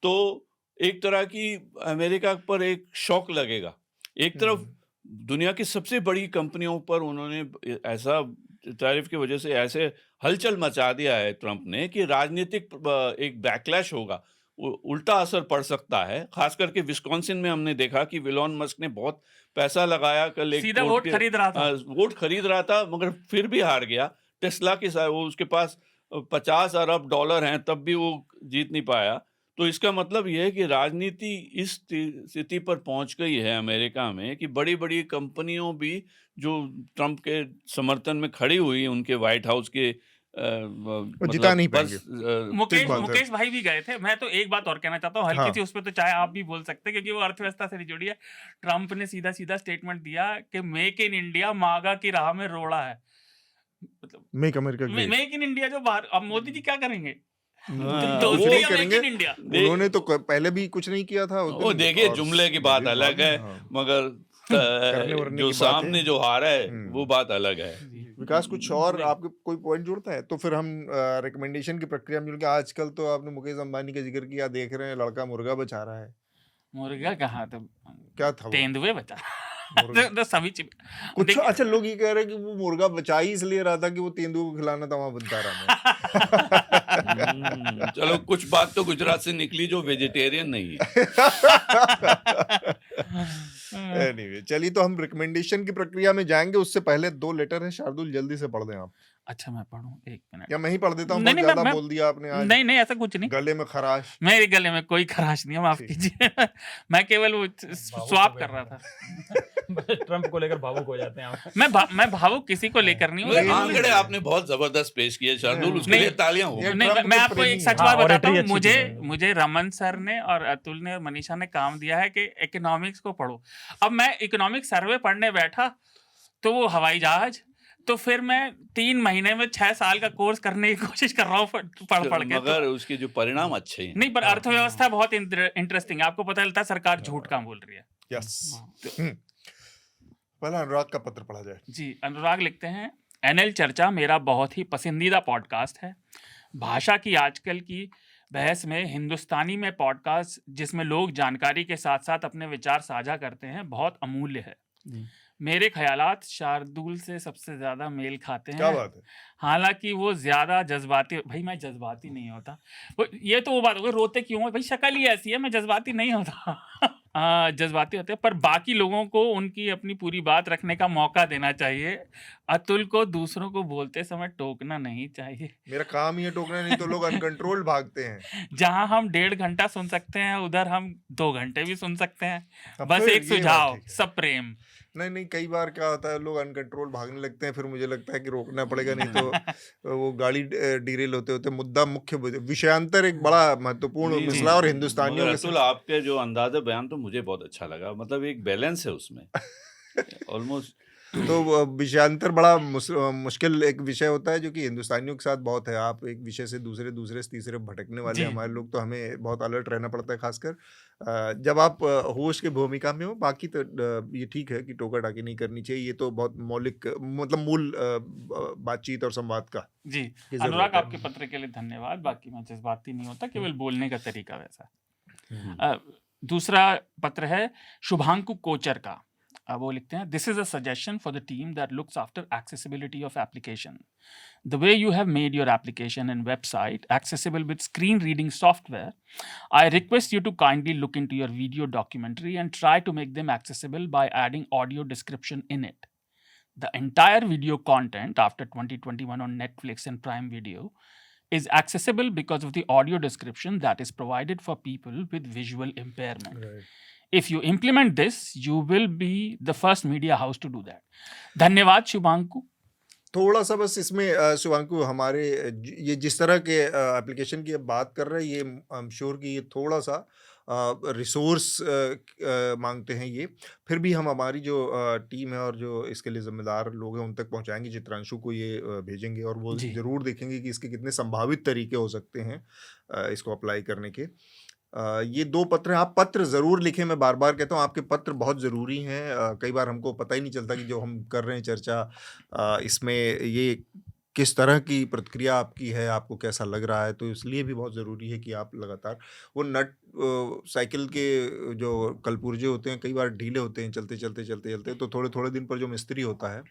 तो एक तरह की अमेरिका पर एक शॉक लगेगा। एक तरफ दुनिया की सबसे बड़ी कंपनियों पर उन्होंने ऐसा टैरिफ की वजह से ऐसे हलचल मचा दिया है ट्रंप ने कि राजनीतिक एक बैकलैश होगा, उल्टा असर पड़ सकता है। खास करके विस्कॉन्सिन में हमने देखा कि इलॉन मस्क ने बहुत पैसा लगाया, कल एक सीधा वोट खरीद रहा था, मगर फिर भी हार गया। टेस्ला के साथ वो उसके पास $50 अरब हैं, तब भी वो जीत नहीं पाया। तो इसका मतलब यह है कि राजनीति इस स्थिति पर पहुंच गई है अमेरिका में कि बड़ी बड़ी कंपनियों भी जो ट्रंप के समर्थन में खड़ी हुई, उनके व्हाइट हाउस के जिता नहीं पाएंगे। मुकेश भाई भी गए थे। मैं तो एक बात और कहना चाहता हूँ, हल्की सी उस पर तो चाहे आप भी बोल सकते हैं, क्योंकि वो अर्थव्यवस्था से जुड़ी है। ट्रंप ने सीधा सीधा स्टेटमेंट दिया कि मेक इन इंडिया मागा की राह में रोड़ा है, मतलब make America great, make in India जो बाहर। अब मोदी जी क्या करेंगे? वो करेंगे। उन्होंने तो पहले भी कुछ नहीं किया था। वो देखिए, जुमले की बात अलग है, मगर जो सामने जो हारा है वो बात अलग है। विकास, कुछ और आपके कोई पॉइंट जुड़ता है? तो फिर हम रिकमेंडेशन की प्रक्रिया में, आजकल तो आपने मुकेश अंबानी का जिक्र किया, देख रहे हैं लड़का मुर्गा बचा रहा है। मुर्गा कहाँ? तो क्या था? तेंदुए बचा तो सभी कुछ। अच्छा, लोग ये कह रहे हैं कि वो मुर्गा बचा ही इसलिए रहा था कि वो तेंदुए को खिलाना था, वहां बनता रहा। चलो, कुछ बात तो गुजरात से निकली जो वेजिटेरियन नहीं है। एनीवे चलिए, तो हम रिकमेंडेशन की प्रक्रिया में जाएंगे, उससे पहले 2 लेटर है शार्दुल, जल्दी से पढ़ दें आप। अच्छा मैं पढ़ूँ, एक मिनट। या मैं ही पढ़ देता हूँ, नहीं बहुत नहीं ज्यादा बोल दिया आपने आज, नहीं नहीं ऐसा कुछ नहीं, गले में खराश। मेरे गले में कोई खराश नहीं है, माफ ठीक। कीजिए। मैं केवल वो स्वाप कर रहा था। ट्रम्प को लेकर भावुक हो जाते हैं आप। मैं भावुक किसी को लेकर नहीं हूँ। नहीं, आंकड़े आपने बहुत जबरदस्त पेश किए शार्दुल, उसके नहीं, लिए तालियां हो। ये नहीं ट्रम्प मैं के आपको प्रेमी एक हैं। सच हाँ, बात बताता oratory हूँ, अच्छी मुझे चीज़ है। मुझे रमन सर ने और अतुल ने और मनीषा ने काम दिया है कि इकोनॉमिक्स को पढ़ो। अब मैं इकोनॉमिक सर्वे पढ़ने बैठा तो वो हवाई जहाज, तो फिर मैं 3 महीने में 6 साल का कोर्स करने की कोशिश कर रहा हूँ पढ़ के। मगर तो उसके जो परिणाम अच्छे हैं। नहीं, पर अर्थव्यवस्था बहुत इंटरेस्टिंग है, आपको पता चलता है सरकार झूठ काम बोल रही है। यस। तो पहले अनुराग का पत्र पढ़ा जाए। जी, अनुराग लिखते हैं, एनएल चर्चा मेरा बहुत ही पसंदीदा पॉडकास्ट है। भाषा की आजकल की बहस में हिंदुस्तानी में पॉडकास्ट जिसमें लोग जानकारी के साथ साथ अपने विचार साझा करते हैं, बहुत अमूल्य है। मेरे ख्यालात शार्दुल से सबसे ज्यादा मेल खाते क्या हैं। बात है। हालांकि वो ज्यादा जज्बाती, भाई मैं जज्बाती नहीं होता, ये तो वो बात हो गई, रोते क्यों है भाई, शक्ल ही ऐसी है, मैं जज्बाती नहीं होता। जज्बाती होते हैं, पर बाकी लोगों को उनकी अपनी पूरी बात रखने का मौका देना चाहिए। अतुल को दूसरों को बोलते समय टोकना नहीं चाहिए। मेरा काम ही है टोकना, नहीं तो लोग अनकंट्रोल भागते हैं। जहां हम 1.5 घंटा सुन सकते हैं, उधर हम 2 घंटे भी सुन सकते हैं। अब बस तो एक ये बात सुझाव, ठीक है। सब प्रेम। नहीं, कई बार क्या होता है, लोग अनकंट्रोल भागने लगते हैं, फिर मुझे लगता है कि रोकना पड़ेगा, नहीं तो वो गाड़ी डीरेल होते होते मुद्दा मुख्य विषयांतर एक बड़ा महत्वपूर्ण जी, मसला, और जी। हिंदुस्तानियों मगर के अतुल, आपके जो अंदाज़े बयान तो मुझे बहुत अच्छा लगा, मतलब एक बैलेंस है उसमें ऑलमोस्ट। तो विषयांतर बड़ा मुश्किल एक विषय होता है, जो कि हिंदुस्तानियों के साथ बहुत है। आप एक विषय से दूसरे से तीसरे भटकने वाले जी। हमारे लोग, तो हमें बहुत अलर्ट रहना पड़ता है, खासकर जब आप होस्ट की भूमिका में हो। बाकी तो ये ठीक है कि टोका टाकी नहीं करनी चाहिए, ये तो बहुत मौलिक, मतलब मूल बातचीत और संवाद का जी, ये जरूरत अनुराग है। आपके पत्र के लिए धन्यवाद। बाकी मैं जज्बाती नहीं होता, केवल बोलने का तरीका वैसा। हम्म। दूसरा पत्र है शुभांकु कोचर का। वो लिखते हैं, this is a suggestion for the team that looks after accessibility of application. The way you have made your application and website accessible with screen reading software, I request you to kindly look into your video documentary and try to make them accessible by adding audio description in it. The entire video content after 2021 on Netflix and Prime Video is accessible because of the audio description that is provided for people with visual impairment. Right. If you implement this, you will be the first media house to do that. धन्यवाद शुभांकु। थोड़ा सा बस इसमें शुभांकु, हमारे ये जिस तरह के एप्लीकेशन की बात कर रहे हैं, ये आई एम श्योर कि ये थोड़ा सा रिसोर्स मांगते हैं ये। फिर भी हम हमारी जो टीम है और जो इसके लिए जिम्मेदार लोग हैं उन तक पहुंचाएंगे, चित्रांशु को ये भेजेंगे, और वो जी। जरूर देखेंगे कि इसके कितने संभावित तरीके हो सकते हैं इसको अप्लाई करने के। ये 2 पत्र हैं, आप पत्र ज़रूर लिखें। मैं बार बार कहता हूँ, आपके पत्र बहुत ज़रूरी हैं। कई बार हमको पता ही नहीं चलता कि जो हम कर रहे हैं चर्चा, इसमें ये किस तरह की प्रतिक्रिया आपकी है, आपको कैसा लग रहा है। तो इसलिए भी बहुत ज़रूरी है कि आप लगातार वो साइकिल के जो कलपुर्जे होते हैं, कई बार ढीले होते हैं चलते चलते, तो थोड़े दिन पर जो मिस्त्री होता है,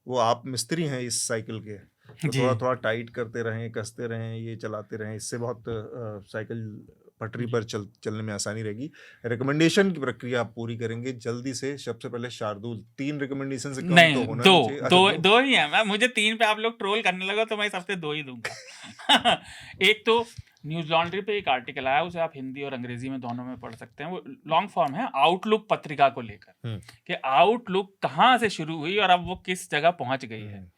वो आप मिस्त्री हैं इस साइकिल के, तो थोड़ा टाइट करते रहें, कसते रहें, ये चलाते रहें, इससे बहुत साइकिल पटरी पर चलने में आसानी रहेगी। रिकमेंडेशन की प्रक्रिया आप पूरी करेंगे जल्दी से। सबसे पहले शार्दुल, 3 रिकमेंडेशन से कम नहीं, तो होना नहीं चाहिए। अच्छा, दो ही है। मुझे 3 पे आप लोग ट्रोल करने लगे तो मैं इस हफ्ते 2 ही दूंगा। एक तो न्यूज लॉन्ड्री पे एक आर्टिकल आया, उसे आप हिंदी और अंग्रेजी में दोनों में पढ़ सकते हैं। वो लॉन्ग फॉर्म है, आउटलुक पत्रिका को लेकर कि आउटलुक कहाँ से शुरू हुई और अब वो किस जगह पहुंच गई है।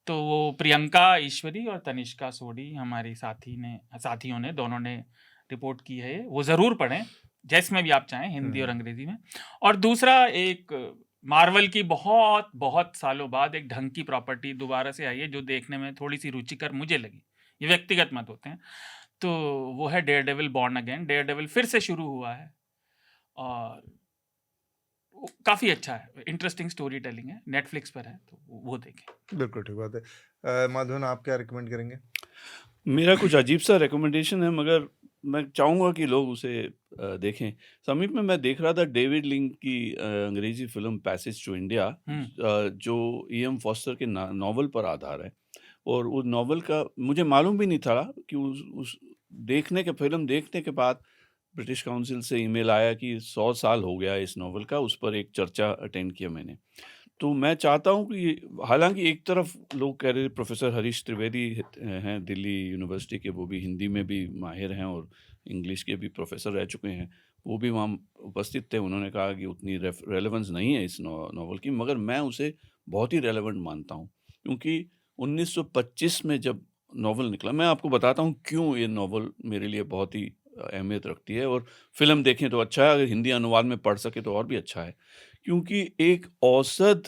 तो वो प्रियंका ईश्वरी और तनिष्का सोडी, हमारी साथियों ने दोनों ने रिपोर्ट की है। वो ज़रूर पढ़ें, जिसमें भी आप चाहें, हिंदी और अंग्रेजी में। और दूसरा, एक मार्वल की बहुत सालों बाद एक ढंग की प्रॉपर्टी दोबारा से आई है, जो देखने में थोड़ी सी रुचिकर मुझे लगी। ये व्यक्तिगत मत होते हैं। तो वो है डेयरडेविल बॉर्न अगेन। डेयरडेविल फिर से शुरू हुआ है और काफ़ी अच्छा है, इंटरेस्टिंग स्टोरी टेलिंग है, नेटफ्लिक्स पर है, तो वो देखें। बिल्कुल ठीक बात है। माधवन, आप क्या रिकमेंड करेंगे? मेरा कुछ अजीब सा रिकमेंडेशन है, मगर मैं चाहूँगा कि लोग उसे देखें। समीप में मैं देख रहा था डेविड लिंच की अंग्रेजी फिल्म पैसेज टू इंडिया, जो E.M. फॉस्टर के नॉवल पर आधार है। और उस नॉवल का मुझे मालूम भी नहीं था कि उस फिल्म देखने के बाद ब्रिटिश काउंसिल से ईमेल आया कि 100 साल हो गया इस नॉवल का, उस पर एक चर्चा अटेंड किया मैंने। तो मैं चाहता हूँ कि हालांकि एक तरफ लोग कह रहे, प्रोफेसर हरीश त्रिवेदी हैं दिल्ली यूनिवर्सिटी के, वो भी हिंदी में भी माहिर हैं और इंग्लिश के भी प्रोफेसर रह चुके हैं, वो भी वहाँ उपस्थित थे। उन्होंने कहा कि उतनी रेलेवेंस नहीं है इस नॉवल की, मगर मैं उसे बहुत ही रेलेवेंट मानता हूँ, क्योंकि 1925 में जब नॉवल निकला, मैं आपको बताता हूँ क्यों ये नॉवल मेरे लिए बहुत ही अहमियत रखती है, और फिल्म देखें तो अच्छा है, अगर हिंदी अनुवाद में पढ़ सके तो और भी अच्छा है, क्योंकि एक औसत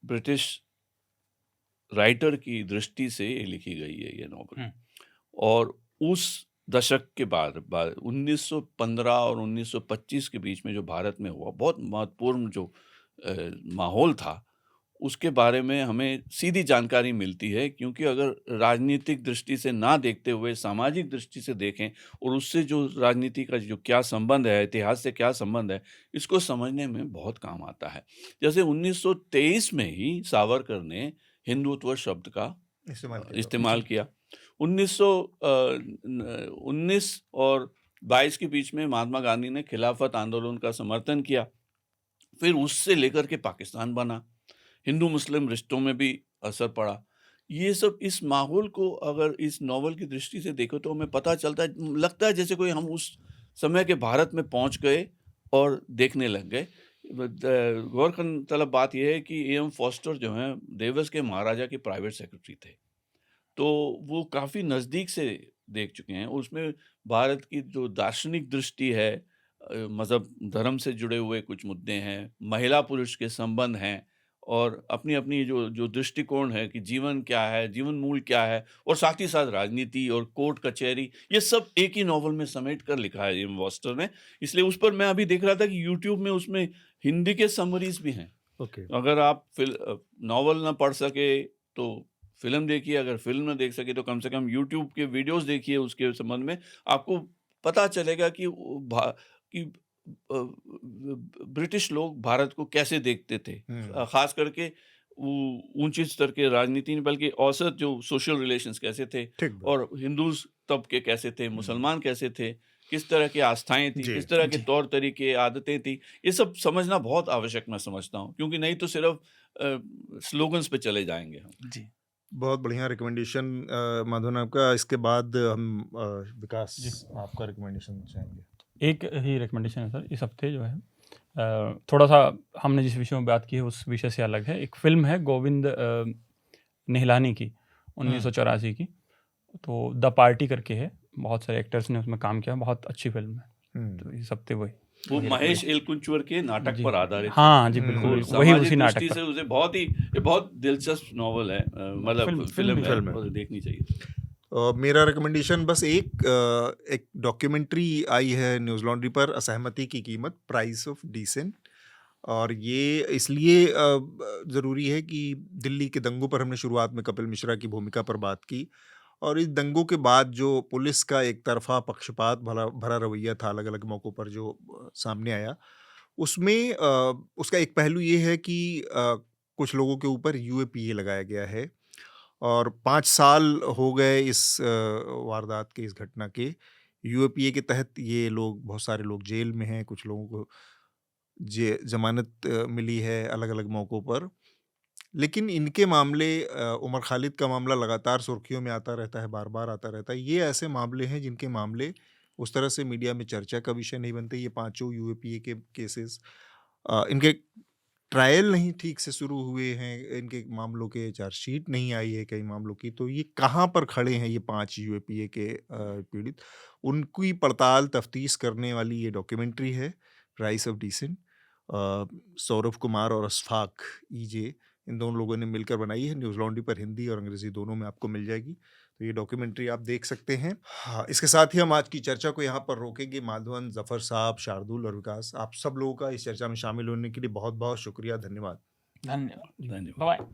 ब्रिटिश राइटर की दृष्टि से ये लिखी गई है ये नॉवल। और उस दशक के बाद 1915 और 1925 के बीच में जो भारत में हुआ बहुत महत्वपूर्ण जो माहौल था, उसके बारे में हमें सीधी जानकारी मिलती है, क्योंकि अगर राजनीतिक दृष्टि से ना देखते हुए सामाजिक दृष्टि से देखें और उससे जो राजनीति का जो क्या संबंध है, इतिहास से क्या संबंध है, इसको समझने में बहुत काम आता है। जैसे 1923 में ही सावरकर ने हिंदुत्व शब्द का इस्तेमाल किया। 1919 और 22 के बीच में महात्मा गांधी ने खिलाफत आंदोलन का समर्थन किया, फिर उससे लेकर के पाकिस्तान बना, हिंदू मुस्लिम रिश्तों में भी असर पड़ा। ये सब इस माहौल को अगर इस नॉवल की दृष्टि से देखो तो हमें पता चलता है, लगता है जैसे कोई हम उस समय के भारत में पहुंच गए और देखने लग गए। गौर करने तलब बात यह है कि A.M. फॉस्टर जो हैं देवस के महाराजा के प्राइवेट सेक्रेटरी थे, तो वो काफ़ी नज़दीक से देख चुके हैं। उसमें भारत की जो दार्शनिक दृष्टि है, मज़हब धर्म से जुड़े हुए कुछ मुद्दे हैं, महिला पुरुष के संबंध हैं, और अपनी अपनी जो दृष्टिकोण है कि जीवन क्या है, जीवन मूल क्या है, और साथ ही साथ राजनीति और कोर्ट कचहरी, ये सब एक ही नॉवल में समेट कर लिखा है A.M. फॉस्टर ने। इसलिए उस पर मैं अभी देख रहा था कि यूट्यूब में उसमें हिंदी के समरीज भी हैं। अगर आप नॉवल ना पढ़ सके तो फिल्म देखिए, अगर फिल्म ना देख सके तो कम से कम यूट्यूब के वीडियोस देखिए, उसके संबंध में आपको पता चलेगा कि ब्रिटिश लोग भारत को कैसे देखते थे, खास करके ऊंची स्तर के राजनीति नहीं बल्कि औसत जो सोशल रिलेशंस कैसे थे, और हिंदूज तबके कैसे थे, मुसलमान कैसे थे, किस तरह की आस्थाएं थी, किस तरह के तौर तरीके आदतें थी, ये सब समझना बहुत आवश्यक मैं समझता हूँ, क्योंकि नहीं तो सिर्फ स्लोगन्स पे चले जाएंगे हम। जी, बहुत बढ़िया रिकमेंडेशन माधवन आपका। इसके बाद हम विकास आपका रिकमेंडेशन चाहेंगे। एक ही रिकमेंडेशन है सर, इस हफ्ते जो है थोड़ा सा हमने जिस विषय में बात की है उस विषय से अलग है। एक फिल्म है गोविंद निहलानी की 1984 की, तो द पार्टी करके है, बहुत सारे एक्टर्स ने उसमें काम किया, बहुत अच्छी फिल्म है। तो इस हफ्ते वो महेश एलकुंचवर के नाटक पर आधारित। हाँ जी बिल्कुल, वही उसी नाटक से उसे बहुत दिलचस्प नॉवल है, मतलब फिल्म है, देखनी चाहिए। मेरा रिकमेंडेशन बस एक डॉक्यूमेंट्री आई है न्यूज़ लॉन्ड्री पर, असहमति की कीमत, प्राइस ऑफ डिसेंट। और ये इसलिए ज़रूरी है कि दिल्ली के दंगों पर हमने शुरुआत में कपिल मिश्रा की भूमिका पर बात की, और इस दंगों के बाद जो पुलिस का एक तरफा पक्षपात भरा रवैया था अलग अलग मौक़ों पर जो सामने आया, उसमें उसका एक पहलू ये है कि कुछ लोगों के ऊपर UAPA लगाया गया है, और 5 साल हो गए इस वारदात के, इस घटना के। UAPA के तहत ये लोग, बहुत सारे लोग जेल में हैं, कुछ लोगों को जमानत मिली है अलग अलग मौक़ों पर। लेकिन इनके मामले, उमर खालिद का मामला लगातार सुर्खियों में आता रहता है, बार बार आता रहता है। ये ऐसे मामले हैं जिनके मामले उस तरह से मीडिया में चर्चा का विषय नहीं बनते। ये 5 UAPA के केसेस, इनके ट्रायल नहीं ठीक से शुरू हुए हैं, इनके मामलों के चार्जशीट नहीं आई है कई मामलों की। तो ये कहाँ पर खड़े हैं ये 5 UAPA के पीड़ित, उनकी पड़ताल तफ्तीश करने वाली ये डॉक्यूमेंट्री है, price of dissent. Saurabh Kumar और अशफाक EJ, इन दोनों लोगों ने मिलकर बनाई है। न्यूज़ लॉन्ड्री पर हिंदी और अंग्रेजी दोनों में आपको मिल जाएगी, तो ये डॉक्यूमेंट्री आप देख सकते हैं। हाँ, इसके साथ ही हम आज की चर्चा को यहाँ पर रोकेंगे। माधवन, जफर साहब, शार्दुल और विकास, आप सब लोगों का इस चर्चा में शामिल होने के लिए बहुत बहुत शुक्रिया, धन्यवाद। धन्यवाद।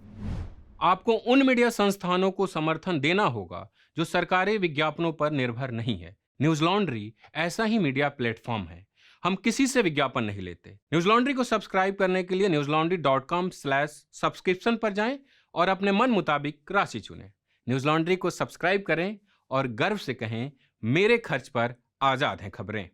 आपको उन मीडिया संस्थानों को समर्थन देना होगा जो सरकारी विज्ञापनों पर निर्भर नहीं है। न्यूज़ लॉन्ड्री ऐसा ही मीडिया प्लेटफॉर्म है। हम किसी से विज्ञापन नहीं लेते। न्यूज़ लॉन्ड्री को सब्सक्राइब करने के लिए newslaundry.com/subscription पर जाएं और अपने मन मुताबिक राशि चुनें। न्यूज़ लॉन्ड्री को सब्सक्राइब करें और गर्व से कहें, मेरे खर्च पर आज़ाद हैं खबरें।